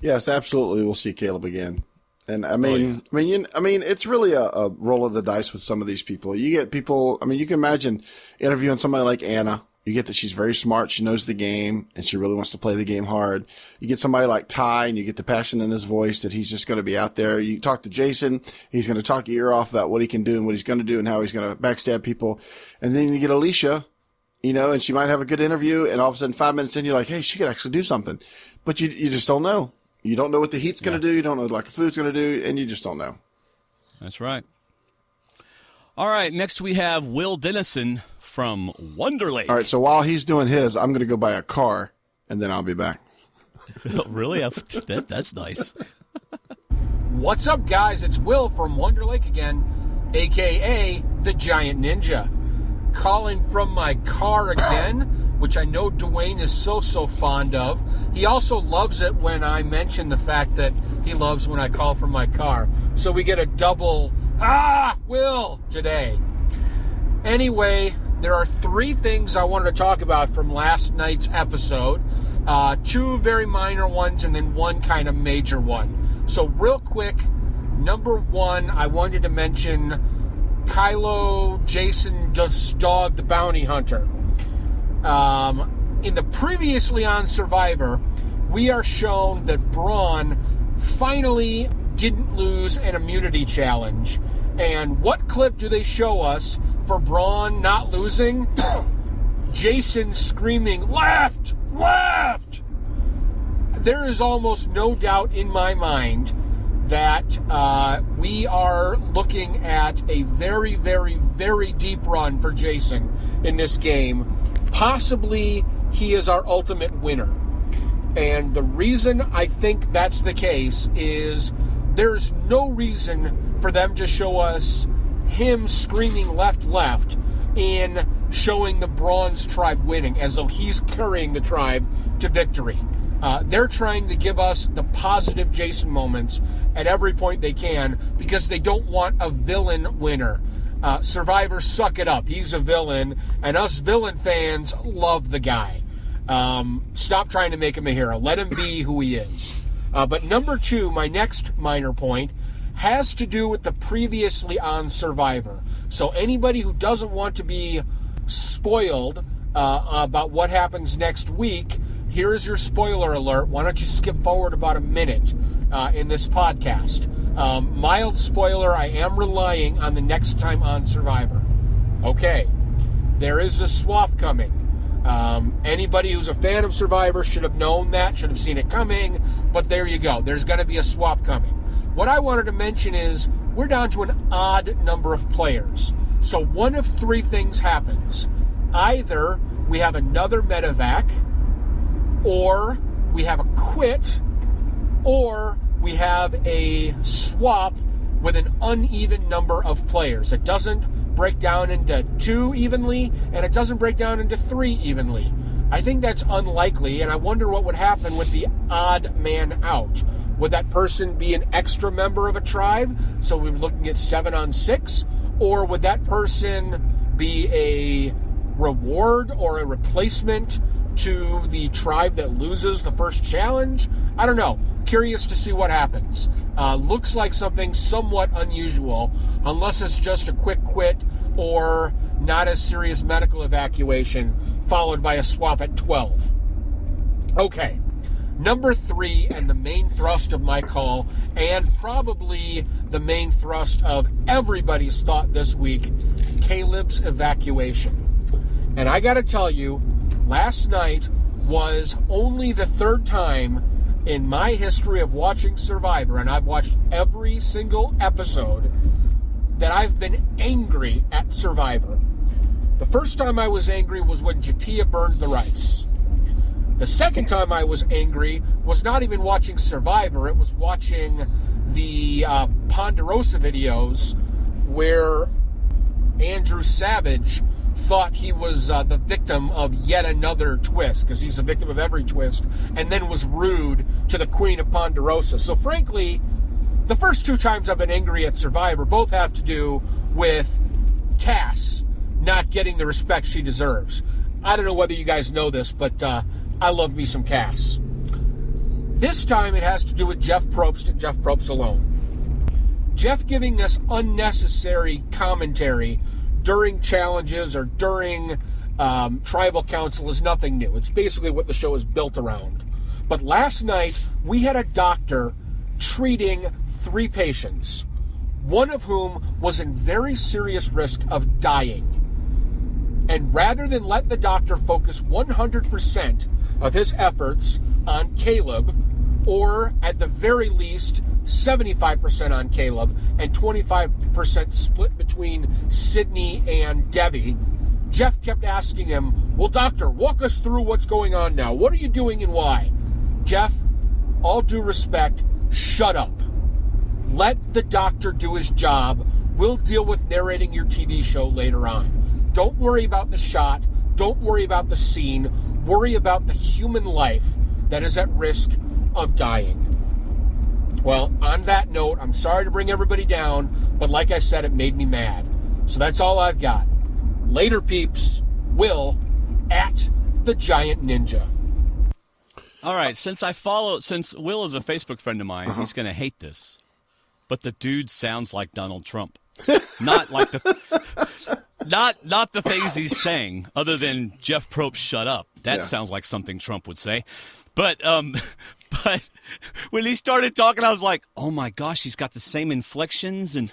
Yes, absolutely. We'll see Caleb again. And I mean, it's really a roll of the dice with some of these people. You get people, you can imagine interviewing somebody like Anna. You get that she's very smart. She knows the game and she really wants to play the game hard. You get somebody like Ty and you get the passion in his voice that he's just going to be out there. You talk to Jason. He's going to talk your ear off about what he can do and what he's going to do and how he's going to backstab people. And then you get Alicia, and she might have a good interview and all of a sudden 5 minutes in, you're like, hey, she could actually do something. But you just don't know. You don't know what the heat's going to do. You don't know what the food's going to do, and you just don't know. That's right. All right, next we have Will Dennison from Wonder Lake. All right, so while he's doing his, I'm going to go buy a car, and then I'll be back. Really? That's nice. What's up, guys? It's Will from Wonder Lake again, a.k.a. the Giant Ninja. Calling from my car again, which I know Dwayne is so fond of. He also loves it when I mention the fact that he loves when I call from my car. So we get a double, Will, today. Anyway, there are 3 things I wanted to talk about from last night's episode. 2 very minor ones and then 1 kind of major one. So real quick, number 1, I wanted to mention Kylo, Jason, Dog, the Bounty Hunter. In the previously on Survivor, we are shown that Brawn finally didn't lose an immunity challenge. And what clip do they show us for Brawn not losing? Jason screaming, left, left! There is almost no doubt in my mind that we are looking at a very, very, very deep run for Jason in this game. Possibly he is our ultimate winner. And the reason I think that's the case is there's no reason for them to show us him screaming left, in showing the Brawn's tribe winning, as though he's carrying the tribe to victory. They're trying to give us the positive Jason moments at every point they can because they don't want a villain winner. Survivor, suck it up. He's a villain, and us villain fans love the guy. Stop trying to make him a hero. Let him be who he is. But number 2, my next minor point, has to do with the previously on Survivor. So anybody who doesn't want to be spoiled about what happens next week, here is your spoiler alert. Why don't you skip forward about a minute in this podcast? Mild spoiler, I am relying on the next time on Survivor. Okay, there is a swap coming. Anybody who's a fan of Survivor should have known that, should have seen it coming, but there you go. There's going to be a swap coming. What I wanted to mention is we're down to an odd number of players. So one of 3 things happens. Either we have another medivac, or we have a quit, or we have a swap with an uneven number of players. It doesn't break down into 2 evenly, and it doesn't break down into 3 evenly. I think that's unlikely, and I wonder what would happen with the odd man out. Would that person be an extra member of a tribe? So we're looking at 7 on 6? Or would that person be a reward or a replacement to the tribe that loses the first challenge? I don't know. Curious to see what happens. Looks like something somewhat unusual, unless it's just a quick quit or not as serious medical evacuation, followed by a swap at 12. Okay. Number 3, and the main thrust of my call, and probably the main thrust of everybody's thought this week, Caleb's evacuation. And I got to tell you, last night was only the 3rd time in my history of watching Survivor, and I've watched every single episode, that I've been angry at Survivor. The first time I was angry was when Jatia burned the rice. The second time I was angry was not even watching Survivor, it was watching the Ponderosa videos where Andrew Savage thought he was the victim of yet another twist, because he's a victim of every twist, and then was rude to the Queen of Ponderosa. So frankly, the first 2 times I've been angry at Survivor both have to do with Cass not getting the respect she deserves. I don't know whether you guys know this, but I love me some Cass. This time it has to do with Jeff Probst and Jeff Probst alone. Jeff giving us unnecessary commentary during challenges or during tribal council is nothing new. It's basically what the show is built around. But last night we had a doctor treating 3 patients, one of whom was in very serious risk of dying. And rather than let the doctor focus 100% of his efforts on Caleb, or at the very least 75% on Caleb and 25% split between Sydney and Debbie, Jeff kept asking him, well, doctor, walk us through what's going on now. What are you doing and why? Jeff, all due respect, shut up. Let the doctor do his job. We'll deal with narrating your TV show later on. Don't worry about the shot. Don't worry about the scene. Worry about the human life that is at risk of dying. Well, on that note, I'm sorry to bring everybody down, but like I said, it made me mad. So that's all I've got. Later, peeps. Will at the Giant Ninja. All right, since Will is a Facebook friend of mine, he's going to hate this. But the dude sounds like Donald Trump. Not like not the things he's saying, other than Jeff Probst, shut up. That sounds like something Trump would say. But when he started talking, I was like, oh my gosh, he's got the same inflections, and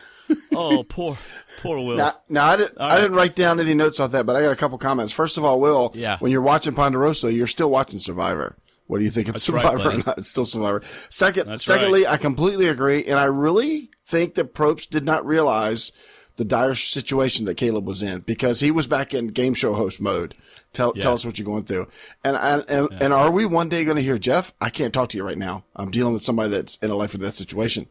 oh, poor Will. Now I didn't write down any notes off that, but I got a couple comments. First of all, Will, when you're watching Ponderosa, you're still watching Survivor. Whether you think it's That's right, Survivor or buddy. not, it's still Survivor. Secondly, right. I completely agree, and I really think that Probst did not realize the dire situation that Caleb was in because he was back in game show host mode. Tell us what you're going through. And are we one day going to hear, Jeff, I can't talk to you right now. I'm dealing with somebody that's in a life or death situation.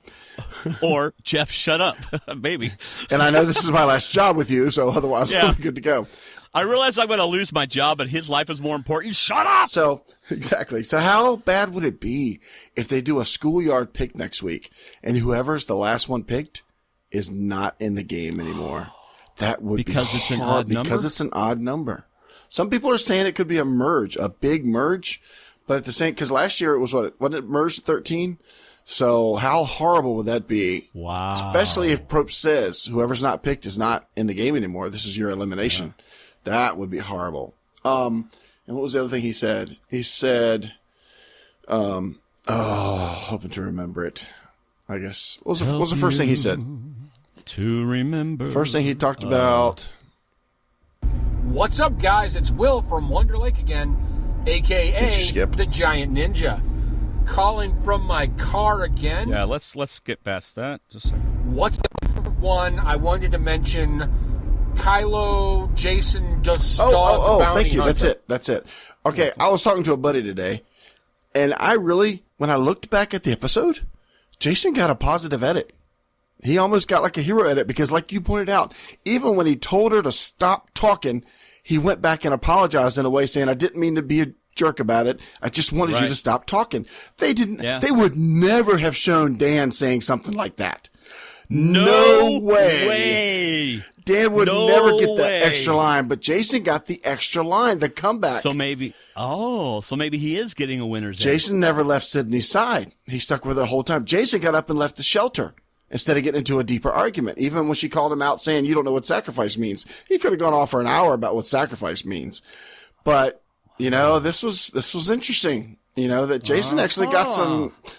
Or, Jeff, shut up. Maybe. And I know this is my last job with you, so otherwise I'm good to go. I realize I'm going to lose my job, but his life is more important. Shut up! So, exactly. So how bad would it be if they do a schoolyard pick next week and whoever's the last one picked is not in the game anymore? That would because be it's an hard odd number? because it's an odd number. Some people are saying it could be a merge, a big merge, but at the same, because last year it was wasn't it merged 13? So how horrible would that be? Wow. Especially if Probst says whoever's not picked is not in the game anymore. This is your elimination. Yeah. That would be horrible. And what was the other thing he said? He said, hoping to remember it. I guess. What was the first thing he said? To remember. First thing he talked about. What's up, guys? It's Will from Wonder Lake again, a.k.a. the Giant Ninja. Calling from my car again. Yeah, let's get past that. Just a second. What's the one I wanted to mention? Kylo, Jason, Bounty thank you. Hunter. That's it. Okay, I was talking to a buddy today, and when I looked back at the episode, Jason got a positive edit. He almost got like a hero edit because, like you pointed out, even when he told her to stop talking, he went back and apologized in a way saying, I didn't mean to be a jerk about it. I just wanted you to stop talking. They didn't. Yeah. They would never have shown Dan saying something like that. No way. Dan would never get that extra line, but Jason got the extra line, the comeback. So maybe he is getting a winner's edit. Jason never left Sydney's side. He stuck with her the whole time. Jason got up and left the shelter instead of getting into a deeper argument. Even when she called him out saying, you don't know what sacrifice means. He could have gone off for an hour about what sacrifice means. But, this was interesting. That Jason actually got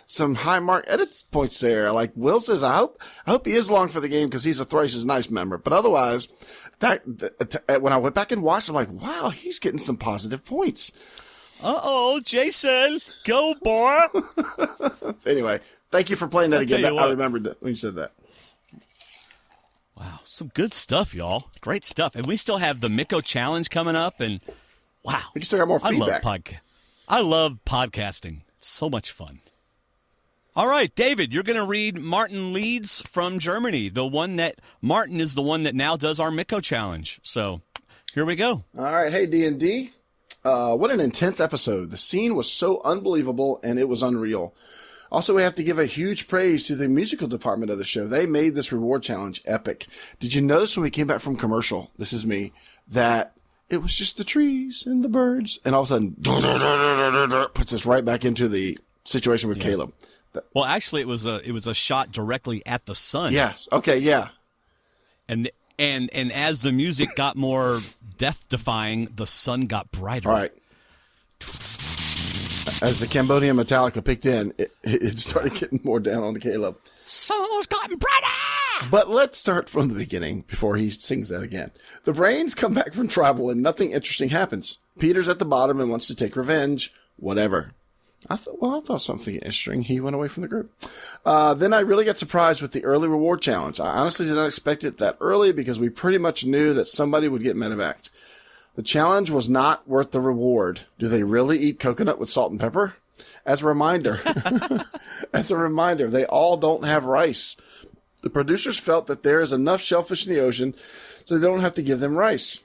some high mark edit points there. Like Will says, I hope he is along for the game because he's a Thrice as Nice member. But otherwise, when I went back and watched, I'm like, wow, he's getting some positive points. Uh-oh, Jason, go boy. Anyway, thank you for playing that again. I remembered that when you said that. Wow, some good stuff, y'all. Great stuff. And we still have the Miko Challenge coming up. And wow, we still got more feedback. I love podcasting. So much fun. All right, David, you're going to read Martin Leeds from Germany. Martin is the one that now does our Miko Challenge. So here we go. All right. Hey, D&D. What an intense episode. The scene was so unbelievable, and it was unreal. Also, we have to give a huge praise to the musical department of the show. They made this reward challenge epic. Did you notice when we came back from commercial, this is me, that it was just the trees and the birds, and all of a sudden, puts us right back into the situation with Caleb. Well, actually, it was a shot directly at the sun. Yes. Okay. Yeah. And as the music got more death-defying, the sun got brighter. All right. As the Cambodian Metallica picked in, it started getting more down on the Caleb. Sun's gotten brighter! But let's start from the beginning before he sings that again. The Brains come back from tribal and nothing interesting happens. Peter's at the bottom and wants to take revenge. Whatever. I thought something interesting. He went away from the group. Then I really got surprised with the early reward challenge. I honestly did not expect it that early because we pretty much knew that somebody would get medevaced. The challenge was not worth the reward. Do they really eat coconut with salt and pepper? As a reminder, they all don't have rice. The producers felt that there is enough shellfish in the ocean, so they don't have to give them rice.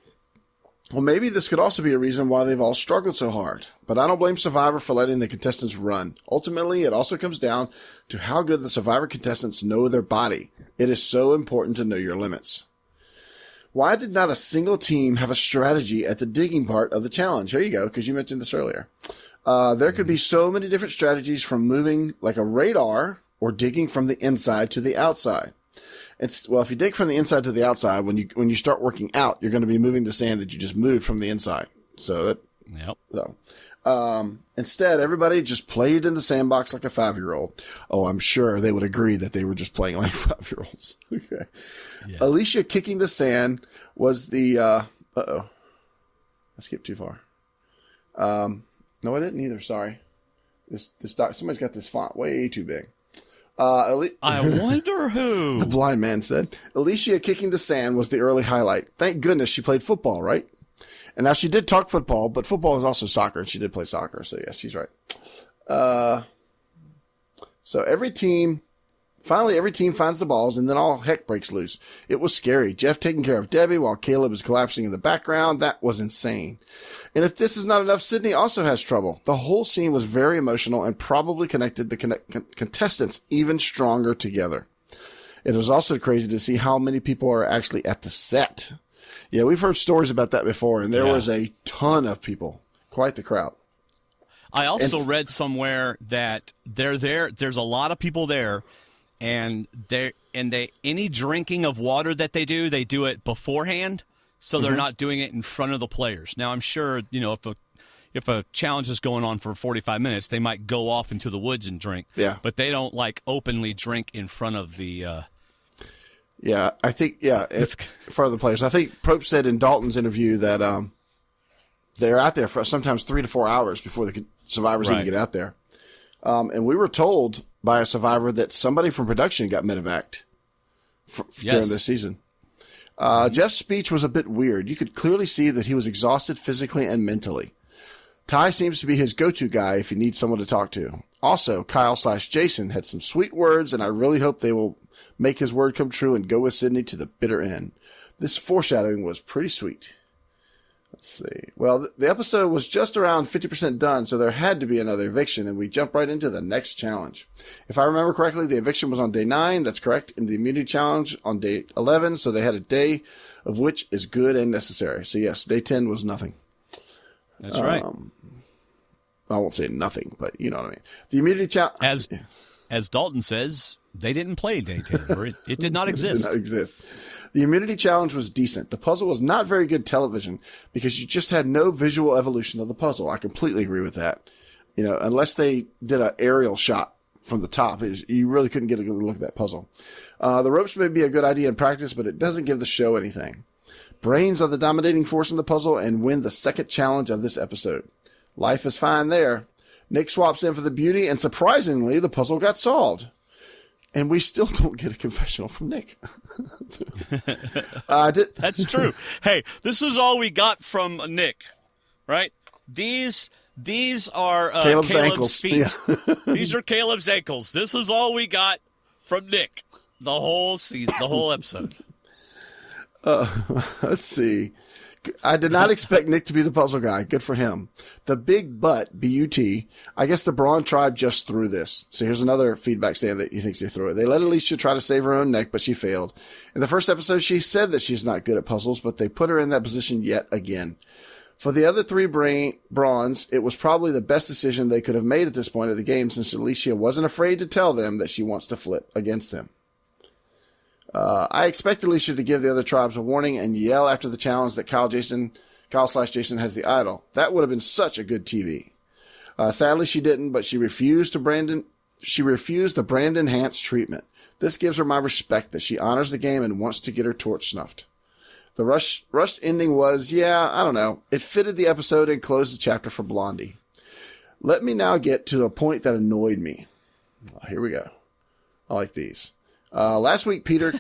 Well, maybe this could also be a reason why they've all struggled so hard. But I don't blame Survivor for letting the contestants run. Ultimately, it also comes down to how good the Survivor contestants know their body. It is so important to know your limits. Why did not a single team have a strategy at the digging part of the challenge? Here you go, because you mentioned this earlier. There could be so many different strategies from moving like a radar or digging from the inside to the outside. Well, if you dig from the inside to the outside, when you start working out, you're going to be moving the sand that you just moved from the inside. Instead, everybody just played in the sandbox like a 5-year-old. Oh, I'm sure they would agree that they were just playing like 5-year-olds. Okay. Yeah. Alicia kicking the sand was the, I skipped too far. No, I didn't either. Sorry. Somebody's got this font way too big. I wonder who. The blind man said. Alicia kicking the sand was the early highlight. Thank goodness she played football, right? And now she did talk football, but football is also soccer, and she did play soccer. So, yes, she's right. So every team finds the balls, and then all heck breaks loose. It was scary. Jeff taking care of Debbie while Caleb is collapsing in the background. That was insane. And if this is not enough, Sydney also has trouble. The whole scene was very emotional and probably connected the contestants even stronger together. It was also crazy to see how many people are actually at the set. Yeah, we've heard stories about that before, and there was a ton of people. Quite the crowd. I also read somewhere that they're there. There's a lot of people there, and any drinking of water that they do it beforehand, so they're not doing it in front of the players. Now, I'm sure if a challenge is going on for 45 minutes, they might go off into the woods and drink. Yeah, but they don't openly drink in front of the. Yeah, I think it's for the players. I think Probst said in Dalton's interview that they're out there for sometimes 3 to 4 hours before the survivors even get out there. And we were told by a survivor that somebody from production got medevaced during this season. Jeff's speech was a bit weird. You could clearly see that he was exhausted physically and mentally. Ty seems to be his go-to guy if he needs someone to talk to. Also, Kyle/Jason had some sweet words, and I really hope they will make his word come true and go with Sydney to the bitter end. This foreshadowing was pretty sweet. Let's see. Well, the episode was just around 50% done, so there had to be another eviction, and we jumped right into the next challenge. If I remember correctly, the eviction was on day 9. That's correct. And the immunity challenge on day 11, so they had a day of which is good and necessary. So, yes, day 10 was nothing. That's right. I won't say nothing, but you know what I mean. The immunity challenge. As Dalton says, they didn't play day 10, or it did not exist. It did not exist. The immunity challenge was decent. The puzzle was not very good television because you just had no visual evolution of the puzzle. I completely agree with that. Unless they did an aerial shot from the top, you really couldn't get a good look at that puzzle. The ropes may be a good idea in practice, but it doesn't give the show anything. Brains are the dominating force in the puzzle and win the second challenge of this episode. Life is fine there. Nick swaps in for the beauty, and surprisingly, the puzzle got solved. And we still don't get a confessional from Nick. That's true. Hey, this is all we got from Nick, right? These are Caleb's ankles. Feet. Yeah. These are Caleb's ankles. This is all we got from Nick. The whole season, the whole episode. Let's see. I did not expect Nick to be the puzzle guy. Good for him. The big butt, B-U-T, I guess the Brawn tribe just threw this. So here's another feedback saying that he thinks they threw it. They let Alicia try to save her own neck, but she failed. In the first episode, she said that she's not good at puzzles, but they put her in that position yet again. For the other 3 Brawns, it was probably the best decision they could have made at this point of the game since Alicia wasn't afraid to tell them that she wants to flip against them. I expect Alicia to give the other tribes a warning and yell after the challenge that Kyle/Jason has the idol. That would have been such a good TV. Sadly, she didn't, but she refused the Brandon Hance treatment. This gives her my respect that she honors the game and wants to get her torch snuffed. The rushed ending was, I don't know. It fitted the episode and closed the chapter for Blondie. Let me now get to the point that annoyed me. Here we go. I like these. Last week, Peter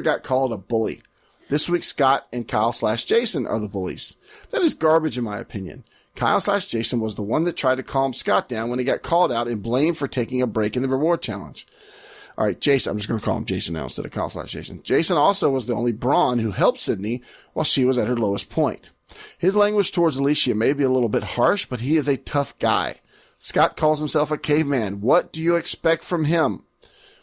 got called a bully. This week, Scott and Kyle/Jason are the bullies. That is garbage in my opinion. Kyle/Jason was the one that tried to calm Scott down when he got called out and blamed for taking a break in the reward challenge. All right, Jason, I'm just going to call him Jason now instead of Kyle/Jason. Jason also was the only Brawn who helped Sydney while she was at her lowest point. His language towards Alicia may be a little bit harsh, but he is a tough guy. Scott calls himself a caveman. What do you expect from him?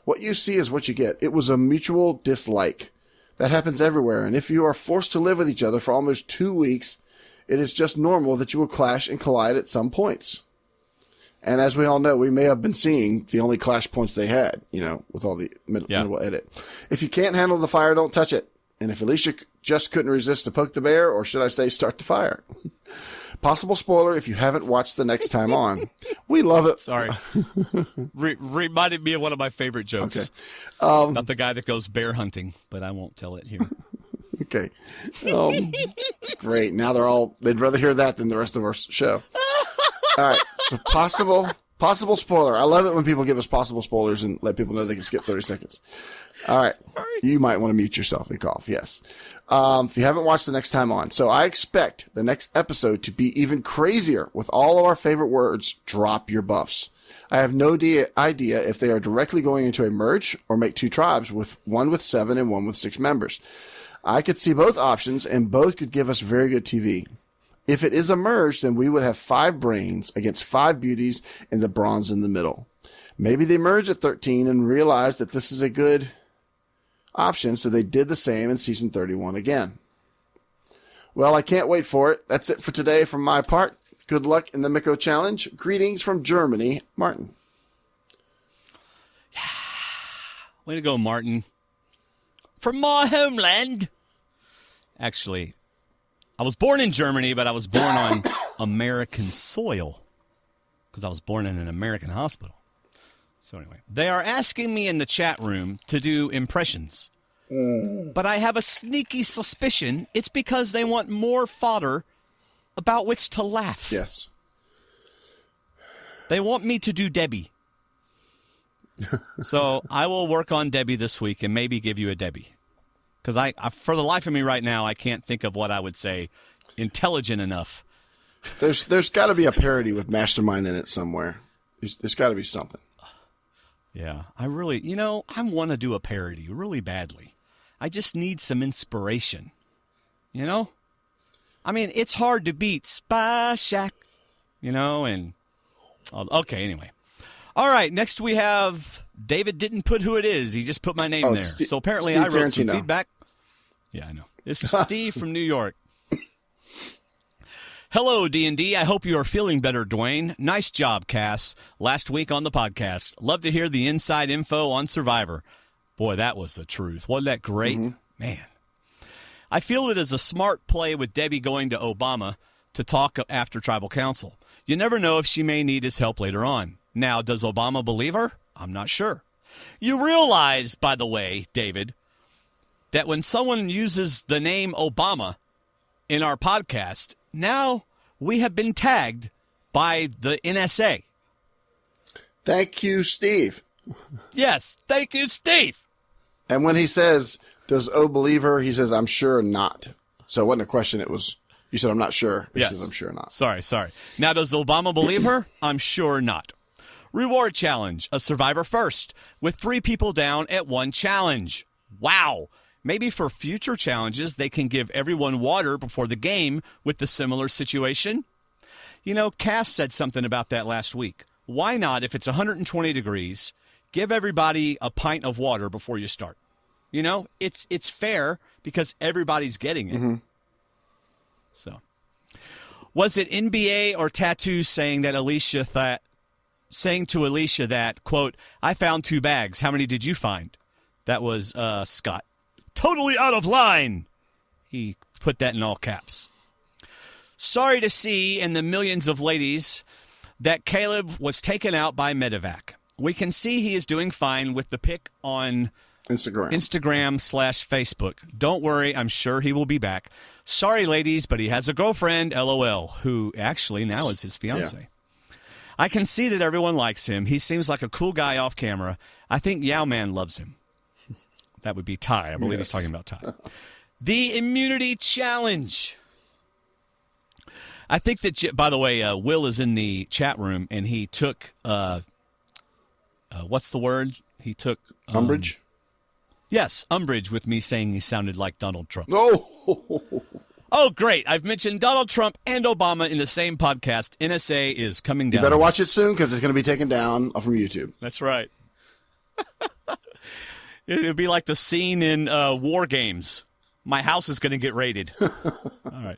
What you see is what you get. It was a mutual dislike. That happens everywhere, and if you are forced to live with each other for almost 2 weeks, it is just normal that you will clash and collide at some points. And as we all know, we may have been seeing the only clash points they had, with all the middle edit. If you can't handle the fire, don't touch it. And if Alicia just couldn't resist to poke the bear, or should I say start the fire. Possible spoiler if you haven't watched the next time on. We love it. Sorry. Reminded me of one of my favorite jokes. Okay. About the guy that goes bear hunting, but I won't tell it here. Okay. Great. Now they'd rather hear that than the rest of our show. All right. So possible spoiler. I love it when people give us possible spoilers and let people know they can skip 30 seconds. All right. Sorry. You might want to mute yourself and cough. Yes. If you haven't watched the next time on. So I expect the next episode to be even crazier with all of our favorite words. Drop your buffs. I have no idea if they are directly going into a merge or make two tribes, with one with 7 and one with 6 members. I could see both options, and both could give us very good TV. If it is a merge, then we would have 5 brains against 5 beauties and the bronze in the middle. Maybe they merge at 13 and realize that this is a good option, so they did the same in season 31 again. Well, I can't wait for it. That's it for today from my part. Good luck in the Miko Challenge. Greetings from Germany, Martin. Yeah. Way to go, Martin. From my homeland. Actually, I was born in Germany, but I was born on American soil because I was born in an American hospital. So anyway, they are asking me in the chat room to do impressions. But I have a sneaky suspicion it's because they want more fodder about which to laugh. Yes. They want me to do Debbie. So I will work on Debbie this week and maybe give you a Debbie. Because I, for the life of me right now, I can't think of what I would say intelligent enough. There's got to be a parody with Mastermind in it somewhere. There's got to be something. Yeah, I really, I want to do a parody really badly. I just need some inspiration. I mean, it's hard to beat Spy Shack, and... Okay, anyway. All right, next we have... David didn't put who it is. He just put my name there. So apparently Steve I wrote some Tarantino. feedback. Yeah, I know. This is Steve from New York. Hello, D&D. I hope you are feeling better, Dwayne. Nice job, Cass. Last week on the podcast. Love to hear the inside info on Survivor. Boy, that was the truth. Wasn't that great? Mm-hmm. Man. I feel it is a smart play with Debbie going to Obama to talk after Tribal Council. You never know if she may need his help later on. Now, does Obama believe her? I'm not sure. You realize, by the way, David, that when someone uses the name Obama in our podcast, now we have been tagged by the NSA. Thank you, Steve. Yes, thank you, Steve. And when he says, does O believe her, he says, I'm sure not. So it wasn't a question, it was, you said, I'm not sure. He says, I'm sure not. Sorry. Now, does Obama believe her? I'm sure not. Reward challenge, a survivor first, with 3 people down at 1 challenge. Wow. Maybe for future challenges, they can give everyone water before the game with the similar situation. Cass said something about that last week. Why not, if it's 120 degrees, give everybody a pint of water before you start? It's fair because everybody's getting it. Mm-hmm. So, was it NBA or Tattoo saying to Alicia that, quote, I found 2 bags. How many did you find? That was Scott. Totally out of line. He put that in all caps. Sorry to see in the millions of ladies that Caleb was taken out by medivac. We can see he is doing fine with the pic on Instagram/Facebook. Don't worry, I'm sure he will be back. Sorry, ladies, but he has a girlfriend, LOL, who actually now is his fiance. Yeah. I can see that everyone likes him. He seems like a cool guy off camera. I think Yao Man loves him. That would be Ty. I believe he's talking about Ty. The immunity challenge. I think that, by the way, Will is in the chat room, and he took, what's the word? He took... umbrage? Yes, umbrage with me saying he sounded like Donald Trump. Oh, great. I've mentioned Donald Trump and Obama in the same podcast. NSA is coming down. You better watch it soon because it's going to be taken down from YouTube. That's right. It'll be like the scene in War Games. My house is going to get raided. All right.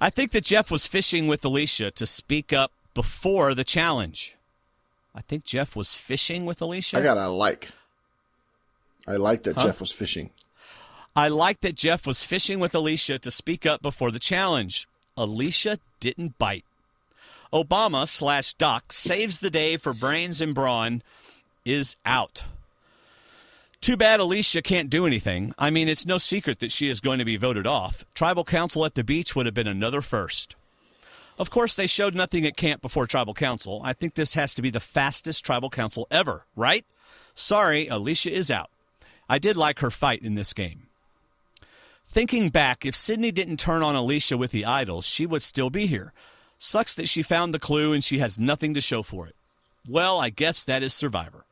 I think that Jeff was fishing with Alicia to speak up before the challenge. I think Jeff was fishing with Alicia. I got a like. I like that Jeff was fishing. I like that Jeff was fishing with Alicia to speak up before the challenge. Alicia didn't bite. Obama/Doc saves the day for Brains and Brawn is out. Too bad Alicia can't do anything. I mean, it's no secret that she is going to be voted off. Tribal Council at the beach would have been another first. Of course, they showed nothing at camp before Tribal Council. I think this has to be the fastest Tribal Council ever, right? Sorry, Alicia is out. I did like her fight in this game. Thinking back, if Sydney didn't turn on Alicia with the idols, she would still be here. Sucks that she found the clue and she has nothing to show for it. Well, I guess that is Survivor.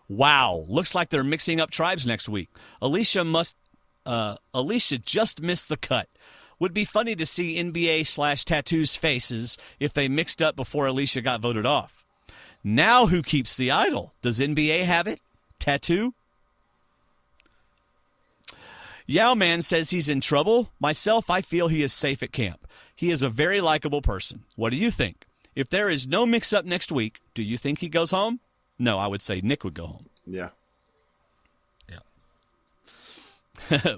Wow, looks like they're mixing up tribes next week. Alicia just missed the cut. Would be funny to see NBA/Tattoos faces if they mixed up before Alicia got voted off. Now who keeps the idol? Does NBA have it? Tattoo? Yowman says he's in trouble. Myself, I feel he is safe at camp. He is a very likable person. What do you think? If there is no mix-up next week, do you think he goes home? No, I would say Nick would go home. Yeah.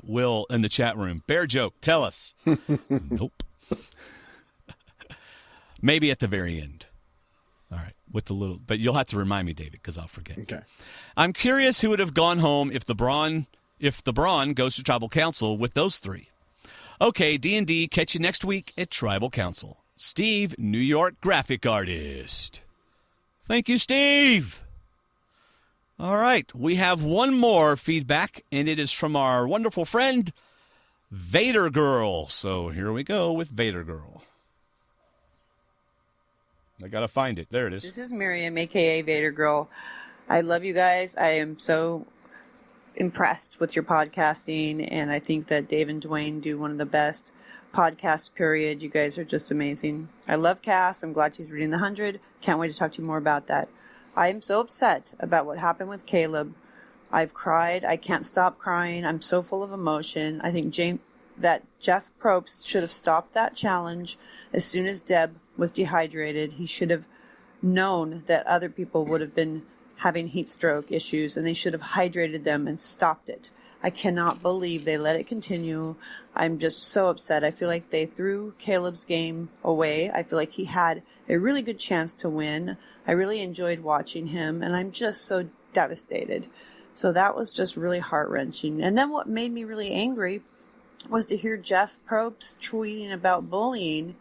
Will in the chat room. Bear joke. Tell us. Nope. Maybe at the very end. All right. With the little, but you'll have to remind me, David, because I'll forget. Okay. I'm curious who would have gone home if the Brawn goes to Tribal Council with those three. Okay, D&D, catch you next week at Tribal Council. Steve, New York graphic artist. Thank you, Steve. All right, we have one more feedback, and it is from our wonderful friend, Vader Girl. So here we go with Vader Girl. I got to find it. There it is. This is Miriam, a.k.a. Vader Girl. I love you guys. I am so impressed with your podcasting, and I think that Dave and Dwayne do one of the best podcasts, period. You guys are just amazing. I love Cass. I'm glad she's reading the 100. Can't wait to talk to you more about that. I am so upset about what happened with Caleb. I've cried. I can't stop crying. I'm so full of emotion. I think that Jeff Probst should have stopped that challenge as soon as Deb was dehydrated. He should have known that other people would have been having heat stroke issues, and they should have hydrated them and stopped it. I cannot believe they let it continue. I'm just so upset. I feel like they threw Caleb's game away. I feel like he had a really good chance to win. I really enjoyed watching him, and I'm just so devastated. So that was just really heart-wrenching. And then what made me really angry was to hear Jeff Probst tweeting about bullying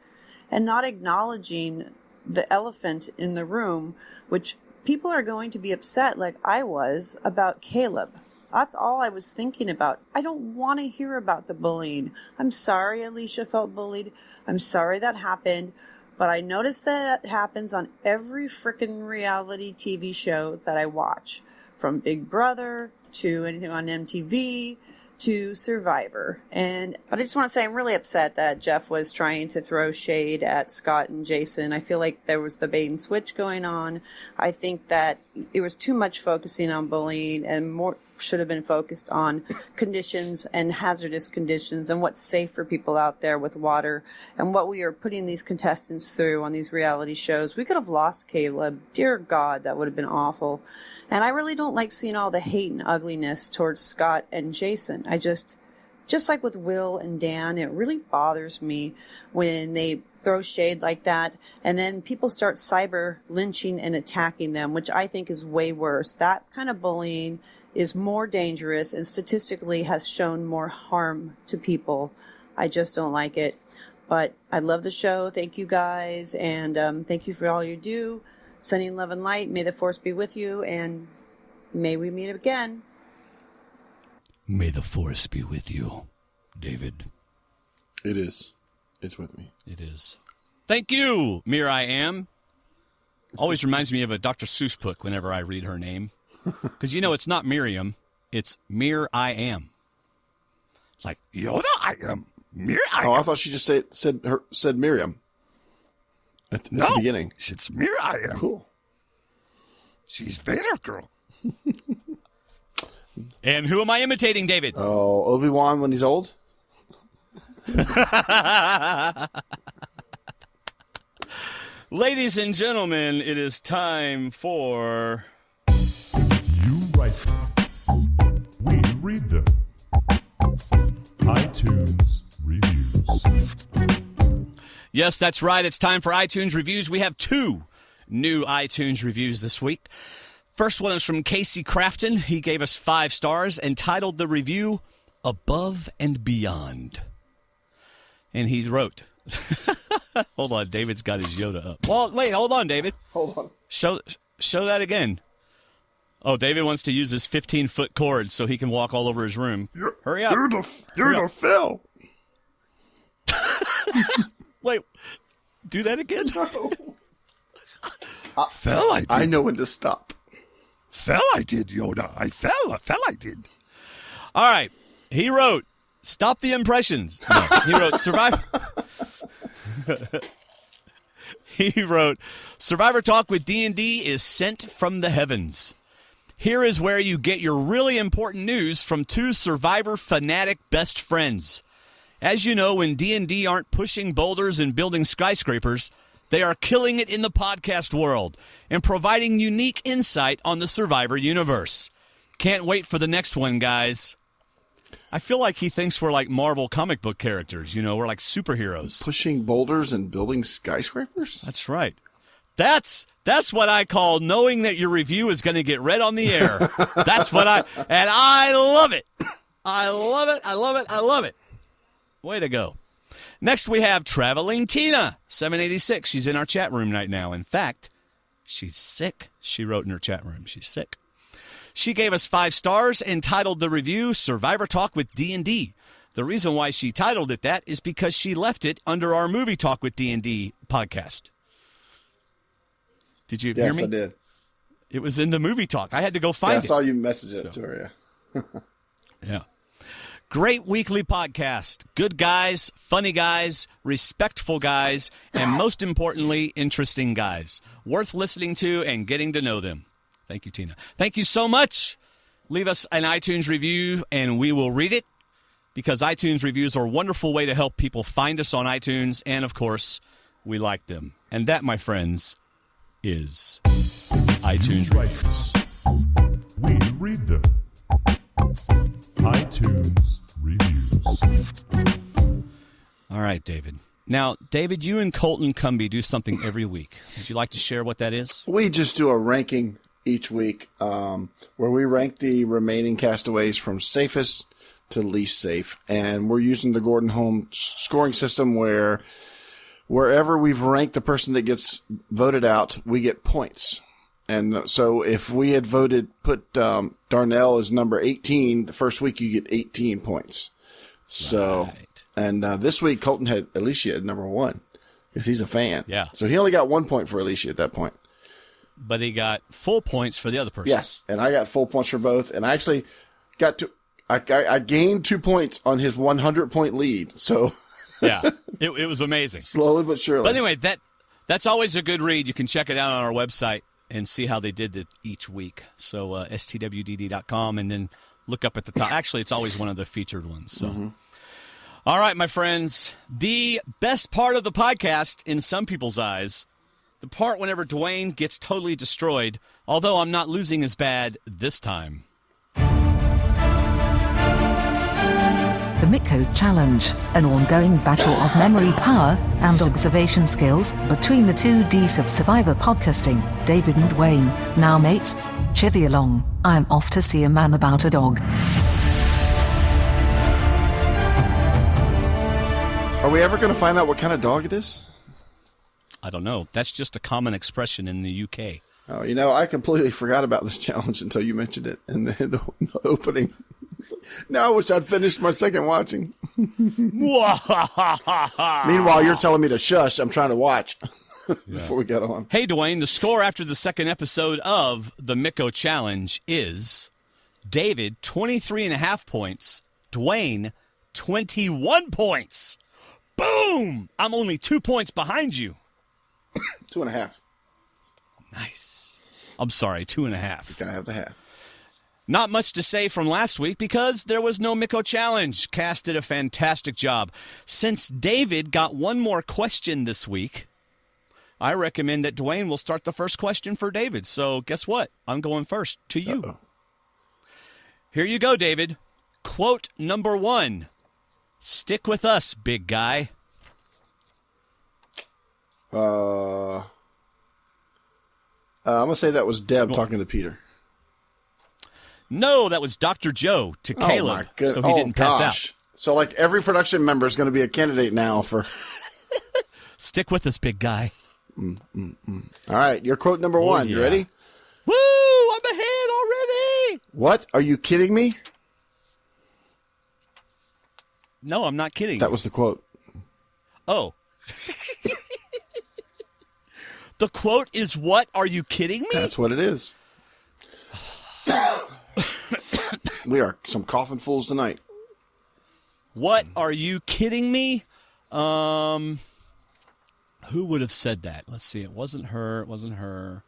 and not acknowledging the elephant in the room, which people are going to be upset like I was about Caleb. That's all I was thinking about. I don't want to hear about the bullying. I'm sorry Alicia felt bullied. I'm sorry that happened. But I noticed that happens on every frickin' reality TV show that I watch. From Big Brother to anything on MTV to Survivor. And I just want to say I'm really upset that Jeff was trying to throw shade at Scott and Jason. I feel like there was the bait and switch going on. I think that it was too much focusing on bullying and more should have been focused on conditions and hazardous conditions and what's safe for people out there with water and what we are putting these contestants through on these reality shows. We could have lost Caleb. Dear God, that would have been awful. And I really don't like seeing all the hate and ugliness towards Scott and Jason. I just like with Will and Dan, it really bothers me when they throw shade like that and then people start cyber lynching and attacking them, which I think is way worse. That kind of bullying is more dangerous and statistically has shown more harm to people. I just don't like it. But I love the show. Thank you guys. And thank you for all you do. Sending love and light. May the force be with you. And may we meet again. May the force be with you, David. It is. It's with me. It is. Thank you, Mir I Am. Always reminds me of a Dr. Seuss book whenever I read her name. Because, it's not Miriam. It's Mir I Am. It's like, Yoda I am. Mir I am. Oh, I thought she just said Miriam at the beginning. It's Mir I Am. Cool. She's Vader Girl. And who am I imitating, David? Oh, Obi-Wan when he's old? Ladies and gentlemen, it is time for... You write them. We read them. iTunes Reviews. Yes, that's right. It's time for iTunes Reviews. We have 2 new iTunes reviews this week. First one is from Casey Crafton. He gave us 5 stars and titled the review, Above and Beyond. And he wrote, Hold on, David's got his Yoda up. Well, wait, hold on, David. Hold on. Show that again. Oh, David wants to use his 15-foot cord so he can walk all over his room. Hurry up. You're the Phil. Wait, do that again? Fell, I did. I know when to stop. Fell, I did, Yoda. I fell, I did. All right. He wrote, stop the impressions. No, he wrote, He wrote, Survivor Talk with D&D is sent from the heavens. Here is where you get your really important news from two Survivor fanatic best friends. As you know, when D&D aren't pushing boulders and building skyscrapers, they are killing it in the podcast world and providing unique insight on the Survivor universe. Can't wait for the next one, guys. I feel like he thinks we're like Marvel comic book characters. You know, we're like superheroes. Pushing boulders and building skyscrapers? That's right. That's what I call knowing that your review is going to get read on the air. And I love it. I love it. I love it. I love it. Way to go. Next, we have Traveling Tina, 786. She's in our chat room right now. In fact, she's sick. She wrote in her chat room. She's sick. She gave us 5 stars and titled the review Survivor Talk with D&D. The reason why she titled it that is because she left it under our Movie Talk with D&D podcast. Did you hear me? Yes, I did. It was in the Movie Talk. I had to go find it. I saw you message it to her, yeah. Yeah. Great weekly podcast. Good guys, funny guys, respectful guys, and most importantly, interesting guys. Worth listening to and getting to know them. Thank you, Tina. Thank you so much. Leave us an iTunes review, and we will read it because iTunes reviews are a wonderful way to help people find us on iTunes, and, of course, we like them. And that, my friends, is iTunes reviews. We read them. iTunes reviews. All right, David. Now, David, you and Colton Cumbie do something every week. Would you like to share what that is? We just do a ranking each week where we rank the remaining castaways from safest to least safe. And we're using the Gordon Holmes scoring system where wherever we've ranked the person that gets voted out, we get points. And so if we had put Darnell as number 18, the first week you get 18 points. So, Right. And this week Colton had Alicia at number 1 because he's a fan. Yeah. So he only got 1 point for Alicia at that point. But he got full points for the other person. Yes, and I got full points for both, and I actually I gained 2 points on his 100-point lead. So Yeah, it was amazing. slowly but surely. But anyway, that's always a good read. You can check it out on our website and see how they did it each week. So stwdd.com, and then look up at the top. Actually, it's always one of the featured ones. So, All right, my friends, the best part of the podcast in some people's eyes, the part whenever Dwayne gets totally destroyed, although I'm not losing as bad this time. The Miko Challenge, an ongoing battle of memory power and observation skills between the two Ds of Survivor podcasting, David and Dwayne. Now mates, chivvy along, I'm off to see a man about a dog. Are we ever going to find out what kind of dog it is? I don't know. That's just a common expression in the UK. Oh, I completely forgot about this challenge until you mentioned it in the opening. Now I wish I'd finished my second watching. Meanwhile, you're telling me to shush. I'm trying to watch before we get on. Hey, Dwayne, the score after the second episode of the Miko Challenge is David, 23.5 points. Dwayne, 21 points. Boom! I'm only 2 points behind you. 2.5. Nice. I'm sorry, 2.5. Gotta have the half. Not much to say from last week because there was no Miko Challenge. Cass did a fantastic job. Since David got one more question this week, I recommend that Dwayne will start the first question for David. So guess what? I'm going first to you. Uh-oh. Here you go, David. Quote number 1. Stick with us, big guy. I'm going to say that was Deb talking to Peter. No, that was Dr. Joe to Caleb, my goodness. so he didn't pass out. So like every production member is going to be a candidate now for... Stick with us, big guy. All right, your quote number one. yeah. You ready? Woo! I'm ahead already. What? Are you kidding me? No, I'm not kidding. That was the quote. Oh. The quote is, what? Are you kidding me? That's what it is. We are some coughing fools tonight. What? Are you kidding me? Who would have said that? Let's see. It wasn't her. It wasn't her.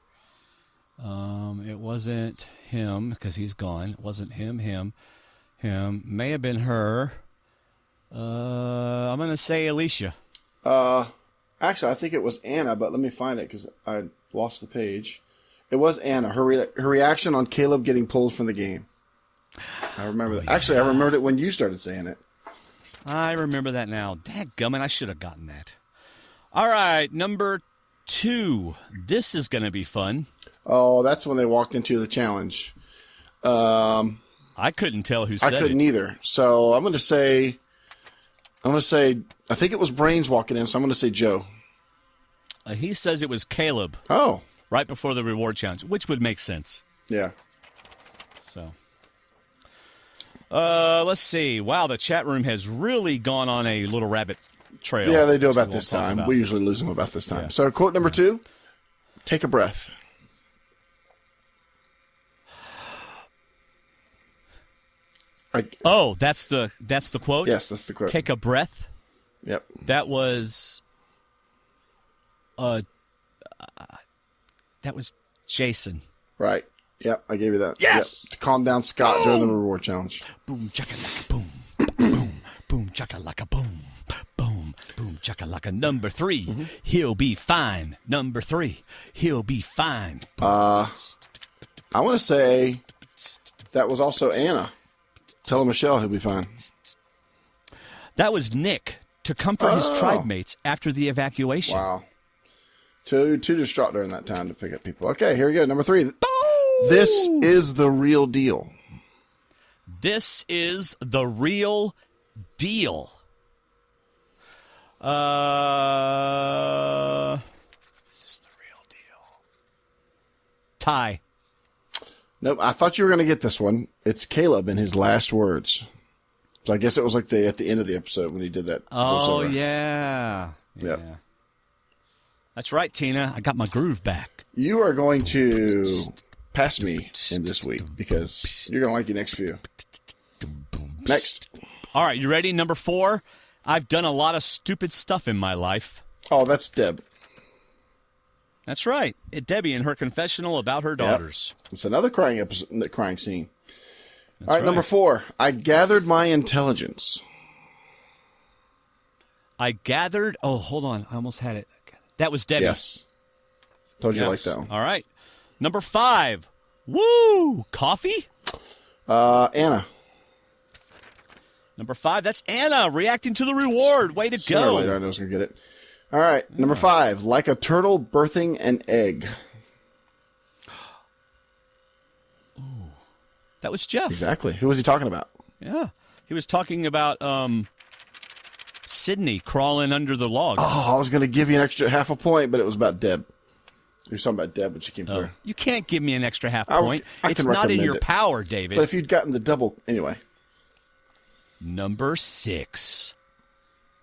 It wasn't him because he's gone. It wasn't him. May have been her. I'm going to say Alicia. Actually, I think it was Anna, but let me find it because I lost the page. It was Anna. Her reaction on Caleb getting pulled from the game. I remember that. Actually, I remembered it when you started saying it. I remember that now. Dadgummit, I should have gotten that. All right, number 2. This is going to be fun. Oh, that's when they walked into the challenge. I couldn't tell who said it. I couldn't either. So I'm going to say, I think it was Brains walking in, so I'm going to say Joe. He says it was Caleb. Oh. Right before the reward challenge, which would make sense. Yeah. So, let's see. Wow, the chat room has really gone on a little rabbit trail. Yeah, they do about this time. We usually lose them about this time. Yeah. So, quote number 2, take a breath. That's the quote? Yes, that's the quote. Take a breath? Yep. That was Jason. Right. Yep, I gave you that. Yes! Yep. To calm down Scott during the reward challenge. Boom, chaka-laka, boom. Boom, boom, chaka-laka, boom. Boom, boom, chaka-laka. Number 3, he'll be fine. Number 3, he'll be fine. I want to say that was also Anna. Tell Michelle he'll be fine. That was Nick to comfort his tribe mates after the evacuation. Wow. Too distraught during that time to pick up people. Okay, here we go. Number 3. This is the real deal. This is the real deal. This is the real deal. Ty. Nope, I thought you were going to get this one. It's Caleb in his last words. So I guess it was like at the end of the episode when he did that. Oh, voiceover. yeah. Yep. That's right, Tina. I got my groove back. You are going to pass me in this week because you're going to like your next few. Next. All right, you ready? Number 4. I've done a lot of stupid stuff in my life. Oh, that's Deb. That's right. Debbie in her confessional about her daughters. Yep. It's another crying episode, crying scene. All right, number 4. I gathered my intelligence. I gathered. Oh, hold on. I almost had it. That was Debbie. Yes. Told you I liked that one. All right. Number 5. Woo! Coffee? Anna. Number 5. That's Anna reacting to the reward. Way to go. Later, I know I was going to get it. All right. Number 5. Like a turtle birthing an egg. Ooh. That was Jeff. Exactly. Who was he talking about? Yeah. He was talking about Sydney crawling under the log. Oh, I was going to give you an extra half a point, but it was about Deb. You were talking about Deb when she came through. You can't give me an extra half point. I it's not in your power, David. But if you'd gotten the double, anyway. Number 6.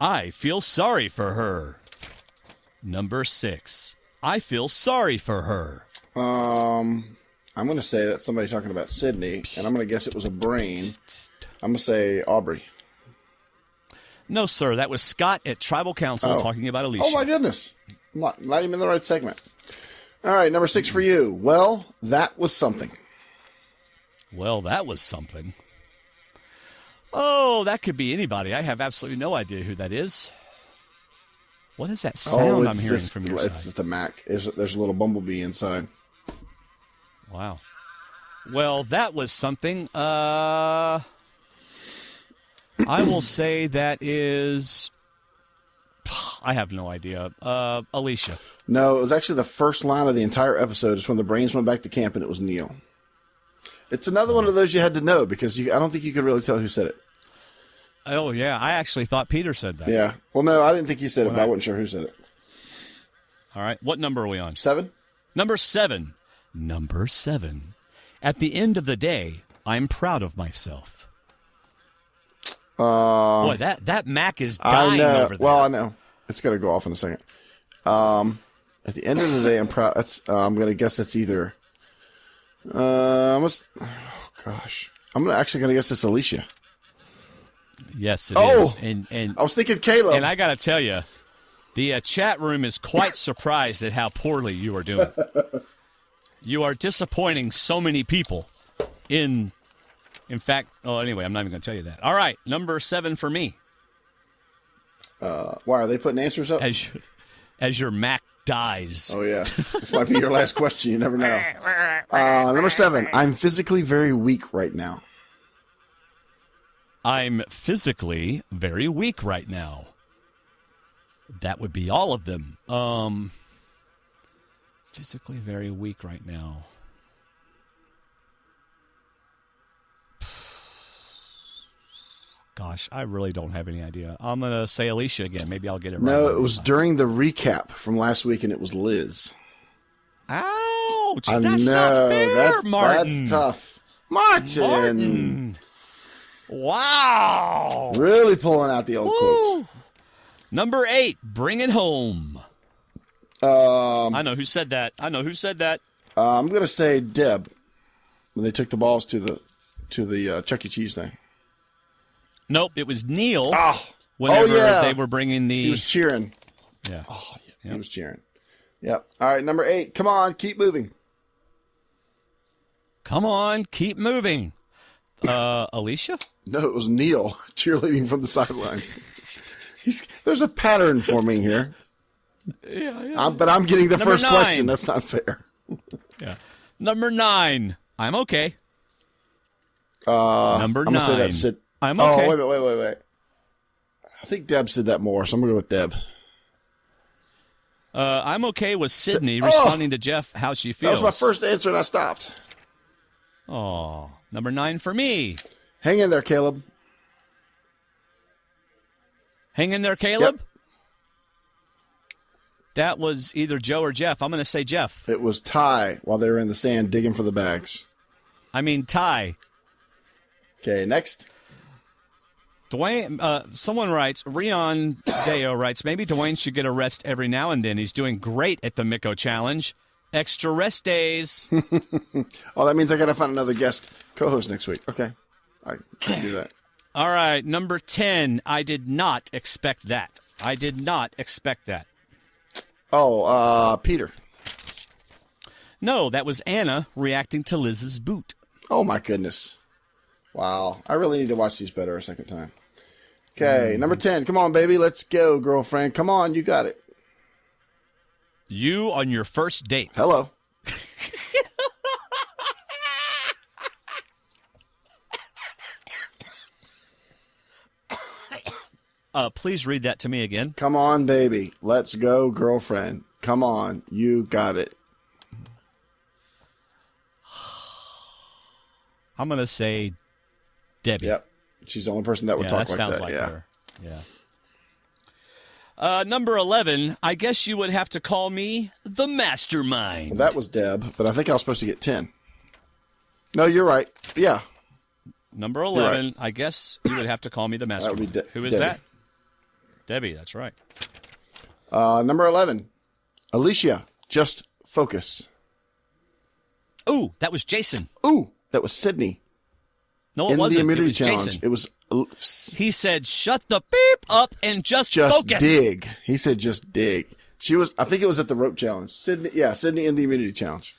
I feel sorry for her. Number 6. I feel sorry for her. I'm going to say that's somebody talking about Sydney, and I'm going to guess it was a brain. I'm going to say Aubrey. No, sir. That was Scott at Tribal Council talking about Alicia. Oh, my goodness. Not even in the right segment. All right, number 6 for you. Well, that was something. Well, that was something. Oh, that could be anybody. I have absolutely no idea who that is. What is that sound I'm hearing from your side? It's the Mac. There's a little bumblebee inside. Wow. Well, that was something. I will say that is... I have no idea. Alicia. No, it was actually the first line of the entire episode. It's when the Brains went back to camp, and it was Neil. It's another one of those you had to know because I don't think you could really tell who said it. Oh, yeah. I actually thought Peter said that. Yeah. Well, no, I didn't think he said it, but I wasn't sure who said it. All right. What number are we on? 7? Number 7. Number 7. At the end of the day, I'm proud of myself. Boy, that Mac is dying over there. Well, I know. It's going to go off in a second. At the end of the day, I'm proud. I'm going to guess it's either. I'm actually going to guess it's Alicia. Yes, it is. And I was thinking Caleb. And I got to tell you, the chat room is quite surprised at how poorly you are doing. You are disappointing so many people. In fact, anyway, I'm not even going to tell you that. All right, number 7 for me. Why are they putting answers up? As your Mac dies. Oh yeah, this might be your last question. You never know. Number 7. I'm physically very weak right now. I'm physically very weak right now. That would be all of them. Physically very weak right now. Gosh, I really don't have any idea. I'm going to say Alicia again. Maybe I'll get it right. No, it was during the recap from last week, and it was Liz. Ouch! That's not fair, Martin. That's tough. Martin. Wow. Really pulling out the old quotes. Number 8, bring it home. I know who said that. I'm going to say Deb when they took the balls to the Chuck E. Cheese thing. Nope, it was Neil. Whenever they were bringing the... He was cheering. Yeah. Oh, yeah. He was cheering. Yep. All right, number 8. Come on, keep moving. Come on, keep moving. Alicia? No, it was Neil cheerleading from the sidelines. There's a pattern forming here. Yeah. But I'm getting the Number first 9. question. That's not fair. Yeah. Number 9. I'm okay. Number 9. I'm going to say that's Sid. I'm okay. Oh, wait. I think Deb said that more, so I'm going to go with Deb. I'm okay with Sydney responding to Jeff how she feels. That was my first answer, and I stopped. Oh, number 9 for me. Hang in there, Caleb. Hang in there, Caleb? Yep. That was either Joe or Jeff. I'm going to say Jeff. It was Ty while they were in the sand digging for the bags. I mean, Ty. Okay, next. Dwayne, someone writes, Rion Deo writes, maybe Dwayne should get a rest every now and then. He's doing great at the Miko Challenge. Extra rest days. Oh, that means I got to find another guest co-host next week. Okay, I can do that. All right, number 10. I did not expect that. Oh, Peter. No, that was Anna reacting to Liz's boot. Oh, my goodness. Wow. I really need to watch these better a second time. Okay, number 10. Come on, baby. Let's go, girlfriend. Come on. You got it. You on your first date. Hello. Please read that to me again. Come on, baby. Let's go, girlfriend. Come on. You got it. I'm going to say Debbie. Yep. She's the only person that would talk like that. Like her. Yeah. Number 11, I guess you would have to call me the mastermind. Well, that was Deb, but I think I was supposed to get 10. No, you're right. Yeah. Number 11, right. I guess you would have to call me the mastermind. That would be Who is Debbie. that? Debbie, that's right. Number 11, Alicia, just focus. Ooh, that was Jason. Ooh, that was Sydney. No, it wasn't. In the immunity it was challenge. Jason. It was. He said, "Shut the beep up and just focus." Dig. He said, "Just dig." She was. I think it was at the rope challenge. Sydney. Yeah, Sydney in the immunity challenge.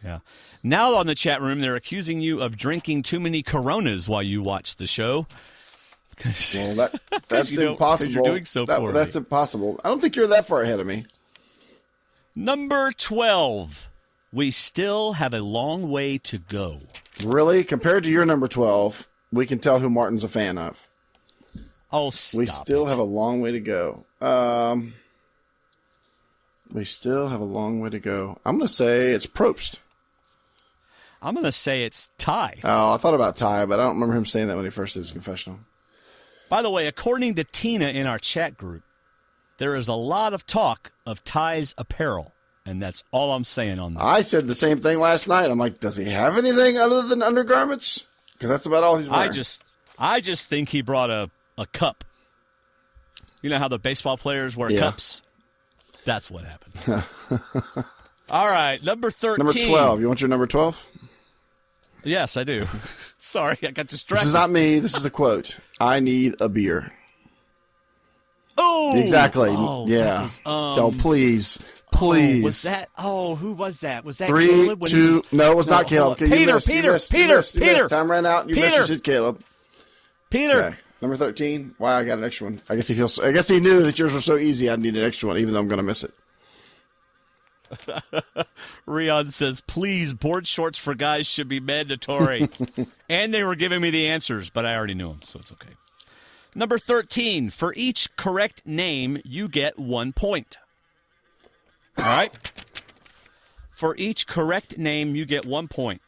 Yeah. Now on the chat room, they're accusing you of drinking too many Coronas while you watch the show. Well, that's impossible. You're doing so poorly. That's impossible. I don't think you're that far ahead of me. Number 12. We still have a long way to go. Really? Compared to your number 12, we can tell who Martin's a fan of. Oh, stop We still have a long way to go. We still have a long way to go. I'm going to say it's Probst. I'm going to say it's Ty. Oh, I thought about Ty, but I don't remember him saying that when he first did his confessional. By the way, according to Tina in our chat group, there is a lot of talk of Ty's apparel, and that's all I'm saying on that. I said the same thing last night. I'm like, does he have anything other than undergarments? Because that's about all he's wearing. I just think he brought a cup. You know how the baseball players wear cups? That's what happened. All right, number 13. Number 12. You want your number 12? Yes, I do. Sorry, I got distracted. This is not me. This is a quote. I need a beer. Oh! Exactly. Oh, yeah. Was, please. Please. Oh, was that? Oh, who was that? Was that 3, Caleb? 2. No, it was not Caleb. Okay, Peter, you missed. Peter. Time ran out. You missed. You said Caleb. Peter. Okay. Number 13. Wow, I got an extra one. I guess he knew that yours was so easy. I need an extra one, even though I'm going to miss it. Rion says, please, board shorts for guys should be mandatory. And they were giving me the answers, but I already knew them, so it's okay. Number 13, for each correct name, you get 1 point. All right? For each correct name, you get 1 point.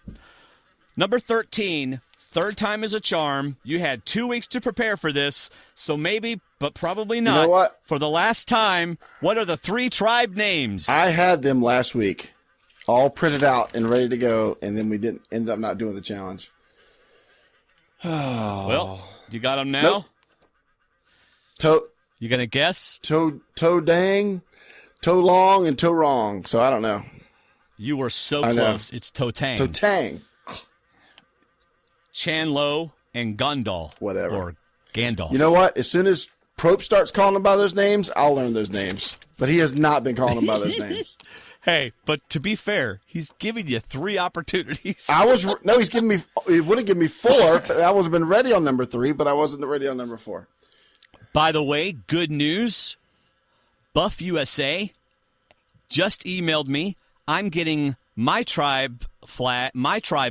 Number 13, third time is a charm. You had 2 weeks to prepare for this, so maybe, but probably not. You know what? For the last time, what are the 3 tribe names? I had them last week, all printed out and ready to go, and then we ended up not doing the challenge. Well, you got them now? Nope. You going to guess? Toe dang, toe long, and toe wrong. So I don't know. You were so close. It's toe tang. Toe tang. Chan Lo and Gondal. Whatever. Or Gandalf. You know what? As soon as Prope starts calling them by those names, I'll learn those names. But he has not been calling them by those names. Hey, but to be fair, he's giving you 3 opportunities. He's giving me, he would have given me 4, but I would have been ready on number 3, but I wasn't ready on number 4. By the way, good news. Buff USA just emailed me. I'm getting my tribe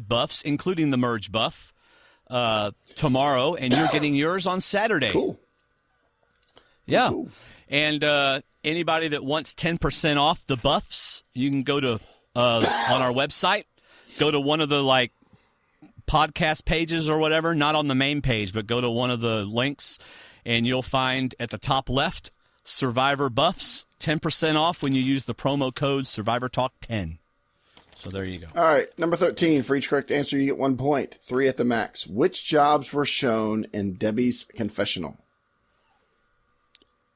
buffs, including the merge buff, tomorrow, and you're getting yours on Saturday. Cool. Yeah. Cool. And anybody that wants 10% off the buffs, you can go to on our website, go to one of the podcast pages or whatever, not on the main page, but go to one of the links, and you'll find at the top left, Survivor Buffs, 10% off when you use the promo code SurvivorTalk10. So there you go. All right, number 13. For each correct answer, you get 1 point. 3 at the max. Which jobs were shown in Debbie's confessional?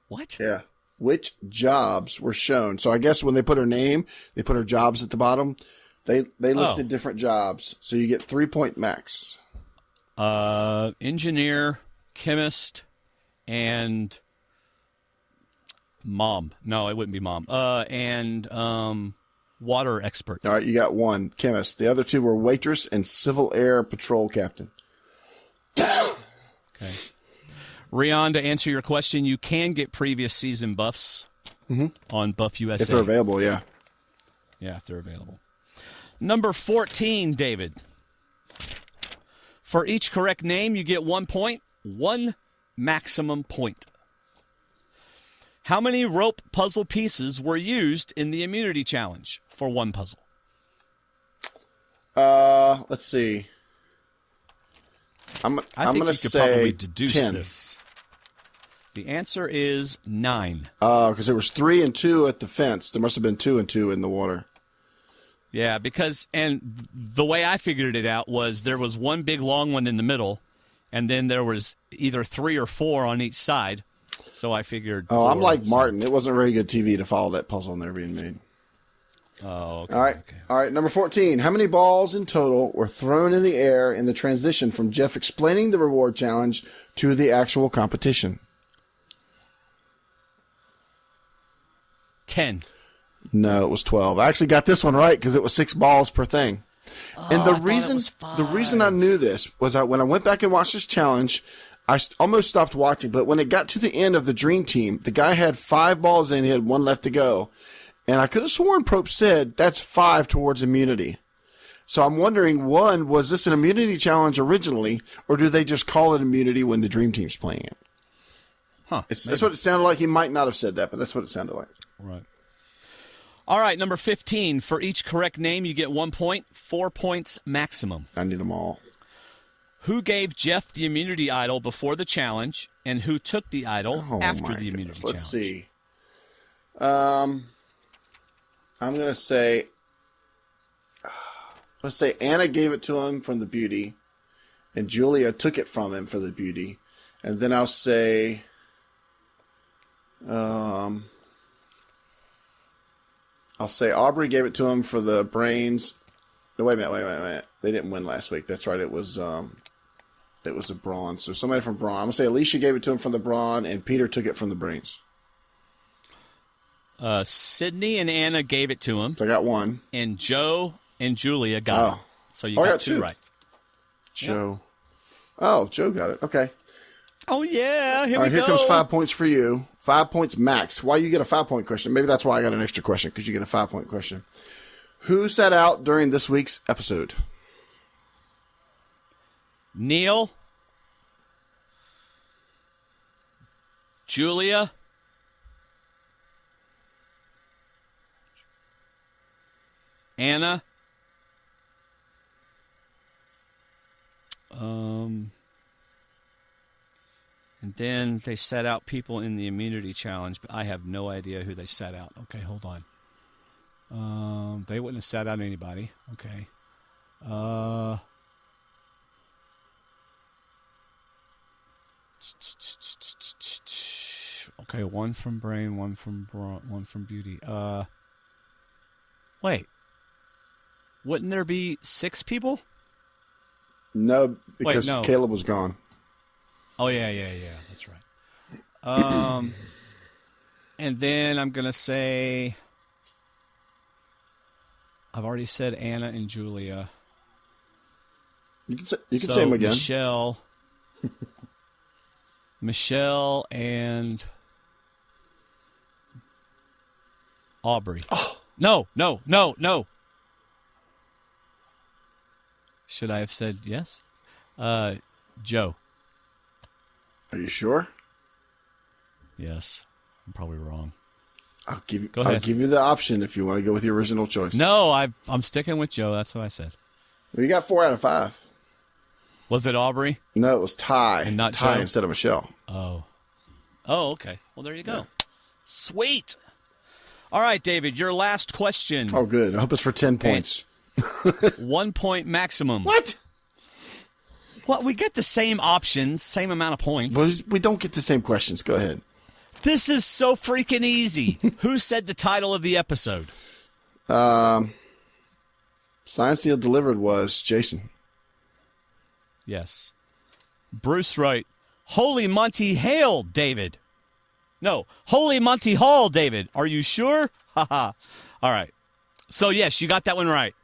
What? Yeah. Which jobs were shown? So I guess when they put her name, they put her jobs at the bottom. They listed different jobs. So you get 3 point max. Engineer, chemist, and mom. No, it wouldn't be mom. And water expert. All right, you got 1. Chemist. The other 2 were waitress and civil air patrol captain. Okay. Rion, to answer your question, you can get previous season buffs on Buff USA. If they're available, yeah. Yeah, if they're available. Number 14, David. For each correct name, you get 1 point, 1 maximum point. How many rope puzzle pieces were used in the immunity challenge for 1 puzzle? Let's see. I'm going to say 10. This. The answer is 9. Because there was 3 and 2 at the fence. There must have been 2 and 2 in the water. Yeah, and the way I figured it out was there was 1 big long one in the middle, and then there was either 3 or 4 on each side. So I figured. Oh, I'm like Martin. It wasn't very good TV to follow that puzzle when they were being made. Oh, okay. All right. Okay. All right. Number 14. How many balls in total were thrown in the air in the transition from Jeff explaining the reward challenge to the actual competition? 10. No, it was 12. I actually got this one right because it was 6 balls per thing. And the reason I knew this was when I went back and watched this challenge, I almost stopped watching. But when it got to the end of the Dream Team, the guy had 5 balls in. He had 1 left to go. And I could have sworn Prope said that's 5 towards immunity. So I'm wondering, 1, was this an immunity challenge originally, or do they just call it immunity when the Dream Team's playing it? Huh. That's what it sounded like. He might not have said that, but that's what it sounded like. Right. All right, number 15. For each correct name, you get 1 point, 4 points maximum. I need them all. Who gave Jeff the immunity idol before the challenge, and who took the idol after the immunity challenge? Let's see. I'm gonna say. Let's say Anna gave it to him from the beauty, and Julia took it from him for the beauty, and then I'll say. I'll say Aubrey gave it to him for the brains. No, wait a minute. They didn't win last week. That's right. It was a Brawn. So somebody from Brawn. I'm going to say Alicia gave it to him from the Brawn, and Peter took it from the brains. Sydney and Anna gave it to him. So I got one. And Joe and Julia got it. So you got two right. Joe. Yep. Oh, Joe got it. Okay. Oh, yeah. Here we go. Here comes 5 points for you. 5 points max. Why you get a 5-point question? Maybe that's why I got an extra question, because you get a 5-point question. Who sat out during this week's episode? Neil. Julia. Anna. And then they set out people in the immunity challenge, but I have no idea who they set out. Okay, hold on. They wouldn't have set out anybody. Okay. Okay, one from Brain, one from Brawn, one from Beauty. Wait. Wouldn't there be 6 people? No, because Caleb was gone. Oh, yeah. That's right. And then I'm going to say, I've already said Anna and Julia. You can say them again. Michelle and Aubrey. Oh. No. Should I have said yes? Joe. Are you sure? Yes. I'm probably wrong. I'll give you the option if you want to go with your original choice. No, I'm sticking with Joe. That's what I said. Well, you got 4 out of 5. Was it Aubrey? No, it was Ty. And not Ty Joe? instead of Michelle. Oh, okay. Well, there you go. Yeah. Sweet. All right, David, your last question. Oh, good. I hope it's for 10 points. 1 point maximum. What? Well, we get the same options, same amount of points. Well, we don't get the same questions. Go ahead. This is so freaking easy. Who said the title of the episode? Science Deal Delivered was Jason. Yes. Bruce wrote, Holy Monty Hale, David. No, Holy Monty Hall, David. Are you sure? Haha. All right. So, yes, you got that one right.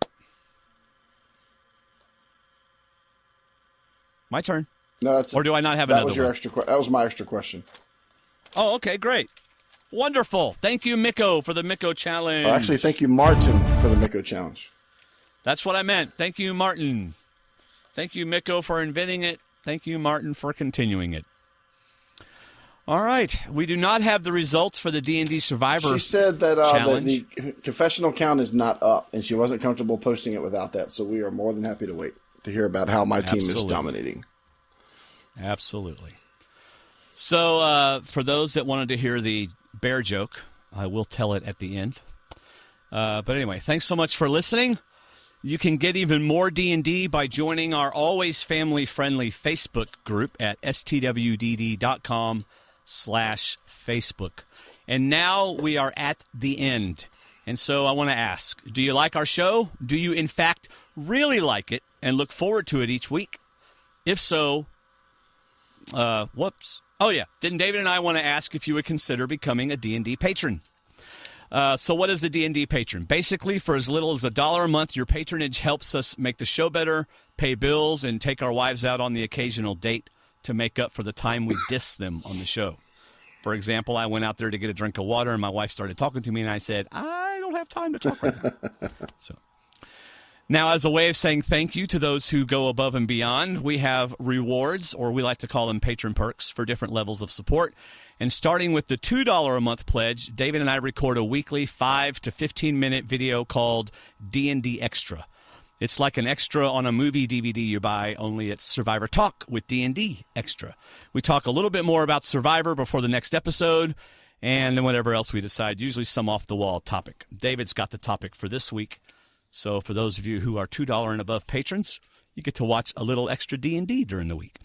My turn. No, that's. Or do I not have another one? That was one? That was my extra question. Oh, okay, great. Wonderful. Thank you, Miko, for the Miko challenge. Oh, actually, thank you, Martin, for the Miko challenge. That's what I meant. Thank you, Martin. Thank you, Miko, for inventing it. Thank you, Martin, for continuing it. All right. We do not have the results for the D&D Survivor She said that challenge. the confessional count is not up, and she wasn't comfortable posting it without that, so we are more than happy to wait to hear about how my team is dominating. Absolutely. So for those that wanted to hear the bear joke, I will tell it at the end. But anyway, thanks so much for listening. You can get even more D&D by joining our always family-friendly Facebook group at stwdd.com/Facebook. And now we are at the end. And so I want to ask, do you like our show? Do you, in fact, really like it and look forward to it each week? If so, whoops. Oh, yeah. Then David and I want to ask if you would consider becoming a D&D patron. So what is a D&D patron? Basically, for as little as $1 a month, your patronage helps us make the show better, pay bills, and take our wives out on the occasional date to make up for the time we diss them on the show. For example, I went out there to get a drink of water, and my wife started talking to me, and I said, I don't have time to talk right now. Now, as a way of saying thank you to those who go above and beyond, we have rewards, or we like to call them patron perks, for different levels of support. And starting with the $2 a month pledge, David and I record a weekly 5 to 15-minute video called D&D Extra. It's like an extra on a movie DVD you buy, only it's Survivor Talk with D&D Extra. We talk a little bit more about Survivor before the next episode, and then whatever else we decide, usually some off-the-wall topic. David's got the topic for this week. So for those of you who are $2 and above patrons, you get to watch a little extra D&D during the week.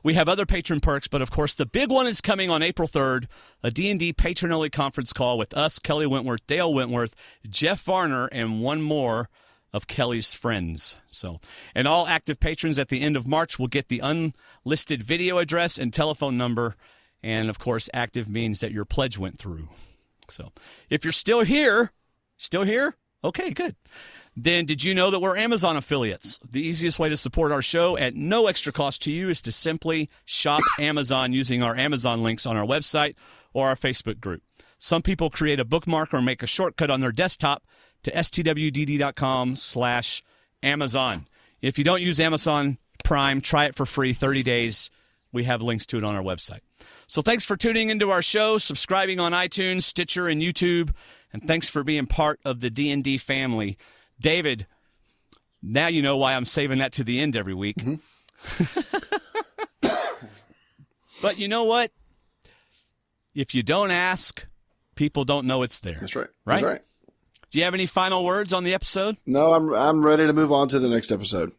We have other patron perks, but of course the big one is coming on April 3rd, a D&D patron-only conference call with us, Kelly Wentworth, Dale Wentworth, Jeff Varner, and one more of Kelly's friends. So, and all active patrons at the end of March will get the unlisted video address and telephone number, and of course active means that your pledge went through. So if you're still here, okay, good. Then did you know that we're Amazon affiliates? The easiest way to support our show at no extra cost to you is to simply shop Amazon using our Amazon links on our website or our Facebook group. Some people create a bookmark or make a shortcut on their desktop to stwdd.com/Amazon. If you don't use Amazon Prime, try it for free, 30 days. We have links to it on our website. So thanks for tuning into our show, subscribing on iTunes, Stitcher, and YouTube, and thanks for being part of the D&D family. David, now you know why I'm saving that to the end every week. Mm-hmm. But you know what? If you don't ask, people don't know it's there. That's right. Right? That's right. Do you have any final words on the episode? No, I'm ready to move on to the next episode.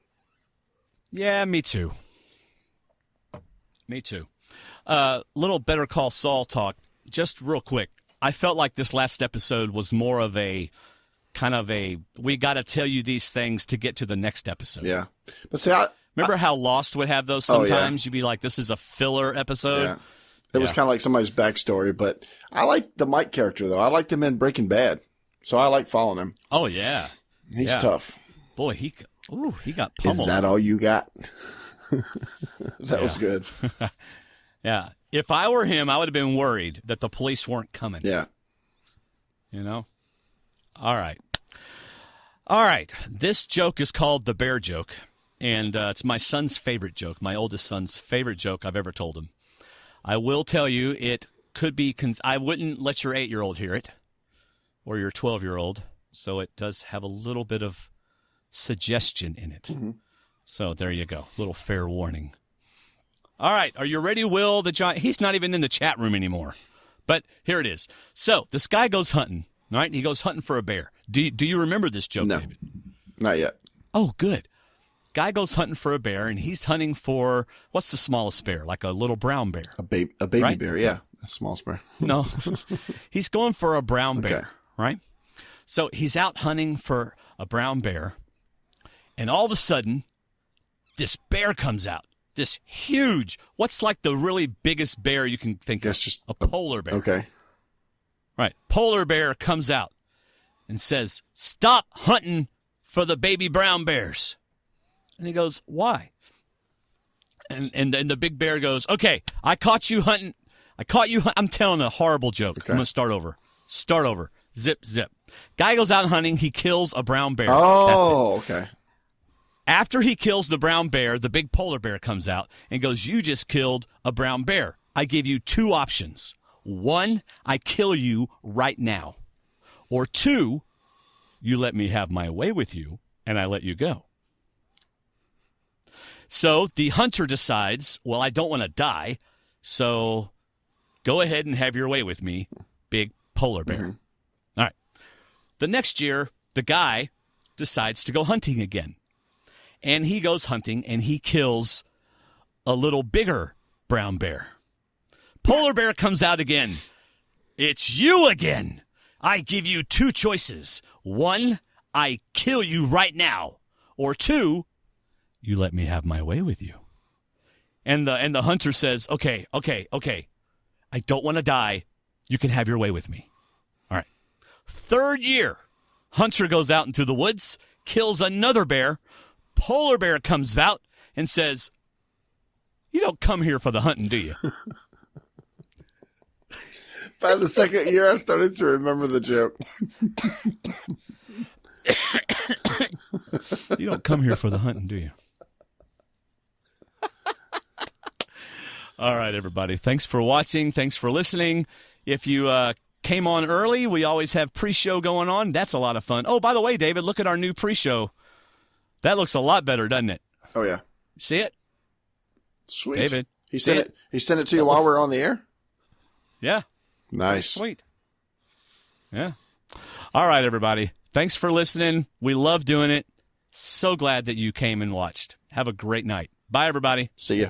Yeah, me too. Me too. Little Better Call Saul talk. Just real quick. I felt like this last episode was more of a kind of a, we got to tell you these things to get to the next episode. Yeah. But see, remember how Lost would have those sometimes? You'd be like, this is a filler episode. Yeah. It was kind of like somebody's backstory, but I like the Mike character, though. I liked him in Breaking Bad, so I like following him. Oh, yeah. He's tough. Boy, he got pummeled. Is that all you got? That was good. Yeah. If I were him, I would have been worried that the police weren't coming. Yeah. You know? All right. All right. This joke is called the bear joke, and it's my son's favorite joke, my oldest son's favorite joke I've ever told him. I will tell you, it could be, I wouldn't let your 8-year-old hear it, or your 12-year-old, so it does have a little bit of suggestion in it. Mm-hmm. So there you go. Little fair warning. All right. Are you ready, Will? He's not even in the chat room anymore, but here it is. So this guy goes hunting. All right, he goes hunting for a bear. Do you remember this joke, No, David? Not yet. Oh, good. Guy goes hunting for a bear, and he's hunting for, what's the smallest bear? Like a little brown bear. A baby right? bear, yeah. A small bear. No, he's going for a brown bear, Okay. right? So he's out hunting for a brown bear, and all of a sudden, this bear comes out. This huge, what's like the really biggest bear you can think of? Just a polar bear. Okay. Right. Polar bear comes out and says, "Stop hunting for the baby brown bears." And he goes, "Why?" And the big bear goes, "Okay, I caught you hunting. I'm telling a horrible joke. Okay. I'm going to start over. Zip, zip. Guy goes out hunting. He kills a brown bear. Oh, that's it. Okay. After he kills the brown bear, the big polar bear comes out and goes, "You just killed a brown bear. I give you 2 options. 1, I kill you right now. Or 2, you let me have my way with you and I let you go." So the hunter decides, well, I don't want to die, so go ahead and have your way with me, big polar bear. Mm-hmm. All right. The next year, the guy decides to go hunting again. And he goes hunting and he kills a little bigger brown bear. Polar bear comes out again. "It's you again. I give you 2 choices. 1, I kill you right now. Or 2, you let me have my way with you." And the hunter says, okay. I don't want to die. You can have your way with me. All right. 3rd year, hunter goes out into the woods, kills another bear. Polar bear comes out and says, "You don't come here for the hunting, do you?" By the 2nd year, I started to remember the joke. "You don't come here for the hunting, do you?" All right, everybody. Thanks for watching. Thanks for listening. If you came on early, we always have pre-show going on. That's a lot of fun. Oh, by the way, David, look at our new pre-show. That looks a lot better, doesn't it? Oh yeah. See it? Sweet. David. He sent it. He sent it to you while we're on the air? Yeah. Nice. Sweet. Yeah. All right, everybody. Thanks for listening. We love doing it. So glad that you came and watched. Have a great night. Bye, everybody. See ya.